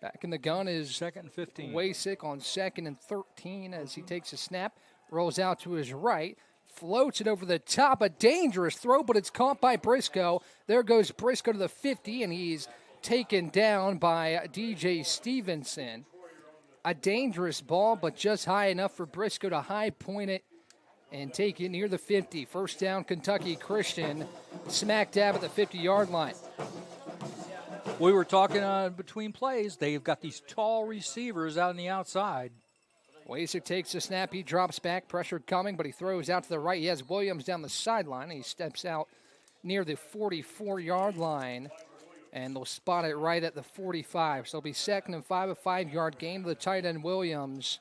Back in the gun is 2nd and 15. Wasick on 2nd and 13 as he takes a snap, rolls out to his right, floats it over the top. A dangerous throw, but it's caught by Briscoe. There goes Briscoe to the 50, and he's taken down by DJ Stevenson. A dangerous ball, but just high enough for Briscoe to high point it and take it near the 50. First down, Kentucky Christian, smack dab at the 50-yard line. we were talking between plays. They've got these tall receivers out on the outside. Wasik takes the snap. He drops back. Pressure coming, but he throws out to the right. He has Williams down the sideline. He steps out near the 44-yard line, and they'll spot it right at the 45. So it'll be 2nd and 5, a 5-yard gain to the tight end Williams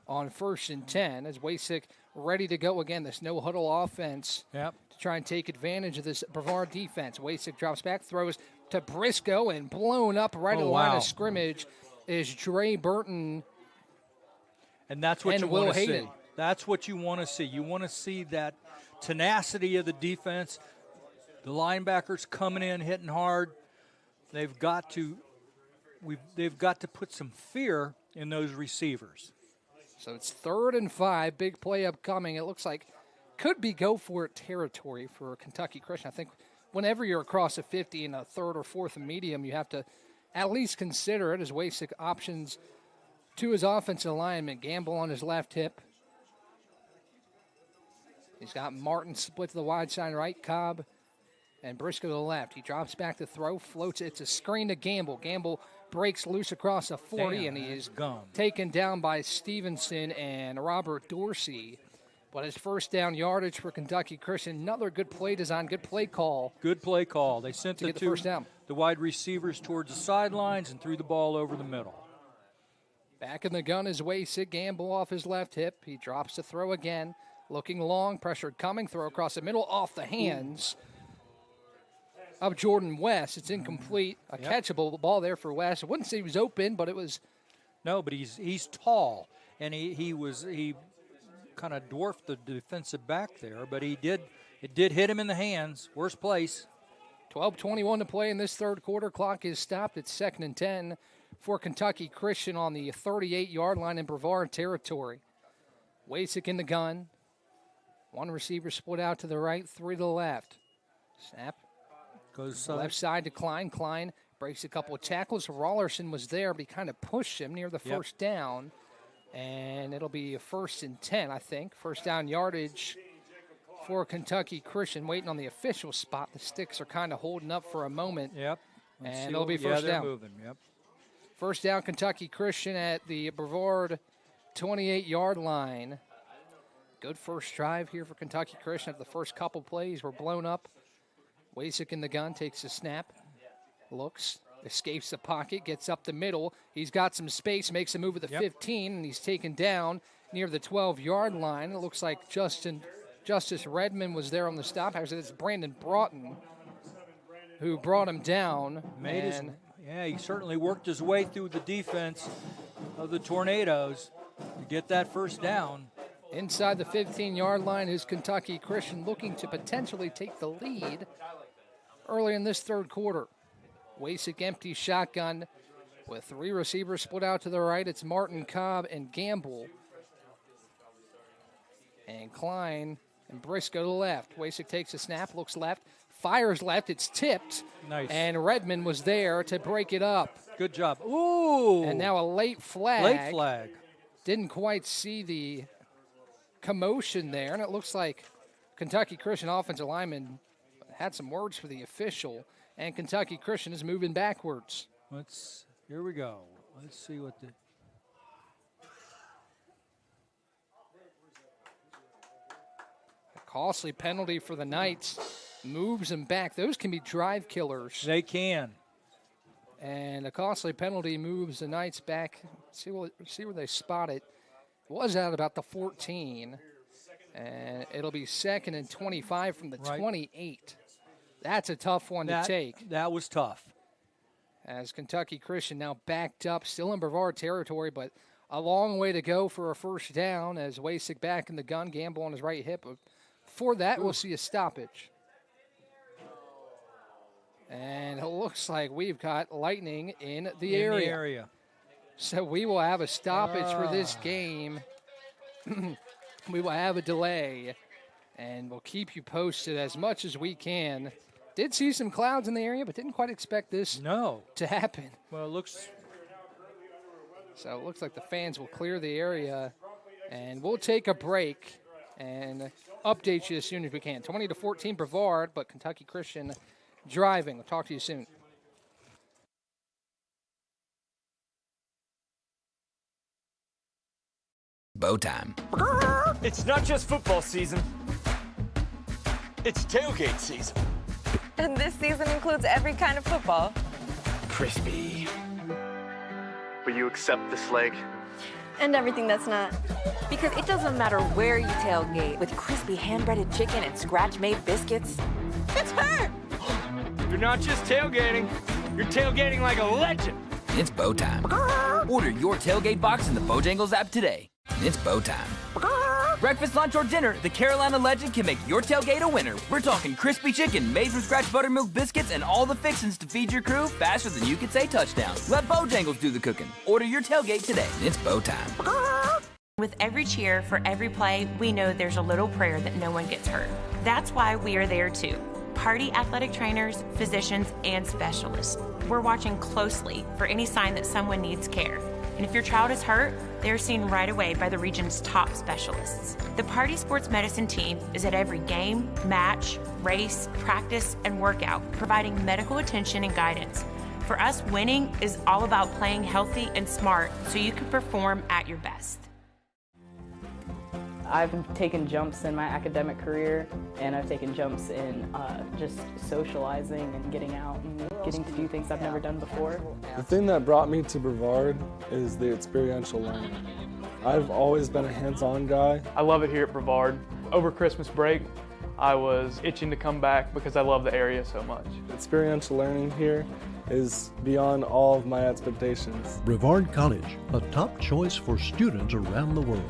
on 1st and 10 as Wasik ready to go again. This no-huddle offense to try and take advantage of this Brevard defense. Wasik drops back, throws to Briscoe, and blown up right at the line of scrimmage is Dre Burton. And that's what you want to see. That's what you want to see. You want to see that tenacity of the defense. The linebackers coming in, hitting hard. They've got to put some fear in those receivers. So it's 3rd and 5. Big play upcoming. It looks like could be go-for-it territory for Kentucky Christian. I think whenever you're across a 50 in a 3rd or 4th and medium, you have to at least consider it as Wasik options to his offensive lineman. Gamble on his left hip. He's got Martin split to the wide side right, Cobb, and Briscoe to the left. He drops back to throw, floats. It's a screen to Gamble. Gamble breaks loose across the 40, and he is taken down by Stevenson and Robert Dorsey. But his first down yardage for Kentucky Christian. Another good play design, good play call. Good play call. They sent the first down. The wide receivers towards the sidelines and threw the ball over the middle. Back in the gun is Wasik. Gamble off his left hip. He drops to throw again. Looking long, pressured coming. Throw across the middle, off the hands of Jordan West. It's incomplete. A catchable ball there for West. I wouldn't say he was open, but it was. No, but he's tall, and he kind of dwarfed the defensive back there, but it did hit him in the hands. Worst place. 12:21 to play in this 3rd quarter. Clock is stopped. It's 2nd and 10 for Kentucky Christian on the 38-yard line in Brevard territory. Wasik in the gun. One receiver split out to the right, 3 to the left. Snap. Goes left side to Klein. Klein breaks a couple of tackles. Rollerson was there, but he kind of pushed him near the first down. And it'll be a 1st and 10, I think. First down yardage for Kentucky Christian, waiting on the official spot. The sticks are kind of holding up for a moment. And it'll be first down. Moving. First down, Kentucky Christian at the Brevard 28-yard line. Good first drive here for Kentucky Christian. The first couple plays were blown up. Wasik in the gun, takes a snap, looks, escapes the pocket, gets up the middle. He's got some space, makes a move at the 15, and he's taken down near the 12-yard line. It looks like Justice Redmond was there on the stop. Actually, it's Brandon Broughton who brought him down. He certainly worked his way through the defense of the Tornadoes to get that first down. Inside the 15-yard line is Kentucky Christian, looking to potentially take the lead early in this 3rd quarter. Wasik empty shotgun with 3 receivers split out to the right. It's Martin, Cobb, and Gamble. And Klein and Briscoe to the left. Wasik takes a snap, looks left, fires left. It's tipped. Nice. And Redmond was there to break it up. Good job. Ooh. And now a late flag. Late flag. Didn't quite see the commotion there, and it looks like Kentucky Christian offensive lineman had some words for the official, and Kentucky Christian is moving backwards. Here we go. Let's see what the costly penalty for the Knights moves them back. Those can be drive killers. They can. And a costly penalty moves the Knights back. See where they spot it. It was out about the 14, and it'll be 2nd and 25 from the 28. That's a tough one to take. That was tough. As Kentucky Christian now backed up, still in Brevard territory, but a long way to go for a first down as Wasik back in the gun, Gamble on his right hip. Before that, we'll see a stoppage. And it looks like we've got lightning in the area. So we will have a stoppage for this game. We will have a delay, and we'll keep you posted as much as we can. Did see some clouds in the area, but didn't quite expect this to happen. Well, it looks like the fans will clear the area, and we'll take a break and update you as soon as we can. 20-14 Brevard, but Kentucky Christian driving. We'll talk to you soon. bow time. It's not just football season. It's tailgate season. And this season includes every kind of football. Crispy. Will you accept this leg? And everything that's not. Because it doesn't matter where you tailgate, with crispy hand-breaded chicken and scratch-made biscuits. It's her! You're not just tailgating, you're tailgating like a legend. It's bow time. Order your tailgate box in the Bojangles app today. It's bow time. Breakfast, lunch, or dinner, the Carolina legend can make your tailgate a winner. We're talking crispy chicken, made from scratch buttermilk biscuits, and all the fixins to feed your crew faster than you can say touchdown. Let Bojangles do the cooking. Order your tailgate today. It's bow time. With every cheer for every play, we know there's a little prayer that no one gets hurt. That's why we are there too. Party athletic trainers, physicians, and specialists. We're watching closely for any sign that someone needs care. And if your child is hurt, they're seen right away by the region's top specialists. The Party Sports Medicine team is at every game, match, race, practice, and workout, providing medical attention and guidance. For us, winning is all about playing healthy and smart so you can perform at your best. I've taken jumps in my academic career, and I've taken jumps in just socializing and getting out and getting to do things I've never done before. The thing that brought me to Brevard is the experiential learning. I've always been a hands-on guy. I love it here at Brevard. Over Christmas break, I was itching to come back because I love the area so much. Experiential learning here is beyond all of my expectations. Brevard College, a top choice for students around the world.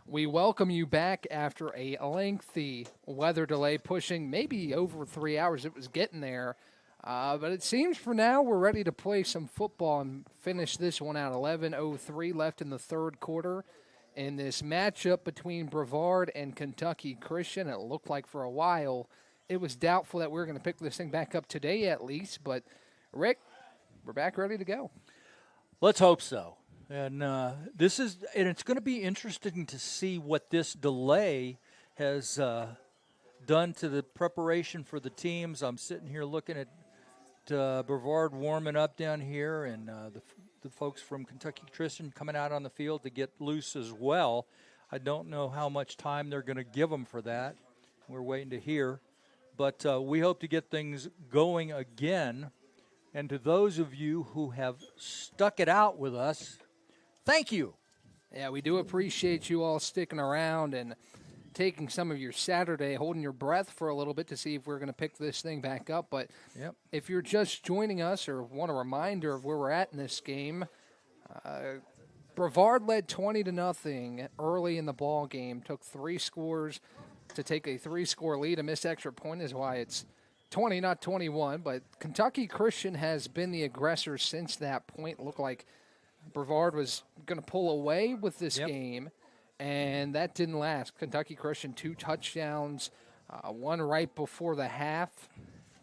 We welcome you back after a lengthy weather delay, pushing maybe over 3 hours. It was getting there. But it seems for now we're ready to play some football and finish this one out. 11:03 left in the third quarter. In this matchup between Brevard and Kentucky Christian, it looked like for a while it was doubtful that we were going to pick this thing back up today at least. But, Rick, we're back ready to go. Let's hope so. And it's going to be interesting to see what this delay has done to the preparation for the teams. I'm sitting here looking at Brevard warming up down here, and the folks from Kentucky Christian coming out on the field to get loose as well. I don't know how much time they're going to give them for that. We're waiting to hear. But we hope to get things going again. And to those of you who have stuck it out with us, thank you. Yeah, we do appreciate you all sticking around and taking some of your Saturday, holding your breath for a little bit to see if we're going to pick this thing back up. But if you're just joining us or want a reminder of where we're at in this game, Brevard led 20-0 early in the ball game, took 3 scores to take a 3-score lead. A missed extra point is why it's 20, not 21. But Kentucky Christian has been the aggressor since that point. It looked like Brevard was going to pull away with this game, and that didn't last. Kentucky Christian 2 touchdowns, one right before the half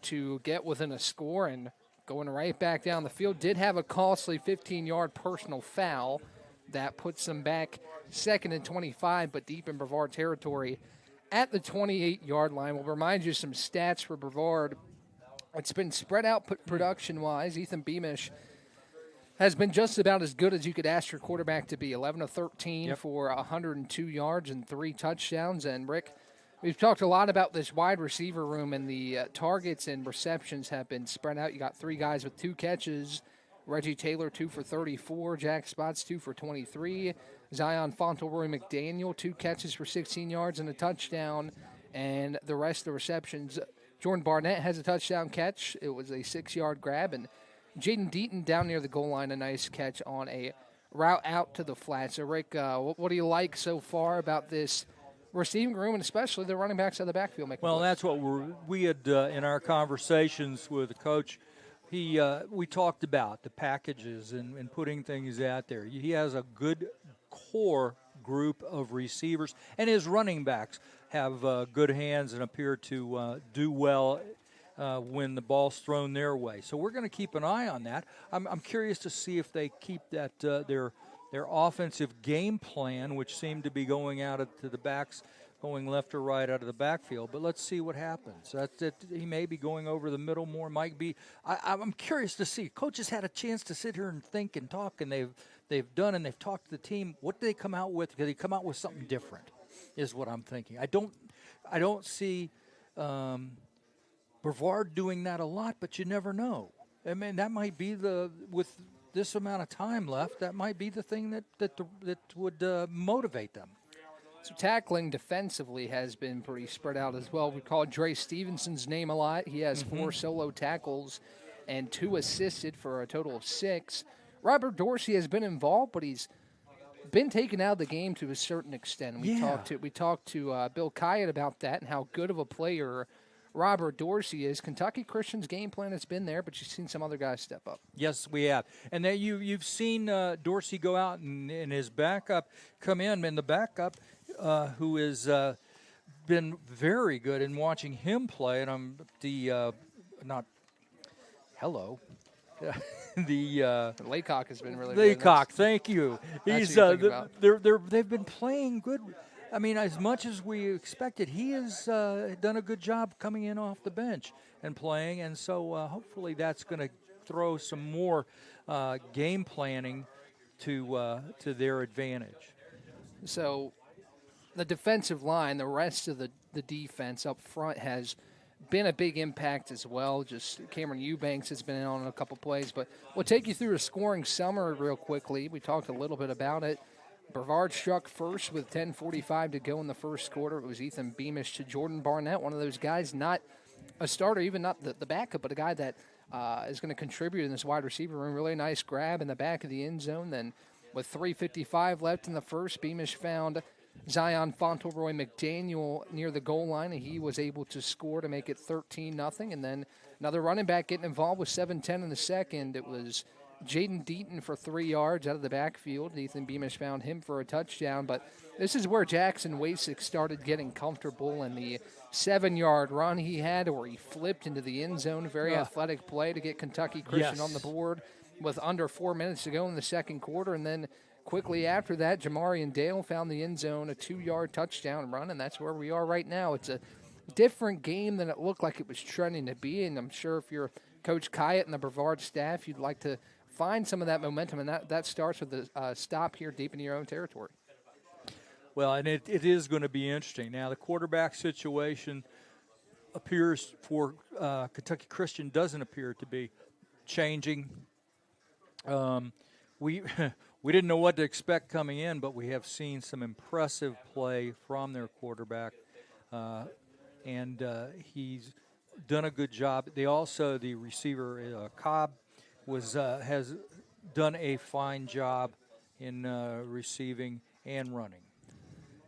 to get within a score, and going right back down the field. Did have a costly 15-yard personal foul that puts them back 2nd and 25, but deep in Brevard territory at the 28-yard line. We'll remind you some stats for Brevard. It's been spread out production-wise. Ethan Beamish has been just about as good as you could ask your quarterback to be. 11 of 13 for 102 yards and 3 touchdowns. And, Rick, we've talked a lot about this wide receiver room, and the targets and receptions have been spread out. You got 3 guys with 2 catches. Reggie Taylor, 2 for 34. Jack Spots, 2 for 23. Zion Fauntleroy McDaniel, 2 catches for 16 yards and a touchdown. And the rest of the receptions, Jordan Barnett has a touchdown catch. It was a 6-yard grab. And Jaden Deaton down near the goal line, a nice catch on a route out to the flat. So, Rick, what do you like so far about this receiving room, and especially the running backs out of the backfield? Well, that's what we had in our conversations with the coach. We talked about the packages and putting things out there. He has a good core group of receivers, and his running backs have good hands and appear to do well when the ball's thrown their way. So we're going to keep an eye on that. I'm curious to see if they keep that their offensive game plan, which seemed to be going out to the backs, going left or right out of the backfield. But let's see what happens. He may be going over the middle more. Might be. I'm curious to see. Coaches had a chance to sit here and think and talk, and they've done, and they've talked to the team. What do they come out with? Do they come out with something different? Is what I'm thinking. I don't see Brevard doing that a lot, but you never know. I mean, that might be with this amount of time left, that might be the thing that would motivate them. So tackling defensively has been pretty spread out as well. We call Dre Stevenson's name a lot. He has 4 solo tackles and 2 assisted for a total of 6. Robert Dorsey has been involved, but he's been taken out of the game to a certain extent. We talked to Bill Kyatt about that and how good of a player Robert Dorsey is. Kentucky Christian's game plan has been there, but you've seen some other guys step up. Yes, we have. And then you've seen Dorsey go out and his backup come in, and the backup who has been very good in watching him play, and I'm Laycock has been really Laycock, good. Thank you. He's they've been playing good. I mean, as much as we expected, he has done a good job coming in off the bench and playing, and so hopefully that's going to throw some more game planning to their advantage. So the defensive line, the rest of the defense up front has been a big impact as well. Just Cameron Eubanks has been in on a couple plays, but we'll take you through a scoring summary real quickly. We talked a little bit about it. Brevard struck first with 10:45 to go in the first quarter. It was Ethan Beamish to Jordan Barnett, one of those guys, not a starter, even not the backup, but a guy that is going to contribute in this wide receiver room. Really nice grab in the back of the end zone. Then with 3:55 left in the first, Beamish found Zion Fauntleroy McDaniel near the goal line, and he was able to score to make it 13-0. And then another running back getting involved with 7:10 in the second. It was Jaden Deaton for 3 yards out of the backfield. Ethan Beamish found him for a touchdown. But this is where Jackson Wasik started getting comfortable, and the 7-yard run he had where he flipped into the end zone. Very athletic play to get Kentucky Christian on the board with under 4 minutes to go in the second quarter. And then quickly after that, Jamarian Dale found the end zone, a 2-yard touchdown run, and that's where we are right now. It's a different game than it looked like it was trending to be, and I'm sure if you're Coach Kyatt and the Brevard staff, you'd like to find some of that momentum, and that starts with the stop here deep in your own territory. Well, and it is going to be interesting. Now, the quarterback situation appears for Kentucky Christian doesn't appear to be changing. We didn't know what to expect coming in, but we have seen some impressive play from their quarterback, and he's done a good job. The receiver Cobb has done a fine job in receiving and running.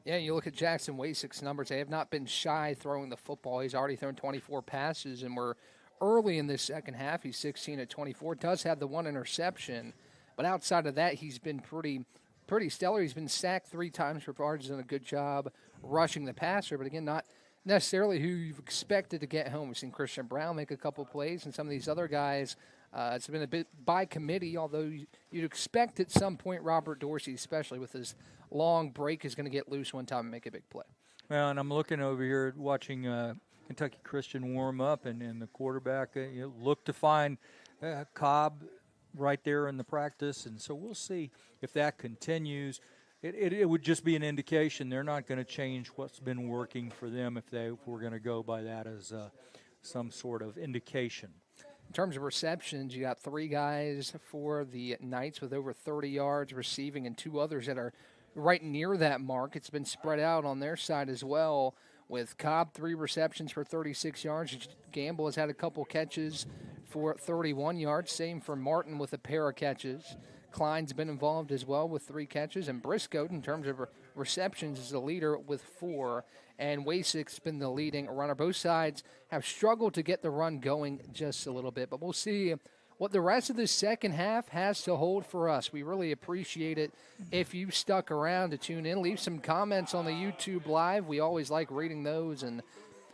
Yeah, you look at Jackson Wasik's numbers. They have not been shy throwing the football. He's already thrown 24 passes, and we're early in this second half. He's 16 of 24. Does have the one interception, but outside of that, he's been pretty stellar. He's been sacked 3 times. Brevard's done a good job rushing the passer, but again, not necessarily who you've expected to get home. We've seen Christian Brown make a couple plays, and some of these other guys, it's been a bit by committee, although you'd expect at some point Robert Dorsey, especially with his long break, is going to get loose one time and make a big play. Well, and I'm looking over here watching Kentucky Christian warm up, and the quarterback look to find Cobb right there in the practice, and so we'll see if that continues. It would just be an indication they're not going to change what's been working for them if we're going to go by that as some sort of indication. In terms of receptions, you got 3 guys for the Knights with over 30 yards receiving and 2 others that are right near that mark. It's been spread out on their side as well, with Cobb 3 receptions for 36 yards. Gamble has had a couple catches for 31 yards. Same for Martin with a pair of catches. Klein's been involved as well with 3 catches. And Briscoe, in terms of receptions, is the leader with 4. And Wasik's been the leading runner. Both sides have struggled to get the run going just a little bit. But we'll see what the rest of the second half has to hold for us. We really appreciate it if you stuck around to tune in. Leave some comments on the YouTube Live. We always like reading those and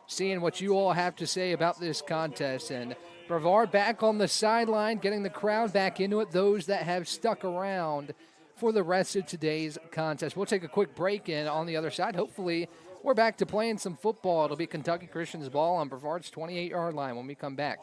seeing what you all have to say about this contest. And Brevard back on the sideline, getting the crowd back into it, those that have stuck around for the rest of today's contest. We'll take a quick break, and on the other side, hopefully, we're back to playing some football. It'll be Kentucky Christian's ball on Brevard's 28-yard line when we come back.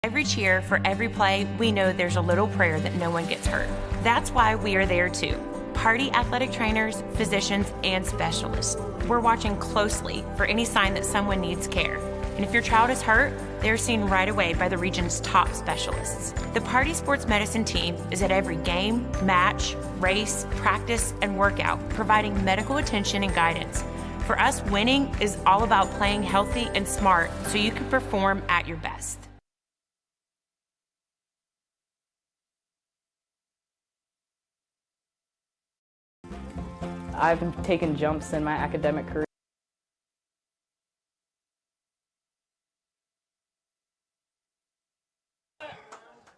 Every cheer, for every play, we know there's a little prayer that no one gets hurt. That's why we are there too. Party athletic trainers, physicians, and specialists. We're watching closely for any sign that someone needs care. And if your child is hurt, they're seen right away by the region's top specialists. The Party Sports Medicine team is at every game, match, race, practice, and workout, providing medical attention and guidance. For us, winning is all about playing healthy and smart so you can perform at your best. I've taken jumps in my academic career.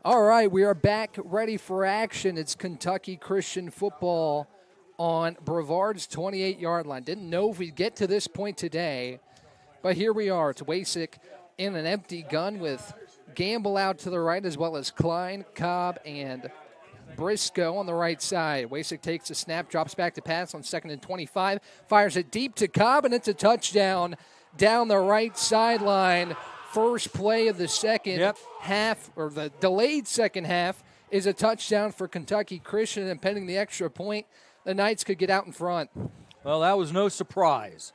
All right, we are back ready for action. It's Kentucky Christian football on Brevard's 28-yard line. Didn't know if we'd get to this point today, but here we are. It's Wasik in an empty gun with Gamble out to the right, as well as Klein, Cobb, and Briscoe on the right side. Wasik takes a snap, drops back to pass on 2nd and 25, fires it deep to Cobb, and it's a touchdown down the right sideline. First play of the second half, or the delayed second half, is a touchdown for Kentucky Christian, and pending the extra point, the Knights could get out in front. Well, that was no surprise.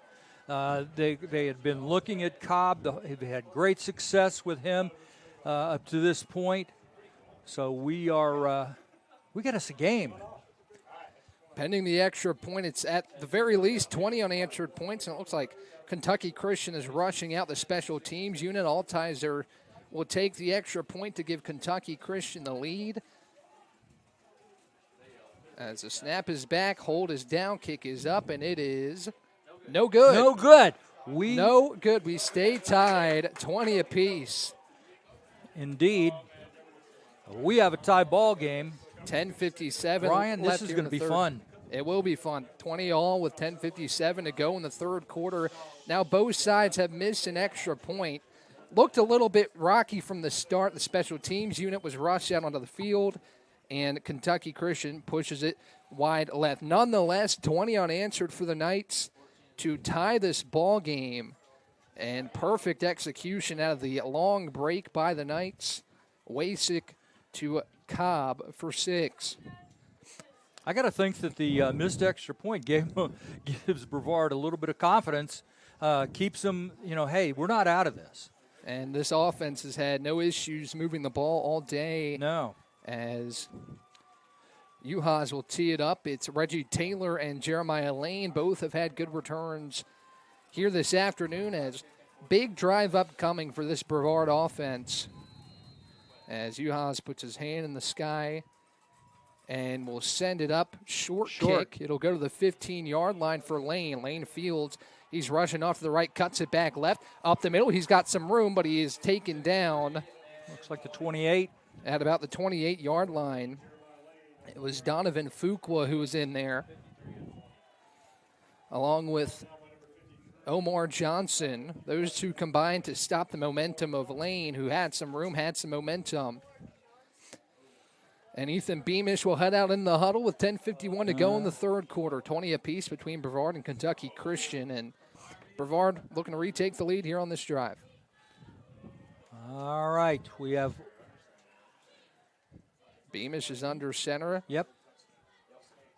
They had been looking at Cobb. They had great success with him up to this point. So we got us a game. Pending the extra point, it's at the very least 20 unanswered points, and it looks like Kentucky Christian is rushing out the special teams unit. Altizer will take the extra point to give Kentucky Christian the lead. As the snap is back, hold is down, kick is up, and it is no good. No good. No good. We stay tied, 20 apiece. Indeed. We have a tie ball game. 10:57. Brian, this is going to be fun. It will be fun. 20 all with 10:57 to go in the third quarter. Now both sides have missed an extra point. Looked a little bit rocky from the start. The special teams unit was rushed out onto the field, and Kentucky Christian pushes it wide left. Nonetheless, 20 unanswered for the Knights to tie this ball game, and perfect execution out of the long break by the Knights. Wasik to Cobb for 6. I got to think that the missed extra point gives Brevard a little bit of confidence, keeps them, hey, we're not out of this. And this offense has had no issues moving the ball all day. No. As UHAS will tee it up. It's Reggie Taylor and Jeremiah Lane. Both have had good returns here this afternoon, as big drive upcoming for this Brevard offense. As UHAS puts his hand in the sky and will send it up. Short kick. It'll go to the 15-yard line for Lane. Lane fields. He's rushing off to the right, cuts it back left. Up the middle, he's got some room, but he is taken down. Looks like the 28. At about the 28-yard line. It was Donovan Fuqua who was in there, along with Omar Johnson. Those two combined to stop the momentum of Lane, who had some room, had some momentum. And Ethan Beamish will head out in the huddle with 10:51 to go in the third quarter. 20 apiece between Brevard and Kentucky Christian. And Brevard looking to retake the lead here on this drive. All right, we have Beamish is under center. Yep.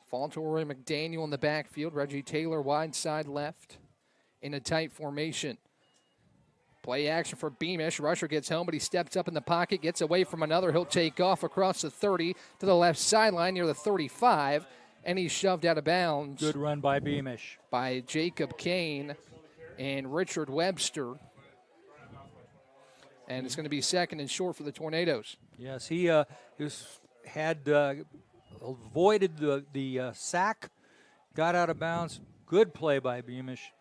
Fauntleroy McDaniel in the backfield. Reggie Taylor wide side left in a tight formation. Play action for Beamish. Rusher gets home, but he steps up in the pocket, gets away from another. He'll take off across the 30 to the left sideline near the 35, and he's shoved out of bounds. Good run by Beamish. By Jacob Kane and Richard Webster. And it's going to be second and short for the Tornadoes. Yes, he had avoided the sack, got out of bounds. Good play by Beamish.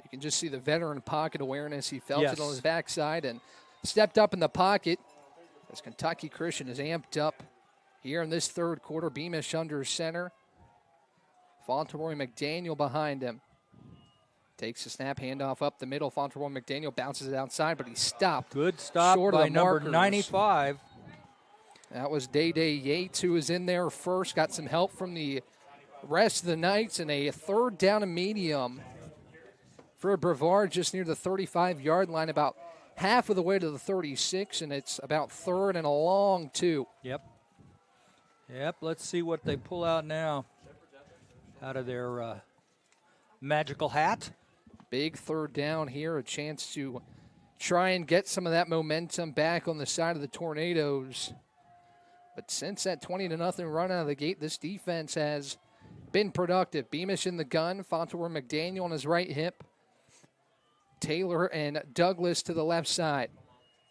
You can just see the veteran pocket awareness. He felt it on his backside and stepped up in the pocket as Kentucky Christian is amped up here in this third quarter. Beamish under center. Fauntleroy McDaniel behind him. Takes the snap, handoff up the middle. Fauntleroy McDaniel bounces it outside, but he's stopped. Good stop short by of the number markers. 95. That was Day Yates who was in there first. Got some help from the rest of the Knights, and a third down and medium for Brevard just near the 35-yard line, about half of the way to the 36, and it's about third and a long 2. Yep, let's see what they pull out now out of their magical hat. Big third down here, a chance to try and get some of that momentum back on the side of the Tornadoes. But since that 20-0 run out of the gate, this defense has been productive. Beamish in the gun, Fauntleroy McDaniel on his right hip. Taylor and Douglas to the left side.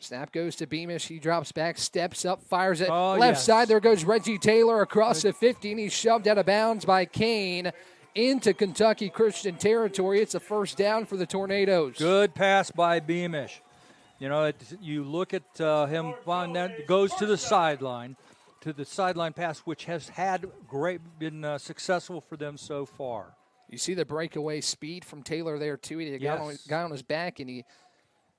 Snap goes to Beamish. He drops back, steps up, fires it left side. There goes Reggie Taylor across the 50, and he's shoved out of bounds by Kane into Kentucky Christian territory. It's a first down for the Tornadoes. Good pass by Beamish. You look at him, that goes to the sideline pass, which has been successful for them so far. You see the breakaway speed from Taylor there, too. He got on his back, and he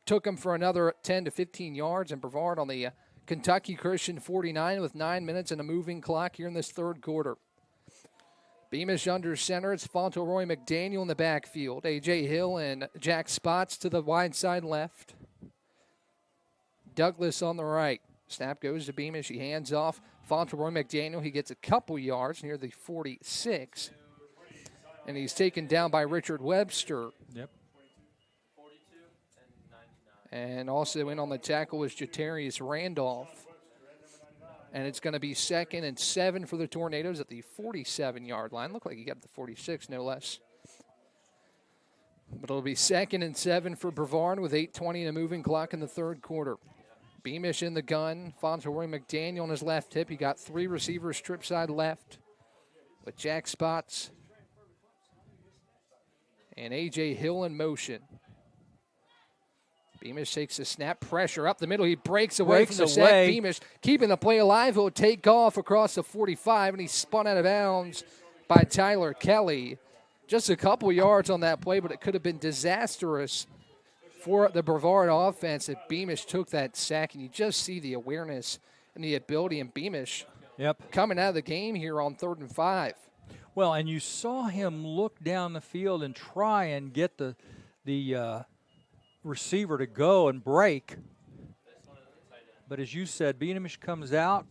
took him for another 10 to 15 yards. And Brevard on the Kentucky Christian 49 with 9 minutes and a moving clock here in this third quarter. Beamish under center. It's Fauntleroy McDaniel in the backfield. A.J. Hill and Jack Spots to the wide side left. Douglas on the right. Snap goes to Beamish. He hands off Fauntleroy McDaniel. He gets a couple yards near the 46. And he's taken down by Richard Webster. Yep. And also in on the tackle was Jatarius Randolph. And it's going to be 2nd and 7 for the Tornadoes at the 47-yard line. Looked like he got to the 46, no less. But it'll be 2nd and 7 for Brevard with 8:20 and a moving clock in the third quarter. Beamish in the gun. Fauntleroy McDaniel on his left hip. He got 3 receivers strip side left. with jack spots. And A.J. Hill in motion. Beamish takes the snap, pressure up the middle. He breaks away from the sack. Beamish keeping the play alive. He'll take off across the 45, and he's spun out of bounds by Tyler Kelly. Just a couple yards on that play, but it could have been disastrous for the Brevard offense if Beamish took that sack. And you just see the awareness and the ability in Beamish coming out of the game here on 3rd and 5. Well, and you saw him look down the field and try and get the receiver to go and break. But as you said, Beamish comes out.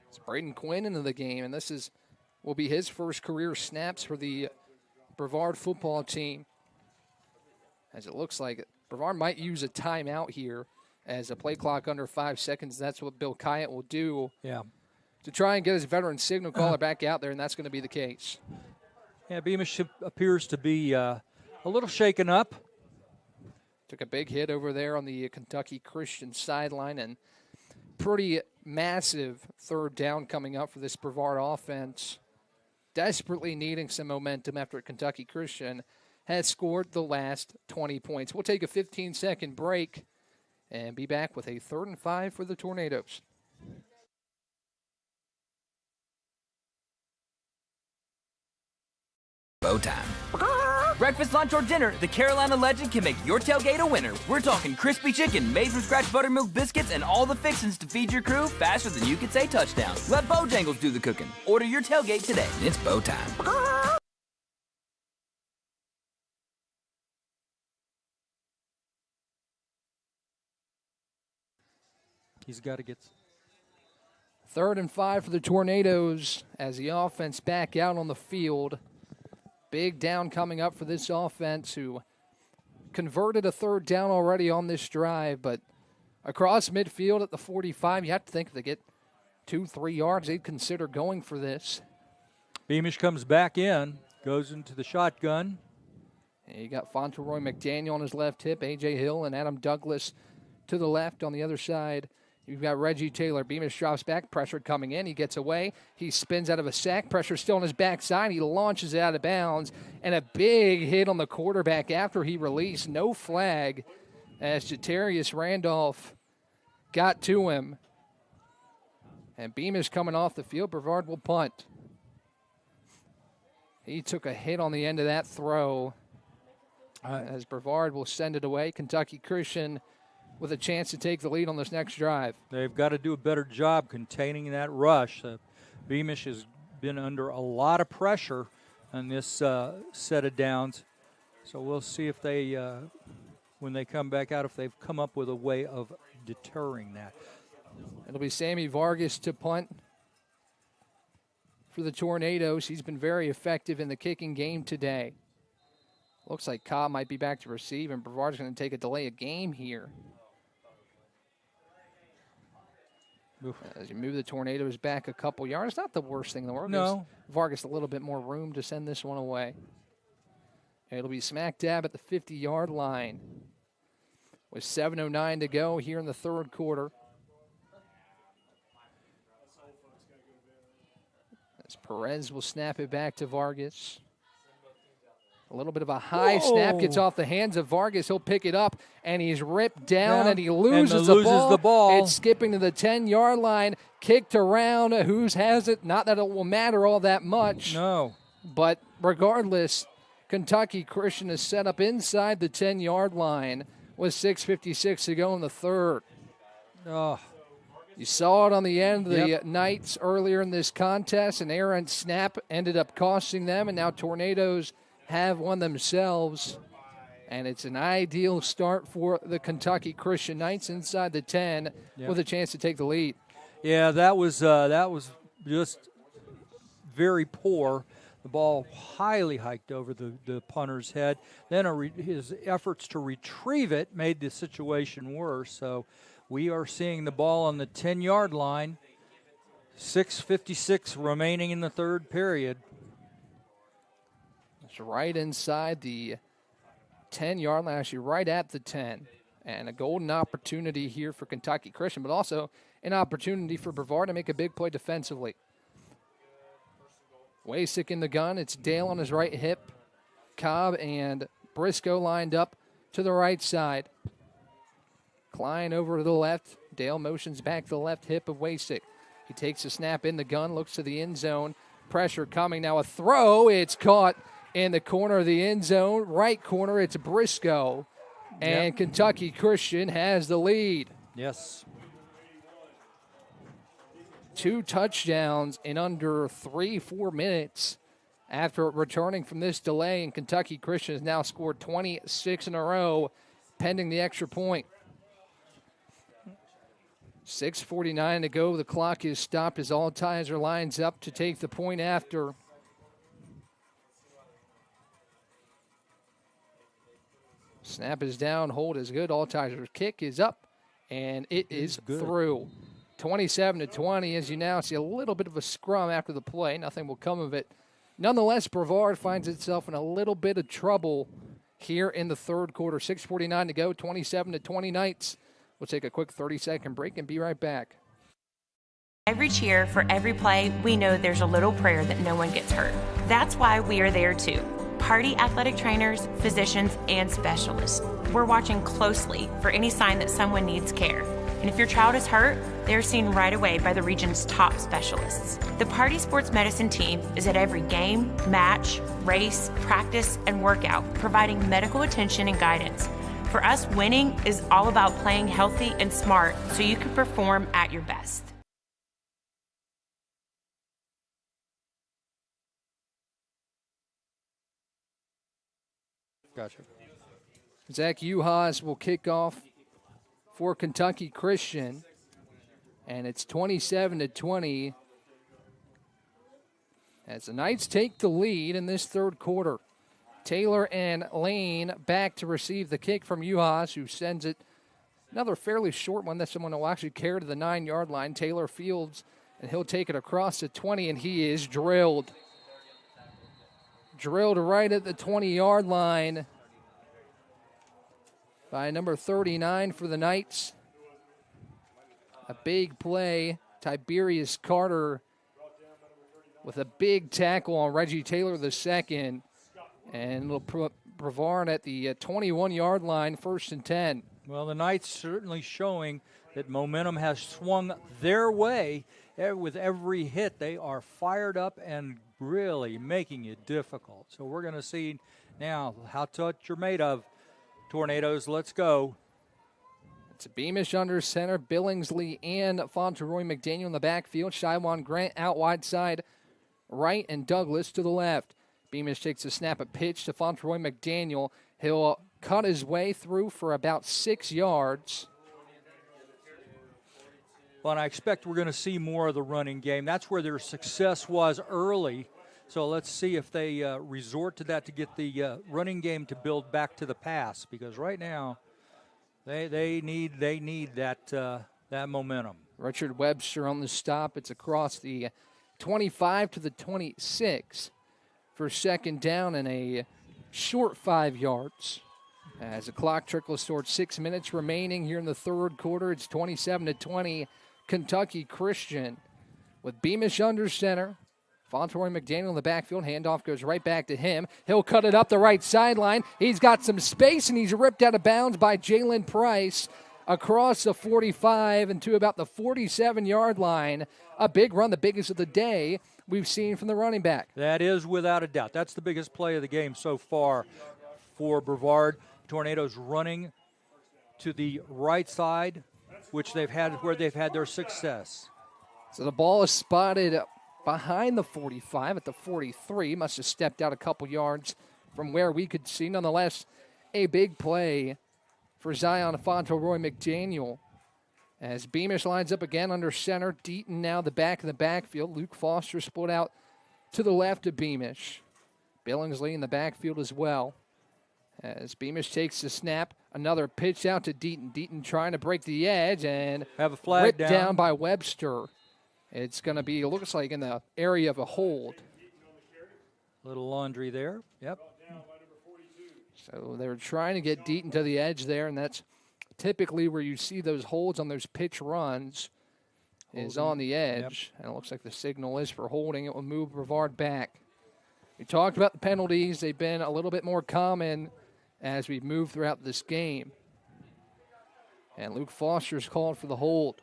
It's Braden Quinn into the game, and this will be his first career snaps for the Brevard football team. As it looks like Brevard might use a timeout here as a play clock under 5 seconds. That's what Bill Kyatt will do. Yeah. To try and get his veteran signal caller back out there, and that's going to be the case. Yeah, Beamish appears to be a little shaken up. Took a big hit over there on the Kentucky Christian sideline, and pretty massive 3rd down coming up for this Brevard offense. Desperately needing some momentum after Kentucky Christian has scored the last 20 points. We'll take a 15-second break and be back with a 3rd and 5 for the Tornadoes. Bow time. Breakfast, lunch, or dinner, the Carolina legend can make your tailgate a winner. We're talking crispy chicken, made from scratch buttermilk biscuits, and all the fixins to feed your crew faster than you can say touchdown. Let Bojangles do the cooking. Order your tailgate today. It's bow time. He's got to get 3rd and 5 for the Tornadoes as the offense back out on the field. Big down coming up for this offense who converted a 3rd down already on this drive, but across midfield at the 45, you have to think if they get 2-3 yards, they'd consider going for this. Beamish comes back in, goes into the shotgun. And you got Fauntleroy McDaniel on his left hip, A.J. Hill and Adam Douglas to the left on the other side. You've got Reggie Taylor. Beamish drops back, pressure coming in. He gets away. He spins out of a sack. Pressure still on his backside. He launches it out of bounds. And a big hit on the quarterback after he released. No flag as Jatarius Randolph got to him. And Beamish coming off the field. Brevard will punt. He took a hit on the end of that throw as Brevard will send it away. Kentucky Christian with a chance to take the lead on this next drive. They've got to do a better job containing that rush. Beamish has been under a lot of pressure on this set of downs. So we'll see if they, when they come back out, if they've come up with a way of deterring that. It'll be Sammy Vargas to punt for the Tornadoes. He's been very effective in the kicking game today. Looks like Cobb might be back to receive, and Brevard's going to take a delay of game here. As you move the Tornadoes back a couple yards, not the worst thing in the world. No. Gives Vargas a little bit more room to send this one away. It'll be smack dab at the 50-yard line with 7:09 to go here in the 3rd quarter. As Perez will snap it back to Vargas. A little bit of a high snap gets off the hands of Vargas. He'll pick it up, and he's ripped down, and he loses the ball. It's skipping to the 10-yard line, kicked around. Whose has it? Not that it will matter all that much. No. But regardless, Kentucky Christian is set up inside the 10-yard line with 6:56 to go in the 3rd. Oh. You saw it on the end of the Knights earlier in this contest. An errant snap ended up costing them, and now Tornadoes have one themselves, and it's an ideal start for the Kentucky Christian Knights inside the 10 with a chance to take the lead. Yeah, that was just very poor. The ball highly hiked over the punter's head. Then his efforts to retrieve it made the situation worse. So we are seeing the ball on the 10-yard line. 6:56 remaining in the 3rd period. It's right inside the 10-yard line, actually right at the 10. And a golden opportunity here for Kentucky Christian, but also an opportunity for Brevard to make a big play defensively. Wasik in the gun. It's Dale on his right hip. Cobb and Briscoe lined up to the right side. Klein over to the left. Dale motions back to the left hip of Wasik. He takes a snap in the gun, looks to the end zone. Pressure coming. Now a throw. It's caught in the corner of the end zone. Right corner, it's Briscoe. And Kentucky Christian has the lead. Yes. 2 touchdowns in under 3-4 minutes after returning from this delay. And Kentucky Christian has now scored 26 in a row, pending the extra point. 6:49 to go. The clock is stopped as Altizer lines up to take the point after. Snap is down, hold is good. Altizer's kick is up, and it is through. 27-20, as you now see a little bit of a scrum after the play. Nothing will come of it. Nonetheless, Brevard finds itself in a little bit of trouble here in the third quarter. 6:49 to go, 27-20 Knights. We'll take a quick 30-second break and be right back. Every cheer, for every play, we know there's a little prayer that no one gets hurt. That's why we are there too. Party athletic trainers, physicians, and specialists. We're watching closely for any sign that someone needs care. And if your child is hurt, they're seen right away by the region's top specialists. The Party Sports Medicine team is at every game, match, race, practice, and workout, providing medical attention and guidance. For us, winning is all about playing healthy and smart so you can perform at your best. Gotcha. Zach Uhas will kick off for Kentucky Christian, and it's 27-20 as the Knights take the lead in this third quarter. Taylor and Lane back to receive the kick from Uhas, who sends it another fairly short one that someone will actually carry to the 9-yard line. Taylor fields, and he'll take it across the 20, and he is drilled. Drilled right at the 20-yard line by number 39 for the Knights. A big play. Tiberius Carter with a big tackle on Reggie Taylor II. And it'll put Brevard at the 21-yard line, 1st and 10. Well, the Knights certainly showing that momentum has swung their way. With every hit, they are fired up and really making it difficult. So we're going to see now how tough you're made of. Tornadoes, let's go. It's a Beamish under center, Billingsley and Fauntleroy McDaniel in the backfield. Shywan Grant out wide side right and Douglas to the left. Beamish takes a snap, a pitch to Fauntleroy McDaniel. He'll cut his way through for about 6 yards. Well, and I expect we're going to see more of the running game. That's where their success was early. So let's see if they resort to that to get the running game to build back to the pass, because right now they need that momentum. Richard Webster on the stop. It's across the 25 to the 26 for 2nd down and a short 5 yards. As the clock trickles towards 6 minutes remaining here in the third quarter, it's 27-20 Kentucky Christian with Beamish under center. Fauntleroy McDaniel in the backfield. Handoff goes right back to him. He'll cut it up the right sideline. He's got some space, and he's ripped out of bounds by Jalen Price across the 45 and to about the 47-yard line. A big run, the biggest of the day we've seen from the running back. That is without a doubt. That's the biggest play of the game so far for Brevard. Tornadoes running to the right side, which they've had where they've had their success. So the ball is spotted behind the 45 at the 43. Must have stepped out a couple yards from where we could see. Nonetheless, a big play for Zion Fauntleroy McDaniel. As Beamish lines up again under center. Deaton now the back of the backfield. Luke Foster split out to the left of Beamish. Billingsley in the backfield as well. As Beamish takes the snap, another pitch out to Deaton. Deaton trying to break the edge and have a flag ripped down by Webster. It's going to be, it looks like, in the area of a hold. Little laundry there. Yep. So they're trying to get Deaton to the edge there, and that's typically where you see those holds on those pitch runs. is on the edge, and it looks like the signal is for holding. It will move Brevard back. We talked about the penalties. They've been a little bit more common as we've moved throughout this game. And Luke Foster's called for the hold.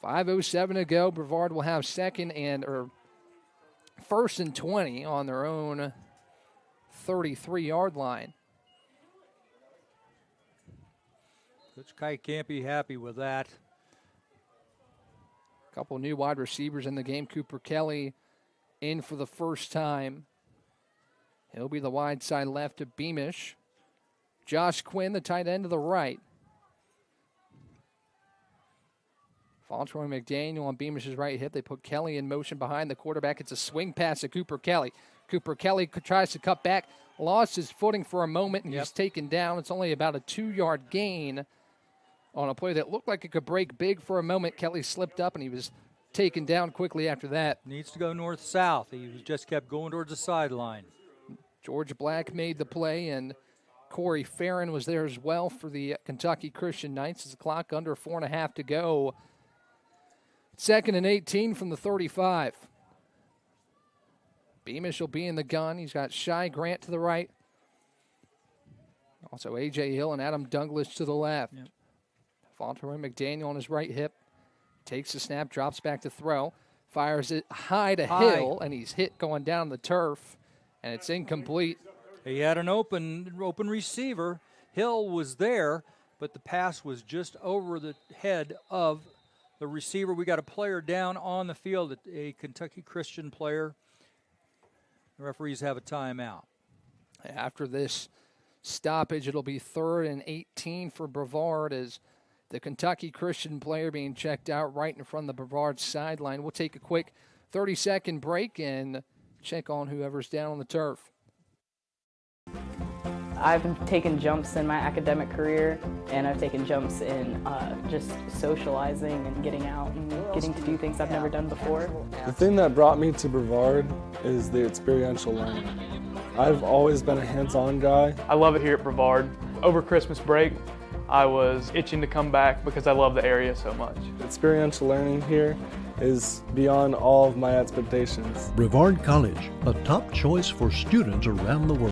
5:07 to go. Brevard will have first and 20 on their own 33-yard line. Coach Kite can't be happy with that. A couple new wide receivers in the game. Cooper Kelly in for the first time. He'll be the wide side left to Beamish. Josh Quinn, the tight end to the right. Fontroy McDaniel on Beamish's right hip. They put Kelly in motion behind the quarterback. It's a swing pass to Cooper Kelly. Cooper Kelly tries to cut back, lost his footing for a moment, and he's taken down. It's only about a 2-yard gain on a play that looked like it could break big for a moment. Kelly slipped up, and he was taken down quickly after that. Needs to go north-south. He just kept going towards the sideline. George Black made the play, and Corey Farron was there as well for the Kentucky Christian Knights. As the clock under 4.5 to go. 2nd and 18 from the 35. Beamish will be in the gun. He's got Shy Grant to the right. Also A.J. Hill and Adam Douglas to the left. Yep. Fontroy McDaniel on his right hip. Takes the snap, drops back to throw. Fires it high to Hill, and he's hit going down the turf, and it's incomplete. He had an open receiver. Hill was there, but the pass was just over the head of the receiver. We got a player down on the field, a Kentucky Christian player. The referees have a timeout. After this stoppage, it'll be 3rd and 18 for Brevard as the Kentucky Christian player being checked out right in front of the Brevard sideline. We'll take a quick 30-second break and check on whoever's down on the turf. I've taken jumps in my academic career, and I've taken jumps in just socializing and getting out and getting to do things I've never done before. The thing that brought me to Brevard is the experiential learning. I've always been a hands-on guy. I love it here at Brevard. Over Christmas break, I was itching to come back because I love the area so much. Experiential learning here is beyond all of my expectations. Brevard College, a top choice for students around the world.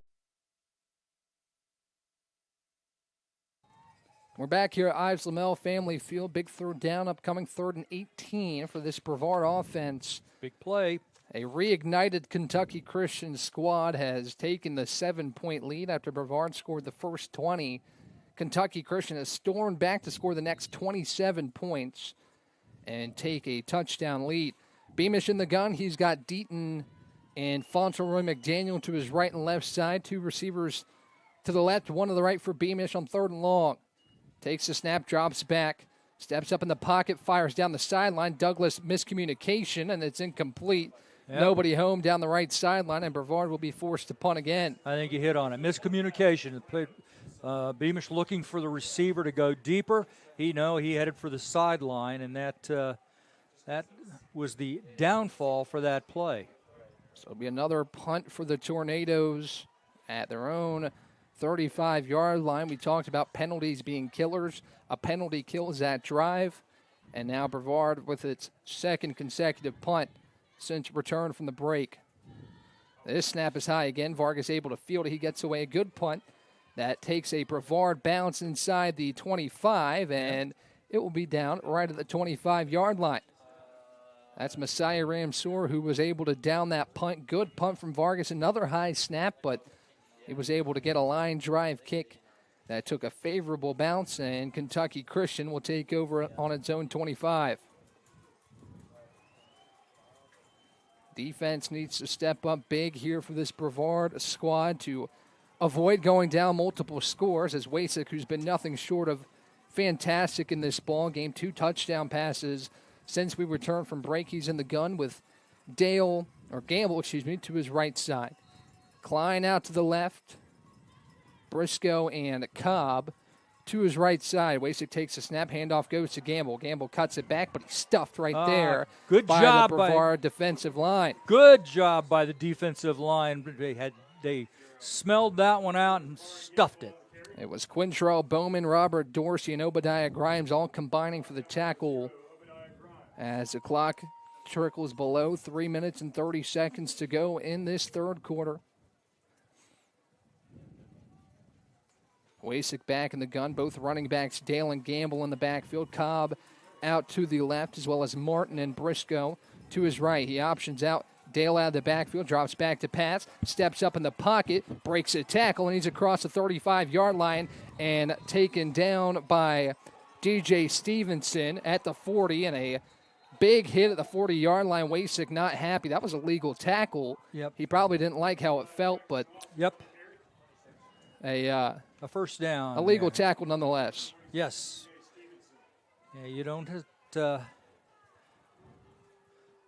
We're back here at Ives Lamel Family Field. Big third down, upcoming 3rd and 18 for this Brevard offense. Big play. A reignited Kentucky Christian squad has taken the 7-point lead after Brevard scored the first 20. Kentucky Christian has stormed back to score the next 27 points and take a touchdown lead. Beamish in the gun. He's got Deaton and Fontroy McDaniel to his right and left side. 2 receivers to the left, 1 to the right for Beamish on 3rd and long. Takes the snap, drops back, steps up in the pocket, fires down the sideline. Douglas miscommunication, and it's incomplete. Yep. Nobody home down the right sideline, and Brevard will be forced to punt again. I think you hit on it. Miscommunication. Beamish looking for the receiver to go deeper. He headed for the sideline, and that was the downfall for that play. So it'll be another punt for the Tornadoes at their own 35-yard line. We talked about penalties being killers. A penalty kills that drive. And now Brevard with its 2nd consecutive punt since return from the break. This snap is high again. Vargas able to field it. He gets away a good punt. That takes a Brevard bounce inside the 25, and it will be down right at the 25-yard line. That's Messiah Ramsour who was able to down that punt. Good punt from Vargas. Another high snap, but he was able to get a line drive kick that took a favorable bounce, and Kentucky Christian will take over on its own 25. Defense needs to step up big here for this Brevard squad to avoid going down multiple scores, as Wasik, who's been nothing short of fantastic in this ball game, 2 touchdown passes since we returned from break. He's in the gun with Gamble, to his right side. Klein out to the left. Briscoe and Cobb to his right side. Wasik takes a snap. Handoff goes to Gamble. Gamble cuts it back, but he's stuffed right there. Good by job the Brevard defensive line. Good job by the defensive line. They smelled that one out and stuffed it. It was Quintrell Bowman, Robert Dorsey, and Obadiah Grimes all combining for the tackle as the clock trickles below 3 minutes and 30 seconds to go in this third quarter. Wasik back in the gun. Both running backs, Dale and Gamble in the backfield. Cobb out to the left, as well as Martin and Briscoe to his right. He options out. Dale out of the backfield, drops back to pass, steps up in the pocket, breaks a tackle, and he's across the 35-yard line and taken down by DJ Stevenson at the 40, and a big hit at the 40-yard line. Wasik not happy. That was a legal tackle. Yep. He probably didn't like how it felt, but a first down. A legal tackle nonetheless. Yes. Yeah, you don't have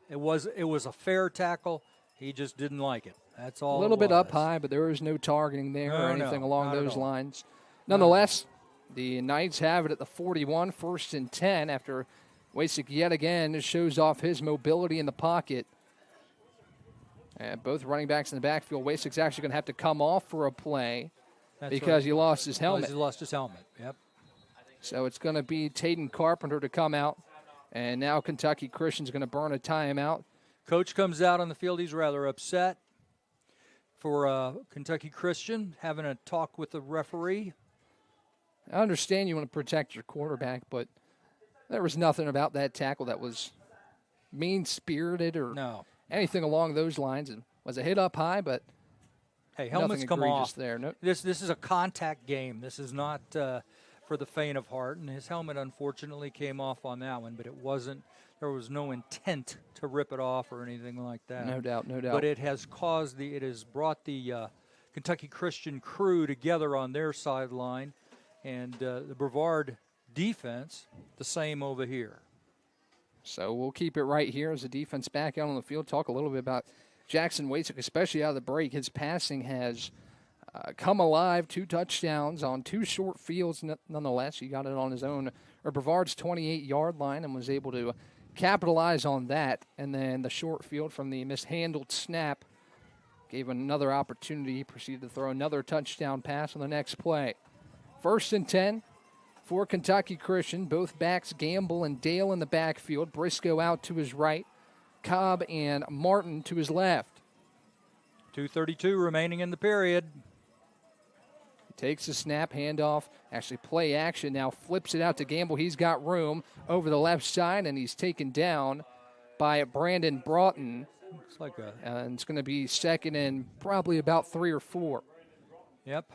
it was a fair tackle. He just didn't like it. That's all. A little bit up high, but there was no targeting there or anything along those all. lines. Nonetheless, the Knights have it at the 41, 1st and 10 after Wasik yet again shows off his mobility in the pocket. And both running backs in the backfield. Wasik's actually going to have to come off for a play because he lost his helmet. He lost his helmet, yep. So it's going to be Taden Carpenter to come out. And now Kentucky Christian's going to burn a timeout. Coach comes out on the field. He's rather upset for Kentucky Christian, having a talk with the referee. I understand you want to protect your quarterback, but there was nothing about that tackle that was mean-spirited or anything along those lines. It was a hit up high, but hey, helmets come off. There. No. This is a contact game. This is not for the faint of heart, and his helmet unfortunately came off on that one, but it wasn't. There was no intent to rip it off or anything like that. No doubt, no doubt. But it has brought the Kentucky Christian crew together on their sideline, and the Brevard defense the same over here. So we'll keep it right here as the defense back out on the field. Talk a little bit about Jackson Wasik, especially out of the break. His passing has come alive, 2 touchdowns on 2 short fields nonetheless. He got it on his own, or Brevard's 28-yard line, and was able to capitalize on that. And then the short field from the mishandled snap gave another opportunity. He proceeded to throw another touchdown pass on the next play. 1st and 10 for Kentucky Christian. Both backs, Gamble and Dale in the backfield. Briscoe out to his right. Cobb and Martin to his left. 2:32 remaining in the period. Takes the snap, handoff, actually play action now, flips it out to Gamble. He's got room over the left side, and he's taken down by Brandon Broughton. Looks like and it's going to be 2nd and probably about 3 or 4. Yep.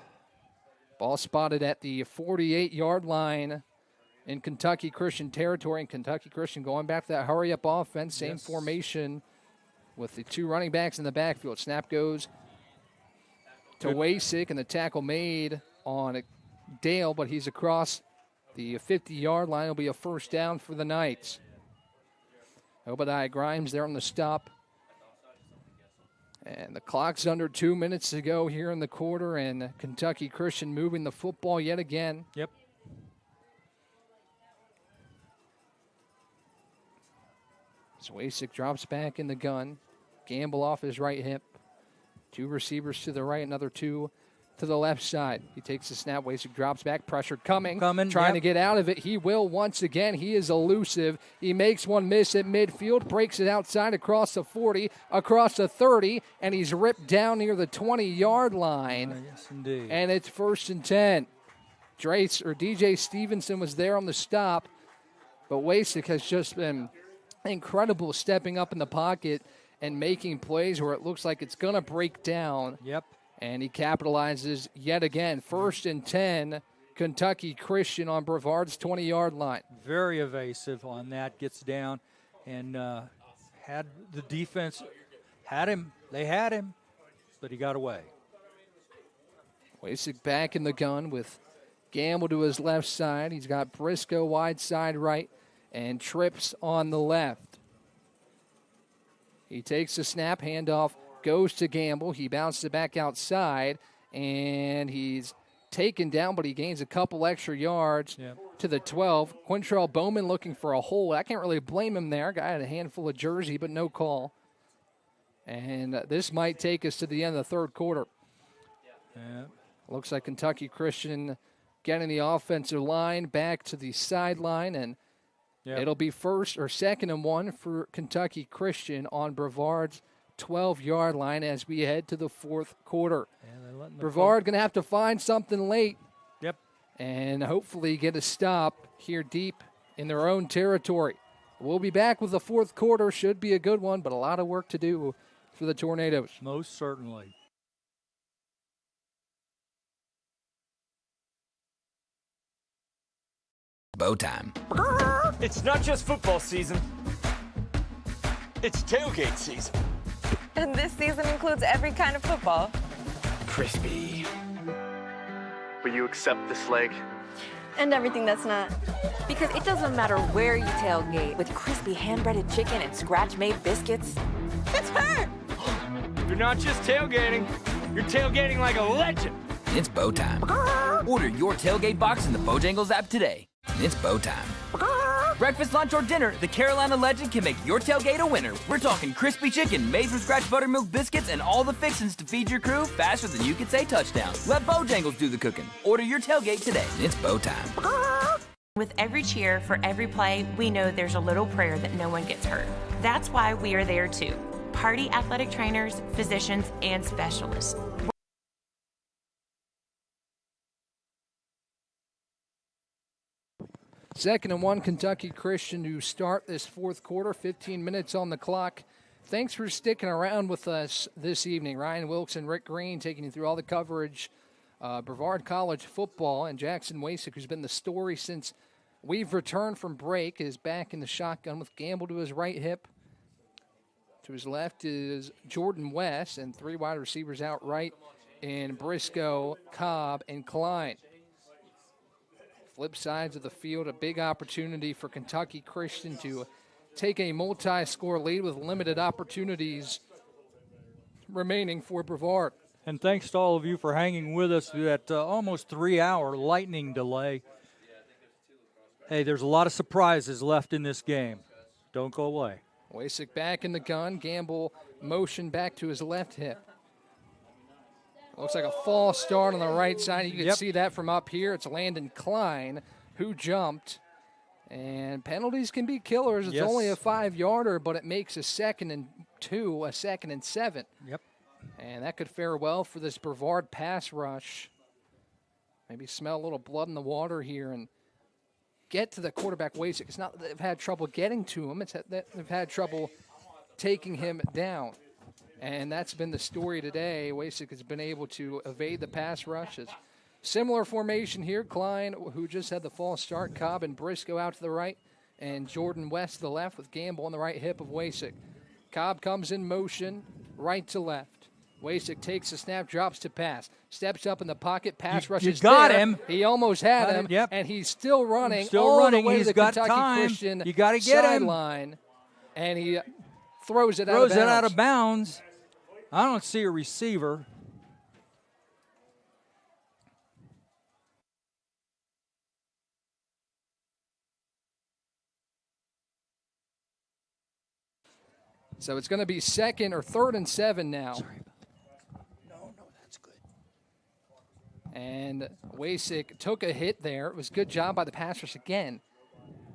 Ball spotted at the 48-yard line in Kentucky Christian territory, and Kentucky Christian going back to that hurry-up offense, same formation with the 2 running backs in the backfield. Snap goes to Wasik, and the tackle made on Dale, but he's across the 50-yard line. It'll be a first down for the Knights. Obadiah Grimes there on the stop. And the clock's under 2 minutes to go here in the quarter, and Kentucky Christian moving the football yet again. Yep. So Wasik drops back in the gun. Gamble off his right hip. 2 receivers to the right, another 2 to the left side. He takes the snap. Wasik drops back. Pressure coming. Trying to get out of it. He will once again. He is elusive. He makes one miss at midfield. Breaks it outside across the 40, across the 30, and he's ripped down near the 20-yard line. Yes, indeed. And it's 1st and 10. DJ Stevenson was there on the stop, but Wasik has just been incredible stepping up in the pocket and making plays where it looks like it's going to break down. Yep. And he capitalizes yet again. 1st and 10, Kentucky Christian on Brevard's 20-yard line. Very evasive on that. Gets down and had the defense. Had him. They had him, but he got away. Wasik back in the gun with Gamble to his left side. He's got Briscoe wide side right and Trips on the left. He takes the snap, handoff, goes to Gamble. He bounces it back outside, and he's taken down, but he gains a couple extra yards to the 12. Quintrell Bowman looking for a hole. I can't really blame him there. Guy had a handful of jersey, but no call. And this might take us to the end of the third quarter. Yeah. Looks like Kentucky Christian getting the offensive line back to the sideline, and it'll be first or second and 1 for Kentucky Christian on Brevard's 12-yard line as we head to the fourth quarter. Brevard going to have to find something late. Yep. And hopefully get a stop here deep in their own territory. We'll be back with the fourth quarter. Should be a good one, but a lot of work to do for the Tornadoes. Most certainly. Bow time. It's not just football season. It's tailgate season. And this season includes every kind of football. Crispy. Will you accept this leg? And everything that's not. Because it doesn't matter where you tailgate, with crispy hand-breaded chicken and scratch-made biscuits. It's her! You're not just tailgating. You're tailgating like a legend. It's bow time. Order your tailgate box in the Bojangles app today. It's bow time. Breakfast, lunch, or dinner, the Carolina legend can make your tailgate a winner. We're talking crispy chicken, made from scratch buttermilk biscuits, and all the fixins to feed your crew faster than you can say touchdown. Let Bojangles do the cooking. Order your tailgate today. It's bow time. With every cheer for every play, we know there's a little prayer that no one gets hurt. That's why we are there too. Party athletic trainers, physicians, and specialists. Second and 1, Kentucky Christian to start this fourth quarter, 15 minutes on the clock. Thanks for sticking around with us this evening. Ryan Wilkes and Rick Green taking you through all the coverage. Brevard College football, and Jackson Wasik, who's been the story since we've returned from break, is back in the shotgun with Gamble to his right hip. To his left is Jordan West, and 3 wide receivers out right in Briscoe, Cobb, and Klein. Flip sides of the field, a big opportunity for Kentucky Christian to take a multi-score lead with limited opportunities remaining for Brevard. And thanks to all of you for hanging with us through that almost 3-hour lightning delay. Hey, there's a lot of surprises left in this game. Don't go away. Wasik back in the gun. Gamble motion back to his left hip. Looks like a false start on the right side. You can see that from up here. It's Landon Klein who jumped. And penalties can be killers. It's only a 5-yarder, but it makes a 2nd and 2, a 2nd and 7. Yep. And that could fare well for this Brevard pass rush. Maybe smell a little blood in the water here and get to the quarterback Wasik. It's not that they've had trouble getting to him. It's that they've had trouble taking him down. And that's been the story today. Wasik has been able to evade the pass rushes. Similar formation here. Klein, who just had the false start. Cobb and Briscoe out to the right. And Jordan West to the left with Gamble on the right hip of Wasik. Cobb comes in motion, right to left. Wasik takes the snap, drops to pass. Steps up in the pocket, pass rushes. You got there. him. He almost had him. Yep. And he's still running. Still all running. the way He's to the got Kentucky time. Christian You got to get him. sideline. And he throws it out of bounds. I don't see a receiver. So it's going to be 2nd or 3rd and 7 now. No, that's good. And Wasik took a hit there. It was a good job by the pass rush again.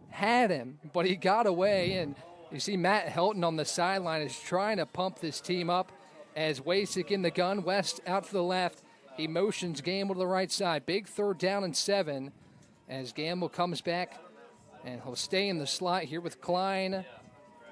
Had him, but he got away. And you see Matt Helton on the sideline is trying to pump this team up as Wasik in the gun. West out to the left. He motions Gamble to the right side. Big 3rd down and 7 as Gamble comes back. And he'll stay in the slot here with Klein,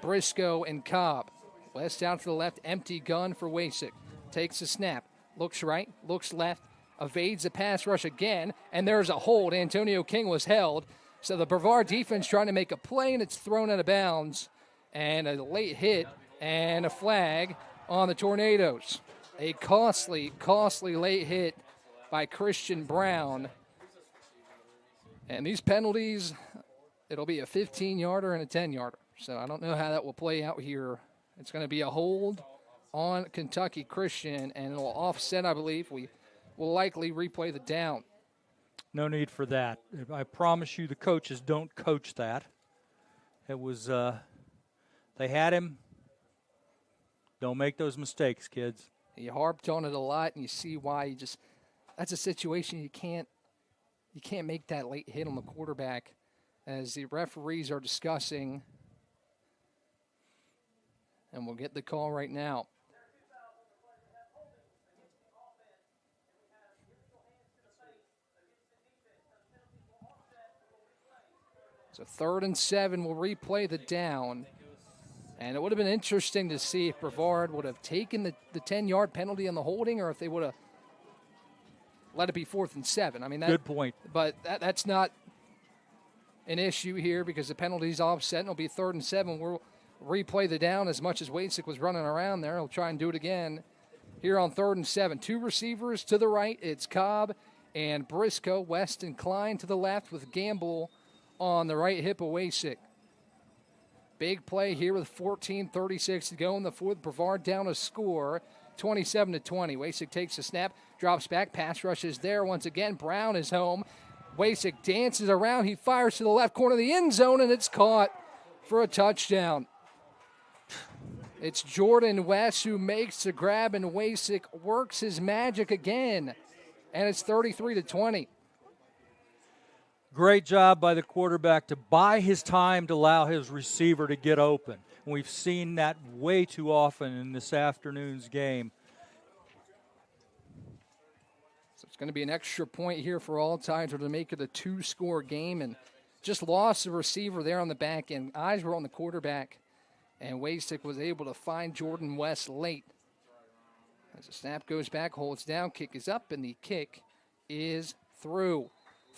Briscoe, and Cobb. West out to the left, empty gun for Wasik. Takes the snap, looks right, looks left, evades the pass rush again, and there's a hold. Antonio King was held. So the Brevard defense trying to make a play, and it's thrown out of bounds. And a late hit and a flag on the Tornadoes. A costly late hit by Christian Brown. And these penalties, it'll be a 15-yarder and a 10-yarder. So I don't know how that will play out here. It's going to be a hold on Kentucky Christian, and it will offset, I believe. We will likely replay the down. No need for that. I promise you the coaches don't coach that. It was, they had him. Don't make those mistakes, kids. He harped on it a lot, and you see why. that's a situation you can't make that late hit on the quarterback, as the referees are discussing, and we'll get the call right now. So 3rd and 7, we'll replay the down. And it would have been interesting to see if Brevard would have taken the 10-yard penalty on the holding, or if they would have let it be 4th and 7. I mean, good point. But that's not an issue here because the penalty's offset, and it'll be 3rd and 7. We'll replay the down as much as Wasik was running around there. He'll try and do it again here on 3rd and 7. 2 receivers to the right. It's Cobb and Briscoe. West and Klein to the left with Gamble on the right hip of Wasik. Big play here with 14:36 to go in the fourth. Brevard down a score, 27-20. Wasik takes a snap, drops back, pass rush is there once again. Brown is home. Wasik dances around. He fires to the left corner of the end zone, and it's caught for a touchdown. It's Jordan West who makes the grab, and Wasik works his magic again, and it's 33-20. Great job by the quarterback to buy his time to allow his receiver to get open. We've seen that way too often in this afternoon's game. So it's going to be an extra point here for all tides to make it a 2-score game, and just lost the receiver there on the back end. Eyes were on the quarterback, and Wasik was able to find Jordan West late. As the snap goes back, holds down, kick is up, and the kick is through.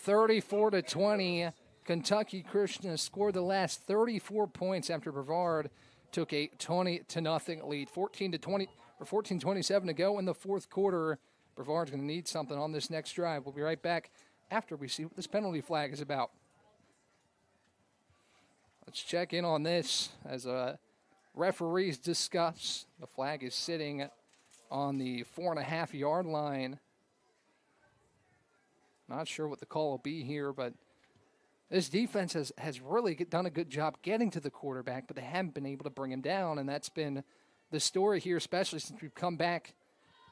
34-20, Kentucky Christian has scored the last 34 points after Brevard took a 20-0 lead. 14-27 to go in the fourth quarter. Brevard's going to need something on this next drive. We'll be right back after we see what this penalty flag is about. Let's check in on this as referees discuss. The flag is sitting on the 4.5-yard line. Not sure what the call will be here, but this defense has really done a good job getting to the quarterback, but they haven't been able to bring him down, and that's been the story here, especially since we've come back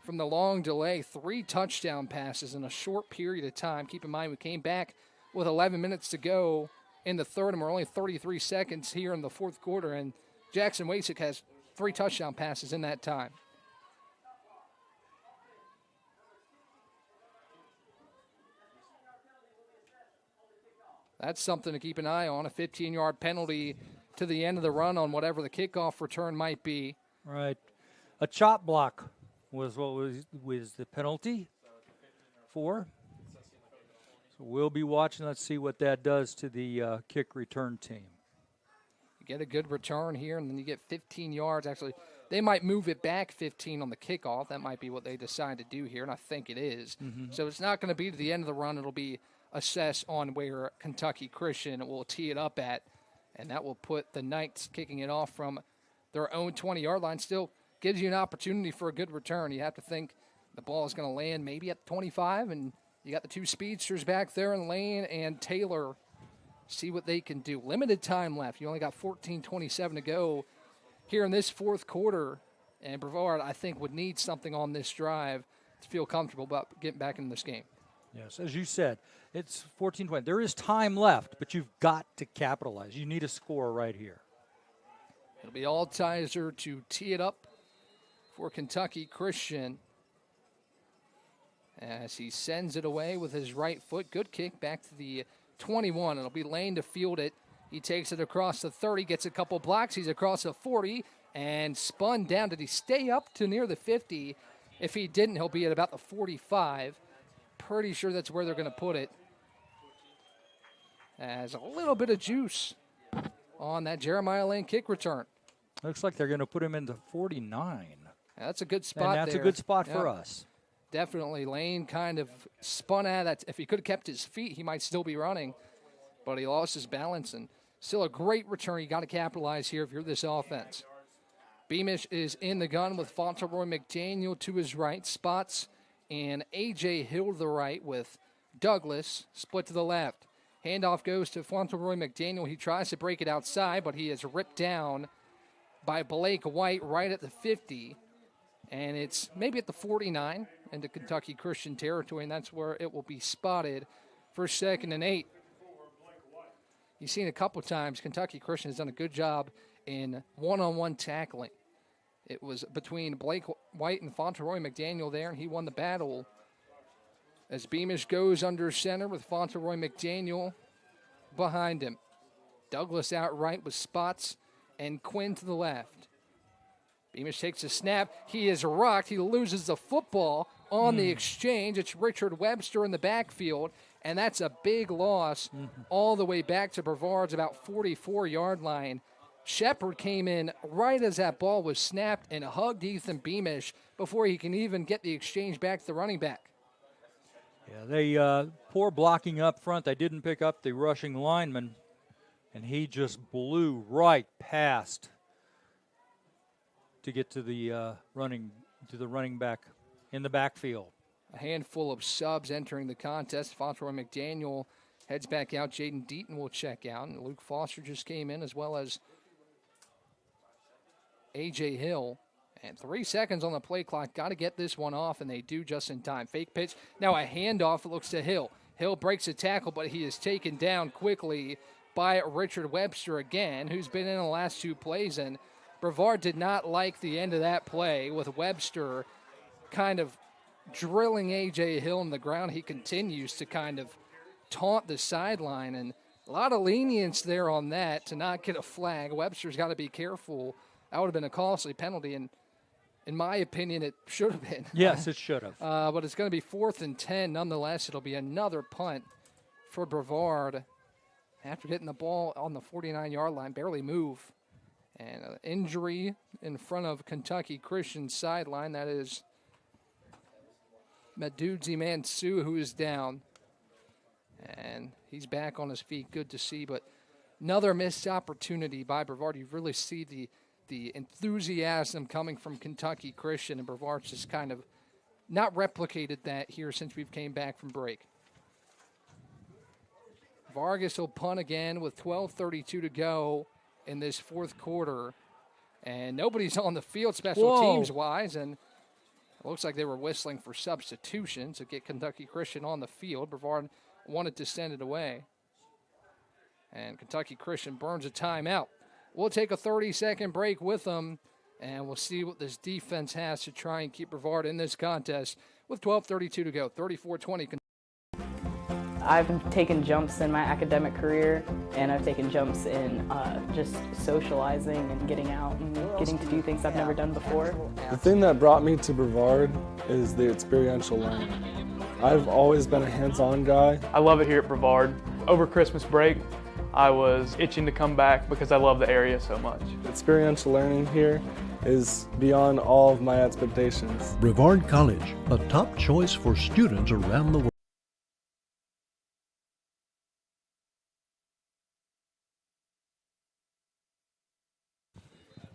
from the long delay. 3 touchdown passes in a short period of time. Keep in mind, we came back with 11 minutes to go in the third, and we're only 33 seconds here in the fourth quarter, and Jackson Wasik has 3 touchdown passes in that time. That's something to keep an eye on, a 15-yard penalty to the end of the run on whatever the kickoff return might be. Right. A chop block was what was the penalty for. So we'll be watching. Let's see what that does to the kick return team. You get a good return here, and then you get 15 yards. Actually, they might move it back 15 on the kickoff. That might be what they decide to do here, and I think it is. Mm-hmm. So it's not going to be to the end of the run. It'll be assess on where Kentucky Christian will tee it up at, and that will put the Knights kicking it off from their own 20-yard line. Still gives you an opportunity for a good return. You have to think the ball is going to land maybe at 25, and you got the 2 speedsters back there in lane and Taylor. See what they can do. Limited time left. You only got 14:27 to go here in this fourth quarter, and Brevard, I think, would need something on this drive to feel comfortable about getting back in this game. Yes, as you said, it's 14-20. There is time left, but you've got to capitalize. You need a score right here. It'll be Altizer to tee it up for Kentucky Christian as he sends it away with his right foot. Good kick back to the 21. It'll be Lane to field it. He takes it across the 30, gets a couple blocks. He's across the 40 and spun down. Did he stay up to near the 50? If he didn't, he'll be at about the 45. Pretty sure that's where they're going to put it. As a little bit of juice on that Jeremiah Lane kick return. Looks like they're going to put him into 49. That's a good spot. And that's there. A good spot for us. Definitely. Lane kind of spun out of that. If he could have kept his feet, he might still be running. But he lost his balance, and still a great return. You got to capitalize here if you're this offense. Beamish is in the gun with Fauntleroy McDaniel to his right. Spots and A.J. Hill to the right with Douglas split to the left. Handoff goes to Fauntleroy McDaniel. He tries to break it outside, but he is ripped down by Blake White right at the 50. And it's maybe at the 49. into Kentucky Christian territory, and that's where it will be spotted for 2nd and 8. You've seen a couple times Kentucky Christian has done a good job in one-on-one tackling. It was between Blake White and Fauntleroy McDaniel there, and he won the battle. As Beamish goes under center with Fauntleroy McDaniel behind him. Douglas out right with Spots and Quinn to the left. Beamish takes a snap. He is rocked. He loses the football on the exchange. It's Richard Webster in the backfield, and that's a big loss all the way back to Brevard's about 44-yard line. Shepard came in right as that ball was snapped and hugged Ethan Beamish before he can even get the exchange back to the running back. Yeah, they poor blocking up front. They didn't pick up the rushing lineman, and he just blew right past to get to the running back in the backfield. A handful of subs entering the contest. Fauntleroy McDaniel heads back out. Jaden Deaton will check out, and Luke Foster just came in, as well as A.J. Hill. And 3 seconds on the play clock. Got to get this one off, and they do just in time. Fake pitch. Now a handoff looks to Hill. Hill breaks a tackle, but he is taken down quickly by Richard Webster again, who's been in the last 2 plays. And Brevard did not like the end of that play with Webster kind of drilling A.J. Hill in the ground. He continues to kind of taunt the sideline, and a lot of lenience there on that to not get a flag. Webster's got to be careful. That would have been a costly penalty, and in my opinion, it should have been. Yes, it should have. But it's going to be 4th and 10. Nonetheless, it'll be another punt for Brevard after getting the ball on the 49-yard line, barely move. And an injury in front of Kentucky Christian sideline. That is Madudzi Mansu, who is down. And he's back on his feet. Good to see. But another missed opportunity by Brevard. You really see the enthusiasm coming from Kentucky Christian, and Brevard's just kind of not replicated that here since we've came back from break. Vargas will punt again with 12:32 to go in this 4th quarter, and nobody's on the field special teams-wise, and it looks like they were whistling for substitution to get Kentucky Christian on the field. Brevard wanted to send it away, and Kentucky Christian burns a timeout. We'll take a 30-second break with them, and we'll see what this defense has to try and keep Brevard in this contest with 12:32 to go, 34-20. I've taken jumps in my academic career, and I've taken jumps in just socializing and getting out and getting to do things I've never done before. The thing that brought me to Brevard is the experiential learning. I've always been a hands-on guy. I love it here at Brevard. Over Christmas break, I was itching to come back because I love the area so much. Experiential learning here is beyond all of my expectations. Brevard College, a top choice for students around the world.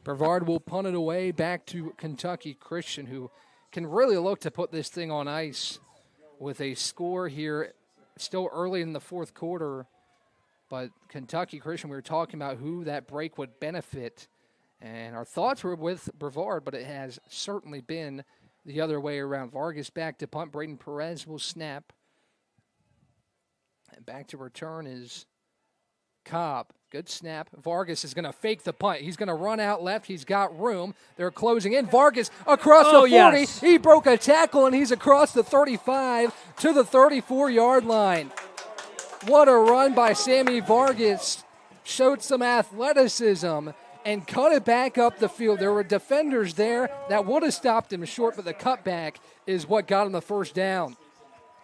Brevard will punt it away back to Kentucky Christian, who can really look to put this thing on ice with a score here still early in the 4th quarter. But Kentucky Christian, we were talking about who that break would benefit, and our thoughts were with Brevard, but it has certainly been the other way around. Vargas back to punt. Braden Perez will snap. And back to return is Cobb. Good snap. Vargas is going to fake the punt. He's going to run out left. He's got room. They're closing in. Vargas across the 40. Yes. He broke a tackle, and he's across the 35 to the 34-yard line. What a run by Sammy Vargas. Showed some athleticism and cut it back up the field. There were defenders there that would have stopped him short, but the cutback is what got him the first down.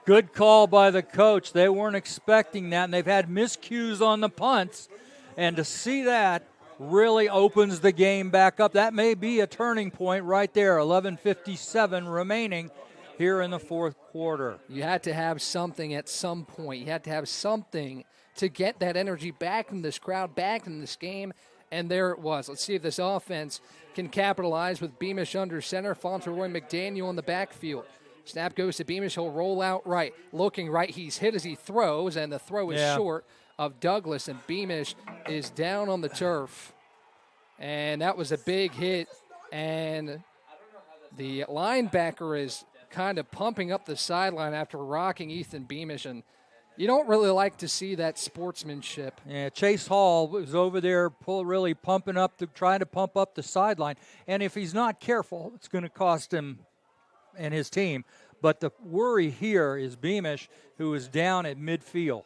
Good call by the coach. They weren't expecting that, and they've had miscues on the punts. And to see that really opens the game back up. That may be a turning point right there. 11:57 remaining here in the 4th quarter. You had to have something at some point. You had to have something to get that energy back in this crowd, back in this game, and there it was. Let's see if this offense can capitalize with Beamish under center, Fauntleroy McDaniel in the backfield. Snap goes to Beamish. He'll roll out right. Looking right. He's hit as he throws, and the throw is short of Douglas, and Beamish is down on the turf. And that was a big hit, and the linebacker is kind of pumping up the sideline after rocking Ethan Beamish, and you don't really like to see that sportsmanship. Yeah, Chase Hall was over there really trying to pump up the sideline. And if he's not careful, it's going to cost him and his team. But the worry here is Beamish, who is down at midfield.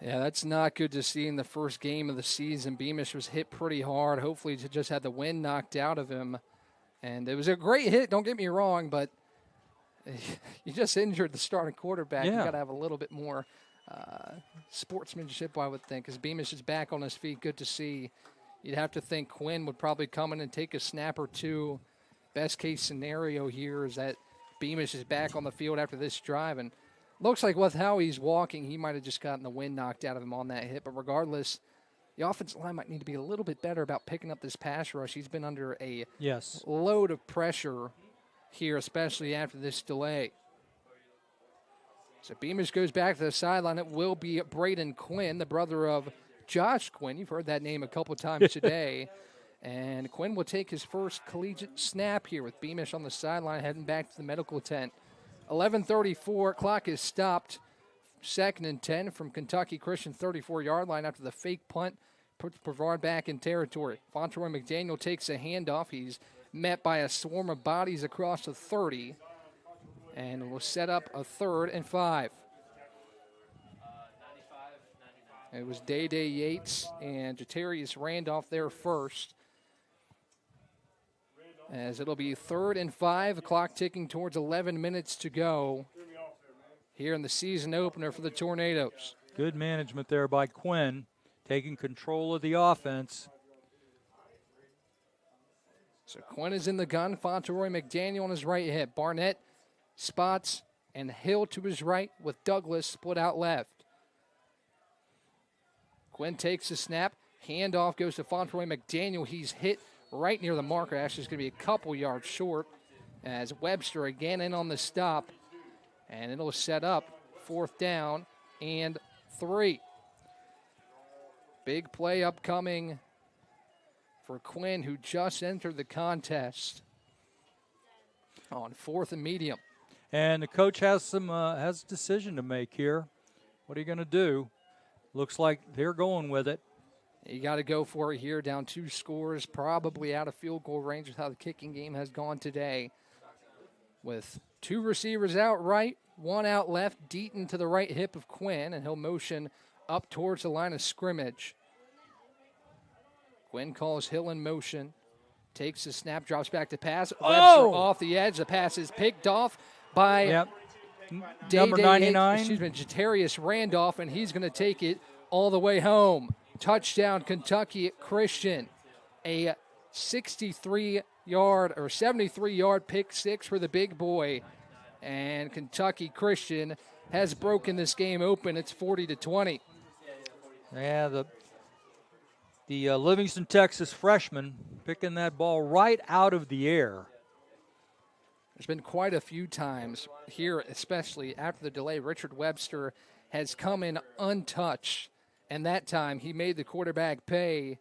Yeah, that's not good to see in the first game of the season. Beamish was hit pretty hard. Hopefully he just had the wind knocked out of him. And it was a great hit, don't get me wrong, but you just injured the starting quarterback. Yeah. You got to have a little bit more sportsmanship, I would think, because Beamish is back on his feet. Good to see. You'd have to think Quinn would probably come in and take a snap or two. Best case scenario here is that Beamish is back on the field after this drive, and looks like with how he's walking, he might have just gotten the wind knocked out of him on that hit. But regardless, the offensive line might need to be a little bit better about picking up this pass rush. He's been under a load of pressure here, especially after this delay. So Beamish goes back to the sideline. It will be Braden Quinn, the brother of Josh Quinn. You've heard that name a couple times today. And Quinn will take his first collegiate snap here with Beamish on the sideline, heading back to the medical tent. 11:34, clock is stopped. 2nd and 10 from Kentucky Christian 34-yard line after the fake punt puts Brevard back in territory. Fontroy McDaniel takes a handoff. He's met by a swarm of bodies across the 30. And will set up a 3rd and 5. It was Day Yates and Jatarius Randolph there first. As it'll be 3rd and 5, the clock ticking towards 11 minutes to go here in the season opener for the Tornadoes. Good management there by Quinn, taking control of the offense. So Quinn is in the gun. Fontroy McDaniel on his right hip. Barnett, Spots, and Hill to his right with Douglas split out left. Quinn takes the snap. Handoff goes to Fontroy McDaniel. He's hit right near the marker. Actually, it's going to be a couple yards short as Webster again in on the stop. And it'll set up 4th down and 3. Big play upcoming for Quinn, who just entered the contest on 4th and medium. And the coach has a decision to make here. What are you going to do? Looks like they're going with it. You got to go for it here, down 2 scores, probably out of field goal range with how the kicking game has gone today. With 2 receivers out right, 1 out left, Deaton to the right hip of Quinn, and he'll motion up towards the line of scrimmage. Quinn calls Hill in motion, takes the snap, drops back to pass. Webster off the edge. The pass is picked off by number 99. Jatarius Randolph, and he's going to take it all the way home. Touchdown, Kentucky Christian. A 63-yard or 73-yard pick six for the big boy. And Kentucky Christian has broken this game open. It's 40-20. Yeah, the Livingston, Texas freshman picking that ball right out of the air. There's been quite a few times here, especially after the delay. Richard Webster has come in untouched, and that time he made the quarterback pay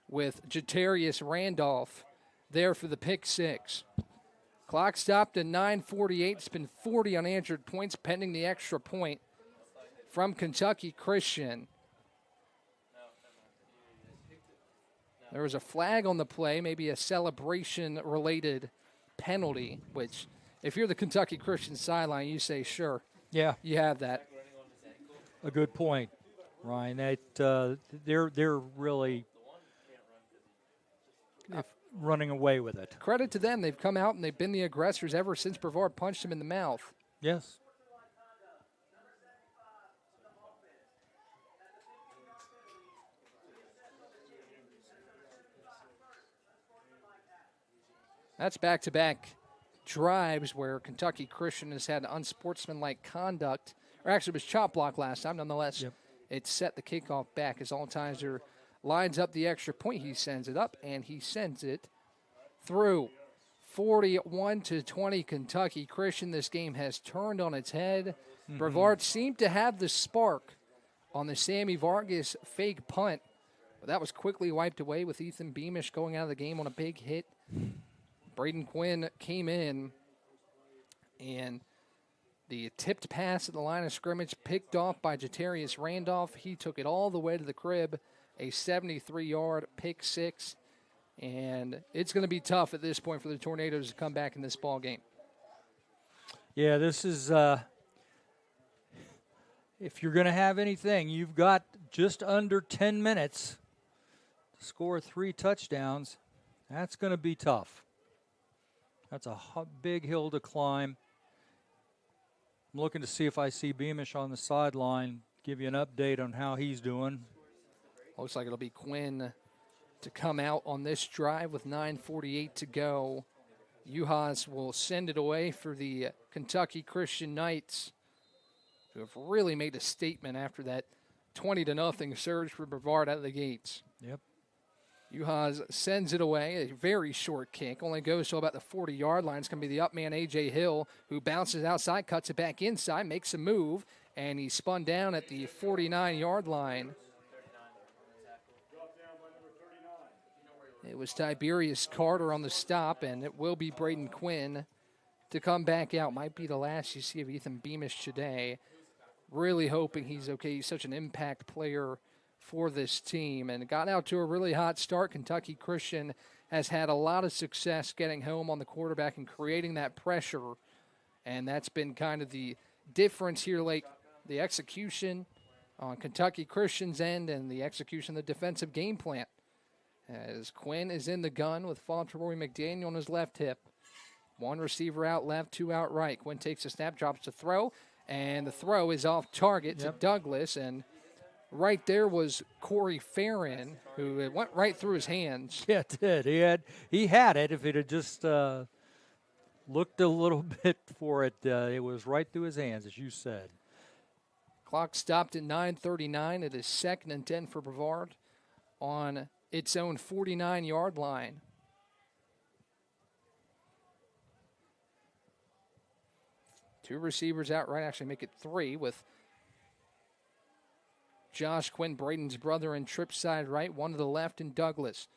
with Jatarius Randolph there for the pick six. Clock stopped at 9:48. It's been 40 unanswered points pending the extra point from Kentucky Christian. There was a flag on the play, maybe a celebration-related penalty, which if you're the Kentucky Christian sideline, you say, sure. Yeah. You have that. A good point, Ryan. They're really running away with it. Credit to them. They've come out and they've been the aggressors ever since Brevard punched him in the mouth. Yes. That's back-to-back drives where Kentucky Christian has had unsportsmanlike conduct. Or actually, it was chop block last time. Nonetheless, it set the kickoff back as Altizer lines up the extra point. He sends it up, and he sends it through. 41-20 Kentucky Christian. This game has turned on its head. Brevard seemed to have the spark on the Sammy Vargas fake punt, but that was quickly wiped away with Ethan Beamish going out of the game on a big hit. Braden Quinn came in and The tipped pass at the line of scrimmage, picked off by Jatarius Randolph. He took it all the way to the crib, a 73-yard pick six. And it's going to be tough at this point for the Tornadoes to come back in this ball game. Yeah, this is if you're going to have anything, you've got just under 10 minutes to score 3 touchdowns. That's going to be tough. That's a big hill to climb. I'm looking to see if I see Beamish on the sideline, give you an update on how he's doing. Looks like it'll be Quinn to come out on this drive with 9:48 to go. UHAS will send it away for the Kentucky Christian Knights, who have really made a statement after that 20-0 surge for Brevard out of the gates. Yep. UHAS sends it away, a very short kick, only goes to about the 40-yard line. It's going to be the up man, A.J. Hill, who bounces outside, cuts it back inside, makes a move, and he's spun down at the 49-yard line. It was Tiberius Carter on the stop, and it will be Braden Quinn to come back out. Might be the last you see of Ethan Beamish today. Really hoping he's okay. He's such an impact player for this team, and got out to a really hot start. Kentucky Christian has had a lot of success getting home on the quarterback and creating that pressure, and that's been kind of the difference here late. The execution on Kentucky Christian's end and the execution of the defensive game plan. As Quinn is in the gun with Fauntleroy McDaniel on his left hip. One receiver out left, 2 out right. Quinn takes a snap, drops the throw, and the throw is off target to Douglas. And right there was Corey Farron, who it went right through his hands. Yeah, it did. He had it. If it had just looked a little bit for it, it was right through his hands, as you said. Clock stopped at 9:39. It is 2nd and 10 for Brevard on its own 49-yard line. Two receivers out right, actually make it 3 with Josh Quinn, Braden's brother, in trip side right, one to the left, and Douglas.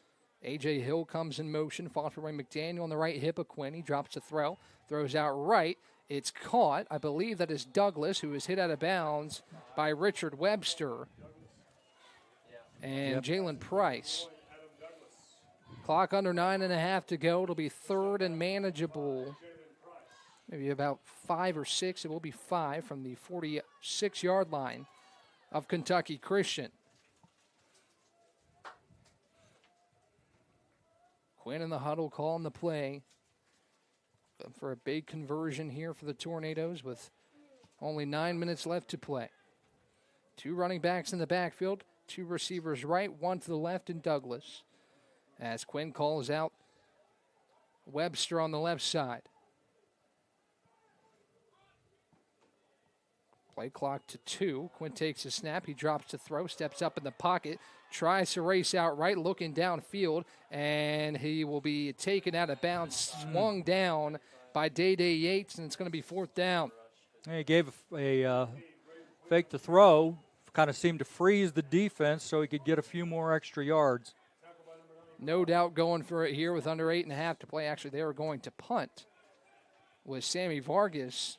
A.J. Hill comes in motion, Fauntleroy McDaniel on the right hip of Quinn. He drops the throw, throws out right. It's caught. I believe that is Douglas, who is hit out of bounds by Richard Webster and Jalen Price. Clock under 9.5 to go. It'll be 3rd and manageable. Maybe about 5 or 6. It will be 5 from the 46-yard line of Kentucky Christian. Quinn in the huddle calling the play for a big conversion here for the Tornadoes with only 9 minutes left to play. 2 running backs in the backfield. 2 receivers right, 1 to the left, and Douglas. As Quinn calls out Webster on the left side. Play clock to 2. Quinn takes a snap. He drops the throw, steps up in the pocket, tries to race out right, looking downfield, and he will be taken out of bounds, swung down by Day-Day Yates, and it's going to be 4th down. He gave a fake the throw. Kind of seemed to freeze the defense so he could get a few more extra yards. No doubt going for it here with under 8.5 to play. Actually, they were going to punt with Sammy Vargas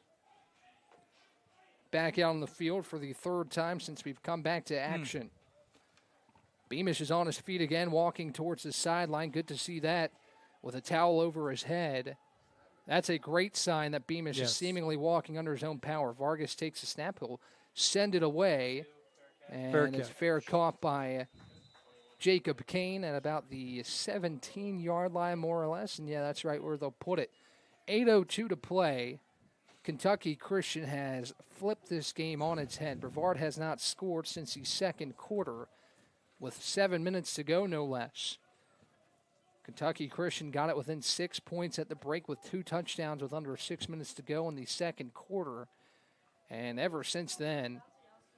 back out on the field for the 3rd time since we've come back to action. Beamish is on his feet again, walking towards the sideline. Good to see that with a towel over his head. That's a great sign that Beamish is seemingly walking under his own power. Vargas takes a snap. He'll send it away. And it's fair caught by Jacob Kane at about the 17-yard line, more or less. And, yeah, that's right where they'll put it. 8:02 to play. Kentucky Christian has flipped this game on its head. Brevard has not scored since the 2nd quarter with 7 minutes to go, no less. Kentucky Christian got it within 6 points at the break with 2 touchdowns with under 6 minutes to go in the 2nd quarter. And ever since then,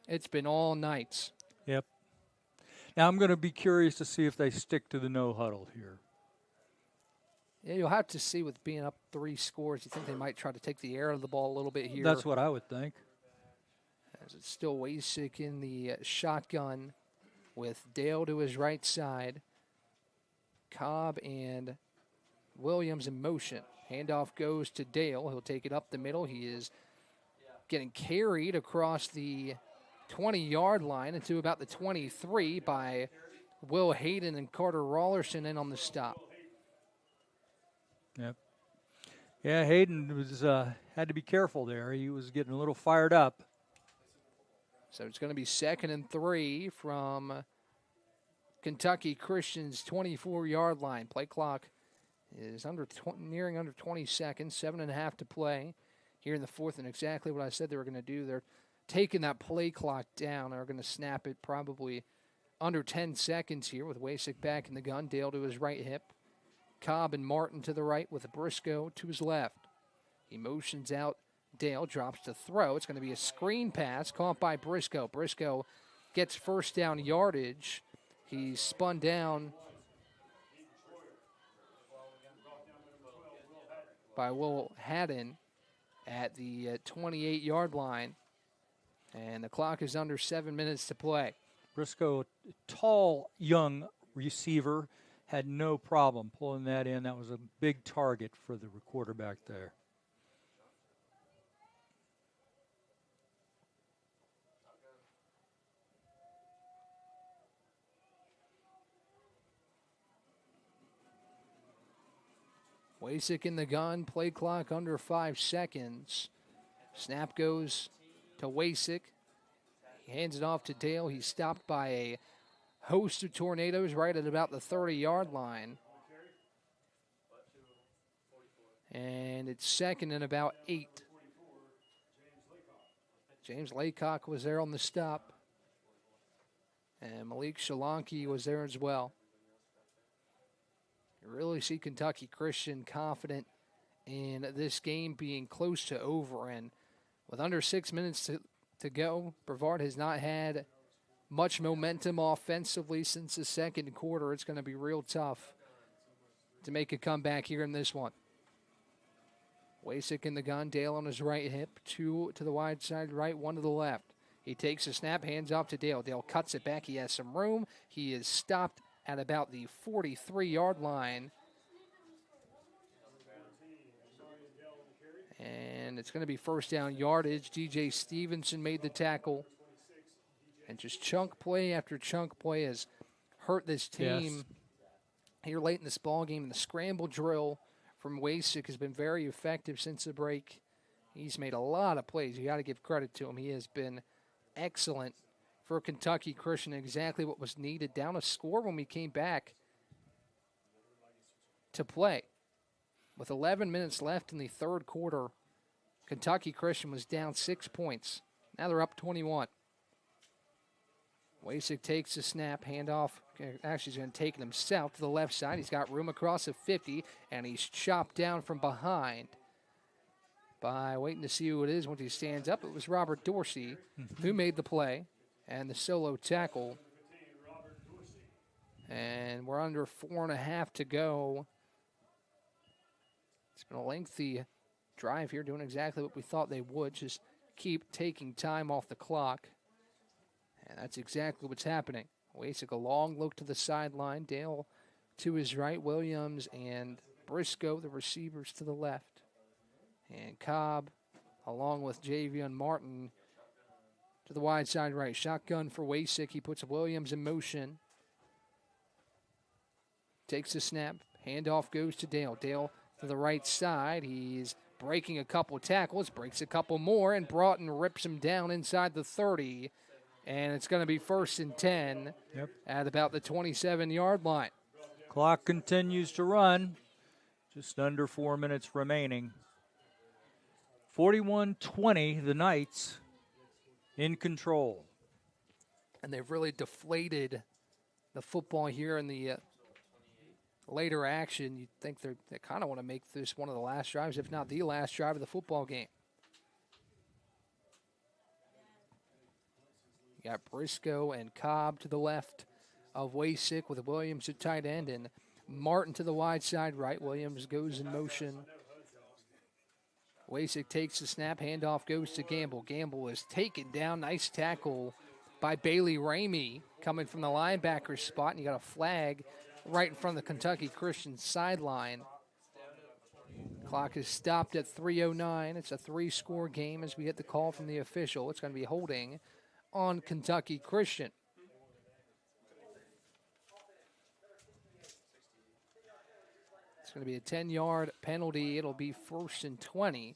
it's been all Knights. Yep. Now I'm going to be curious to see if they stick to the no huddle here. Yeah, you'll have to see with being up 3 scores. You think they might try to take the air out of the ball a little bit here. That's what I would think. As it's still Wasik in the shotgun with Dale to his right side. Cobb and Williams in motion. Handoff goes to Dale. He'll take it up the middle. He is getting carried across the 20-yard line into about the 23 by Will Hayden and Carter Rollerson in on the stop. Yep. Yeah, Hayden was had to be careful there. He was getting a little fired up. So it's going to be 2nd and 3 from Kentucky Christian's 24-yard line. Play clock is nearing under 20 seconds, 7.5 to play here in the fourth, and exactly what I said they were going to do. They're taking that play clock down. They're going to snap it probably under 10 seconds here with Wasik back in the gun. Dale to his right hip. Cobb and Martin to the right with Briscoe to his left. He motions out. Dale drops to throw. It's going to be a screen pass caught by Briscoe. Briscoe gets first down yardage. He's spun down by Will Haddon at the 28-yard line. And the clock is under 7 minutes to play. Briscoe, tall, young receiver, had no problem pulling that in. That was a big target for the quarterback there. Wasik in the gun, play clock under 5 seconds. Snap goes to Wasik. He hands it off to Dale. He's stopped by a host of tornadoes right at about the 30-yard line. And it's 2nd and about 8. James Laycock was there on the stop. And Malik Shalanki was there as well. You really see Kentucky Christian confident in this game being close to over. And with under 6 minutes to go, Brevard has not had much momentum offensively since the second quarter. It's going to be real tough to make a comeback here in this one. Wasik in the gun, Dale on his right hip, 2 to the wide side right, 1 to the left. He takes a snap, hands off to Dale. Dale cuts it back. He has some room. He is stopped at about the 43-yard line. And it's going to be first down yardage. DJ Stevenson made the tackle. And just chunk play after chunk play has hurt this team here late in this ball game. And the scramble drill from Wasik has been very effective since the break. He's made a lot of plays. You got to give credit to him. He has been excellent for Kentucky Christian, exactly what was needed. Down a score when we came back to play. With 11 minutes left in the third quarter, Kentucky Christian was down 6 points. Now they're up 21. Wasik takes the snap, handoff. Actually, he's going to take it himself to the left side. He's got room across the 50, and he's chopped down from behind by waiting to see who it is once he stands up. It was Robert Dorsey who made the play and the solo tackle. And we're under 4.5 to go. It's been a lengthy drive here, doing exactly what we thought they would, just keep taking time off the clock. And that's exactly what's happening. Wasik, a long look to the sideline. Dale to his right. Williams and Briscoe, the receivers, to the left. And Cobb, along with Javion Martin, to the wide side right. Shotgun for Wasik. He puts Williams in motion. Takes the snap. Handoff goes to Dale. Dale to the right side. He's breaking a couple tackles, breaks a couple more, and Broughton rips him down inside the 30. And it's going to be 1st and 10 at about the 27-yard line. Clock continues to run. Just under 4 minutes remaining. 41-20, the Knights in control. And they've really deflated the football here in the later action. You'd think they kind of want to make this one of the last drives, if not the last drive of the football game. You got Briscoe and Cobb to the left of Wasik with Williams at tight end and Martin to the wide side right. Williams goes in motion. Wasik takes the snap. Handoff goes to Gamble. Gamble is taken down. Nice tackle by Bailey Ramey coming from the linebacker spot. And you got a flag right in front of the Kentucky Christian sideline. Clock is stopped at 3:09. It's a 3-score game as we get the call from the official. It's going to be holding on Kentucky Christian. It's going to be a 10-yard penalty. It'll be 1st and 20.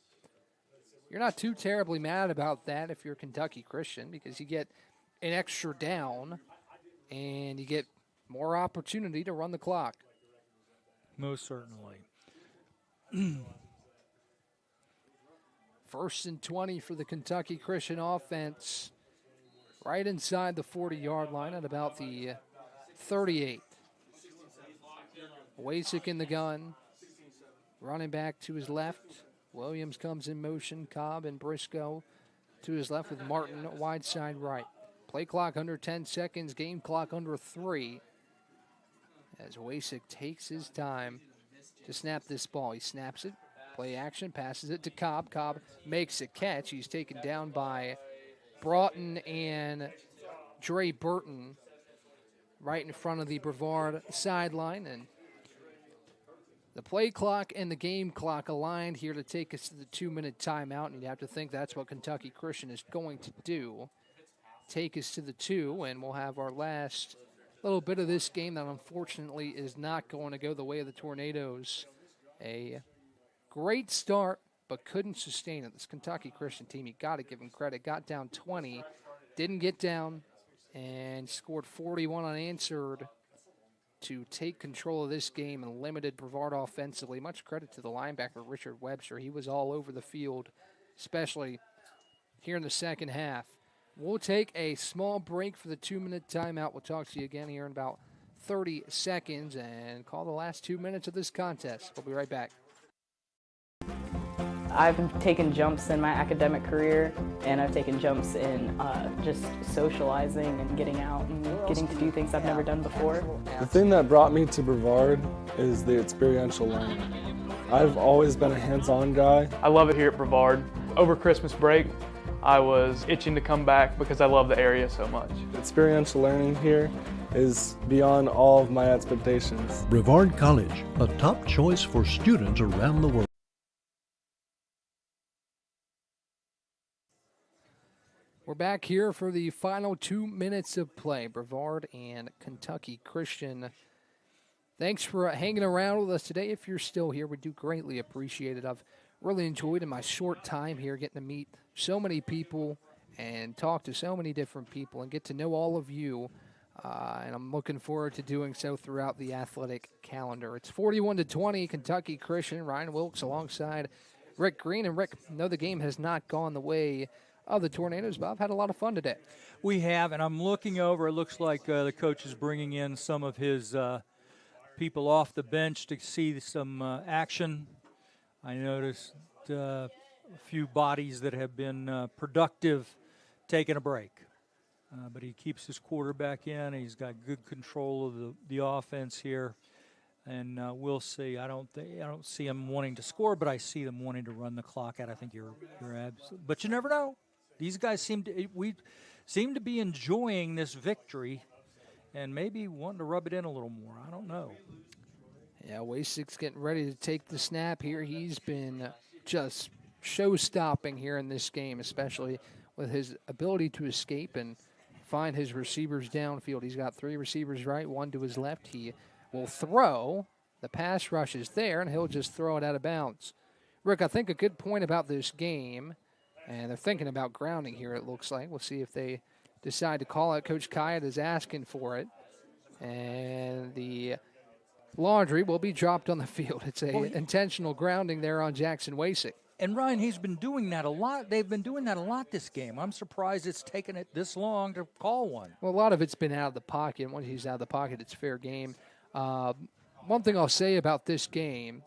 You're not too terribly mad about that if you're Kentucky Christian, because you get an extra down and you get more opportunity to run the clock. Most certainly. 1st and 20 for the Kentucky Christian offense, right inside the 40-yard line at about the 38. Wasik in the gun, running back to his left. Williams comes in motion. Cobb and Briscoe to his left with Martin wide side right. Play clock under 10 seconds, game clock under 3. As Wasik takes his time to snap this ball. He snaps it, play action, passes it to Cobb. Cobb makes a catch. He's taken down by Broughton and Dre Burton right in front of the Brevard sideline. And the play clock and the game clock aligned here to take us to the 2-minute timeout, and you have to think that's what Kentucky Christian is going to do. Take us to the 2, and we'll have our last little bit of this game that unfortunately is not going to go the way of the Tornadoes. A great start, but couldn't sustain it. This Kentucky Christian team, you got to give them credit. Got down 20, didn't get down, and scored 41 unanswered to take control of this game and limited Brevard offensively. Much credit to the linebacker, Richard Webster. He was all over the field, especially here in the second half. We'll take a small break for the 2-minute timeout. We'll talk to you again here in about 30 seconds and call the last 2 minutes of this contest. We'll be right back. I've taken jumps in my academic career, and I've taken jumps in just socializing and getting out and getting to do things I've never done before. The thing that brought me to Brevard is the experiential learning. I've always been a hands-on guy. I love it here at Brevard. Over Christmas break, I was itching to come back because I love the area so much. Experiential learning here is beyond all of my expectations. Brevard College, a top choice for students around the world. We're back here for the final 2 minutes of play. Brevard and Kentucky Christian. Thanks for hanging around with us today. If you're still here, we do greatly appreciate it. I've really enjoyed in my short time here getting to meet so many people and talk to so many different people and get to know all of you. And I'm looking forward to doing so throughout the athletic calendar. It's 41-20, Kentucky Christian. Ryan Wilkes alongside Rick Green. And Rick, I know the game has not gone the way of the Tornadoes, but I've had a lot of fun today. We have, and I'm looking over. It looks like the coach is bringing in some of his people off the bench to see some action. I noticed a few bodies that have been productive taking a break. But he keeps his quarterback in. He's got good control of the offense here. And we'll see. I don't see him wanting to score, but I see them wanting to run the clock out. I think you're absolutely. But you never know. These guys seem to be enjoying this victory, and maybe wanting to rub it in a little more. I don't know. Yeah, Wasik's getting ready to take the snap here. He's been just show-stopping here in this game, especially with his ability to escape and find his receivers downfield. He's got 3 receivers right, 1 to his left. He will throw. The pass rush is there, and he'll just throw it out of bounds. Rick, I think a good point about this game, and they're thinking about grounding here, it looks like. We'll see if they decide to call it. Coach Kyatt is asking for it, and the laundry will be dropped on the field. It's a intentional grounding there on Jackson Wasik. And Ryan, he's been doing that a lot. They've been doing that a lot this game. I'm surprised it's taken it this long to call one. Well, a lot of it's been out of the pocket. Once he's out of the pocket, it's fair game. One thing I'll say about this game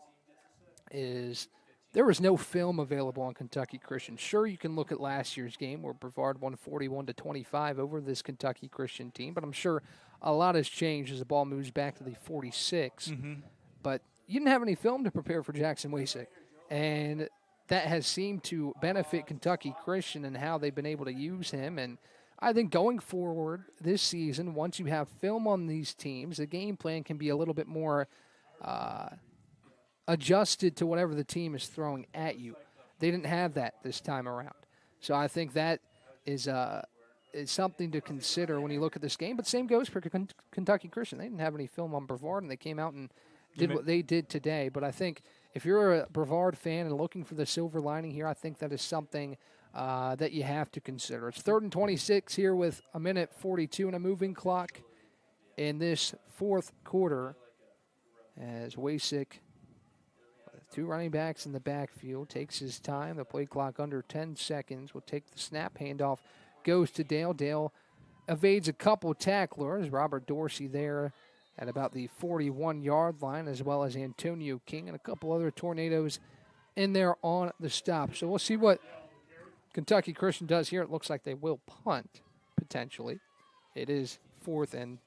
is there was no film available on Kentucky Christian. Sure, you can look at last year's game where Brevard won 41-25 over this Kentucky Christian team, but I'm sure a lot has changed as the ball moves back to the 46. Mm-hmm. But you didn't have any film to prepare for Jackson Wasik, and that has seemed to benefit Kentucky Christian and how they've been able to use him. And I think going forward this season, once you have film on these teams, the game plan can be a little bit more adjusted to whatever the team is throwing at you. They didn't have that this time around. So I think that is something to consider when you look at this game. But same goes for Kentucky Christian. They didn't have any film on Brevard, and they came out and did what they did today. But I think if you're a Brevard fan and looking for the silver lining here, I think that is something that you have to consider. It's 3rd and 26 here with 1:42 and a moving clock in this fourth quarter as Wasik, 2 running backs in the backfield, takes his time. The play clock under 10 seconds. Will take the snap. Handoff goes to Dale. Dale evades a couple tacklers. Robert Dorsey there at about the 41-yard line, as well as Antonio King and a couple other tornadoes in there on the stop. So we'll see what Kentucky Christian does here. It looks like they will punt, potentially. It is 4th and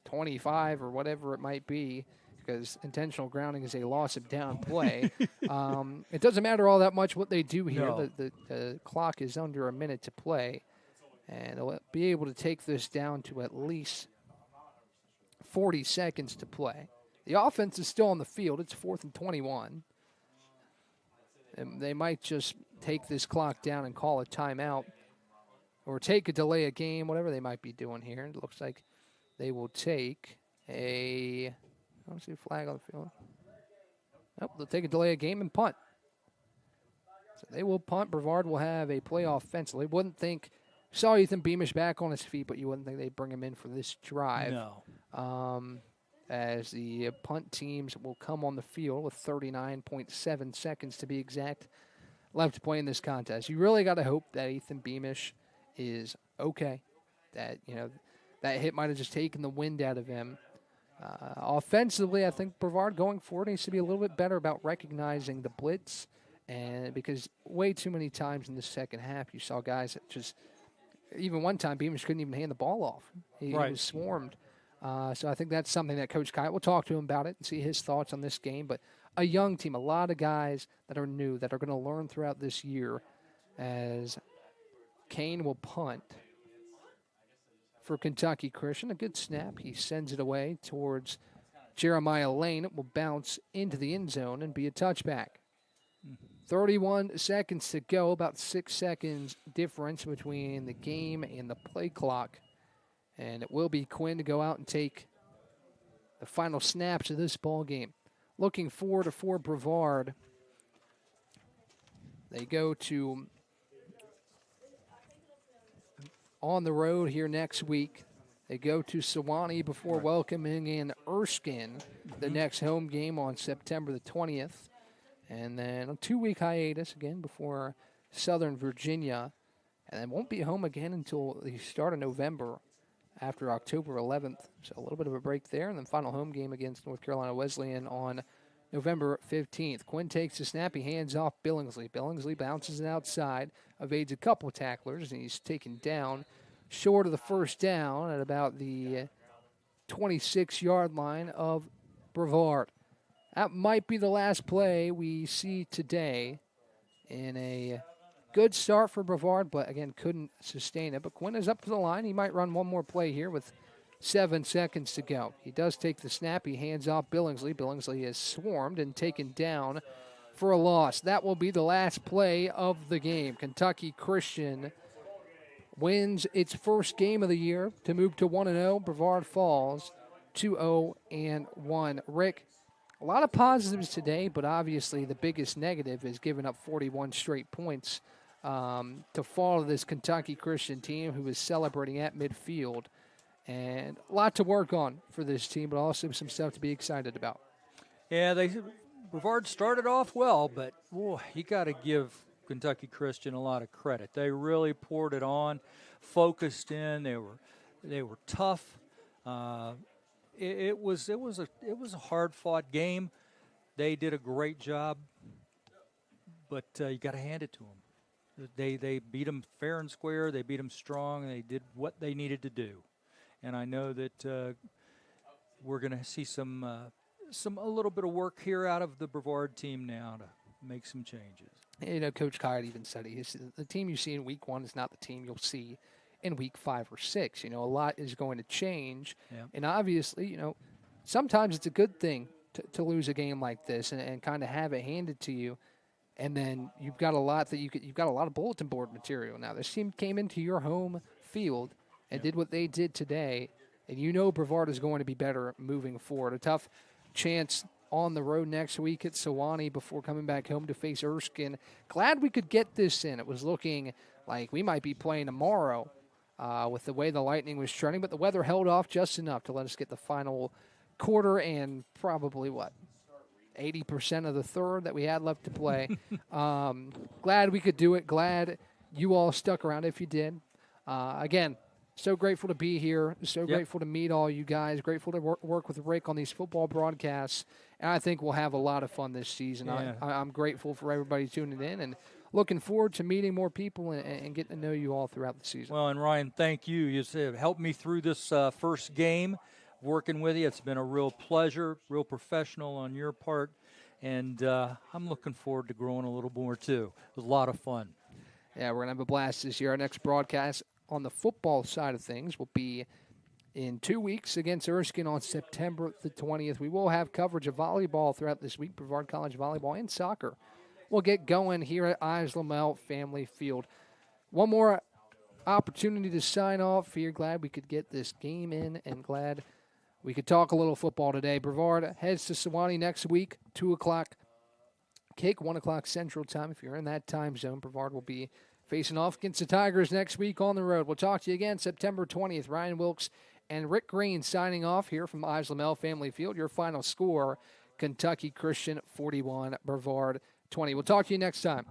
25 or whatever it might be, because intentional grounding is a loss of down play. It doesn't matter all that much what they do here. No. The clock is under a minute to play, and they'll be able to take this down to at least 40 seconds to play. The offense is still on the field. It's 4th and 21. And they might just take this clock down and call a timeout or take a delay a game, whatever they might be doing here. It looks like they will take I don't see a flag on the field. Nope, they'll take a delay a game and punt. So they will punt. Brevard will have a play offensively. Wouldn't think, saw Ethan Beamish back on his feet, but you wouldn't think they'd bring him in for this drive. No. As the punt teams will come on the field with 39.7 seconds to be exact left to play in this contest. You really got to hope that Ethan Beamish is okay. That, that hit might have just taken the wind out of him. Offensively, I think Brevard going forward needs to be a little bit better about recognizing the blitz, and because way too many times in the second half you saw guys that just, even one time Beamish couldn't even hand the ball off. He was swarmed. So I think that's something that Coach Kite will talk to him about it and see his thoughts on this game. But a young team, a lot of guys that are new, that are going to learn throughout this year, as Kane will punt for Kentucky Christian. A good snap. He sends it away towards Jeremiah Lane. It will bounce into the end zone and be a touchback. 31 seconds to go, about 6 seconds difference between the game and the play clock. And it will be Quinn to go out and take the final snaps of this ball game. Looking forward to for Brevard. They go to on the road here next week. They go to Sewanee before welcoming in Erskine, the next home game on September the 20th. And then a 2-week hiatus again before Southern Virginia. And then won't be home again until the start of November, after October 11th. So a little bit of a break there. And then final home game against North Carolina Wesleyan on November 15th. Quinn takes the snap. He hands off Billingsley. Billingsley bounces it outside, evades a couple tacklers, and he's taken down short of the first down at about the 26-yard line of Brevard. That might be the last play we see today in a good start for Brevard, but again, couldn't sustain it. But Quinn is up to the line. He might run one more play here with 7 seconds to go. He does take the snap. He hands off Billingsley. Billingsley is swarmed and taken down for a loss. That will be the last play of the game. Kentucky Christian wins its first game of the year to move to 1-0. Brevard falls 2-0-1. Rick, a lot of positives today, but obviously the biggest negative is giving up 41 straight points to fall to this Kentucky Christian team who is celebrating at midfield. And a lot to work on for this team, but also some stuff to be excited about. Yeah, Brevard started off well, but you got to give Kentucky Christian a lot of credit. They really poured it on, focused in. They were tough. It was a hard-fought game. They did a great job, but you got to hand it to them. They beat them fair and square. They beat them strong. And they did what they needed to do. And I know that we're going to see a little bit of work here out of the Brevard team now to make some changes. Coach Kite even said the team you see in week 1 is not the team you'll see in week 5 or 6. A lot is going to change. Yeah. And obviously, sometimes it's a good thing to lose a game like this and kind of have it handed to you. And then you've got a lot you've got a lot of bulletin board material now. This team came into your home field and did what they did today, and you know Brevard is going to be better moving forward. A tough chance on the road next week at Sewanee before coming back home to face Erskine. Glad we could get this in. It was looking like we might be playing tomorrow with the way the Lightning was trending, but the weather held off just enough to let us get the final quarter and probably, 80% of the third that we had left to play. Glad we could do it. Glad you all stuck around if you did. Again, so grateful to be here. So grateful to meet all you guys. Grateful to work with Rick on these football broadcasts. And I think we'll have a lot of fun this season. Yeah. I'm grateful for everybody tuning in and looking forward to meeting more people and getting to know you all throughout the season. Well, and Ryan, thank you. You have helped me through this first game. Working with you, it's been a real pleasure, real professional on your part, and I'm looking forward to growing a little more too. It was a lot of fun. Yeah, we're going to have a blast this year. Our next broadcast on the football side of things will be in 2 weeks against Erskine on September the 20th. We will have coverage of volleyball throughout this week, Brevard College volleyball and soccer. We'll get going here at Islamel Family Field. One more opportunity to sign off here. Glad we could get this game in and glad we could talk a little football today. Brevard heads to Sewanee next week, 2 o'clock kick, 1 o'clock Central Time. If you're in that time zone, Brevard will be facing off against the Tigers next week on the road. We'll talk to you again September 20th. Ryan Wilkes and Rick Green signing off here from Islamel Family Field. Your final score, Kentucky Christian 41, Brevard 20. We'll talk to you next time.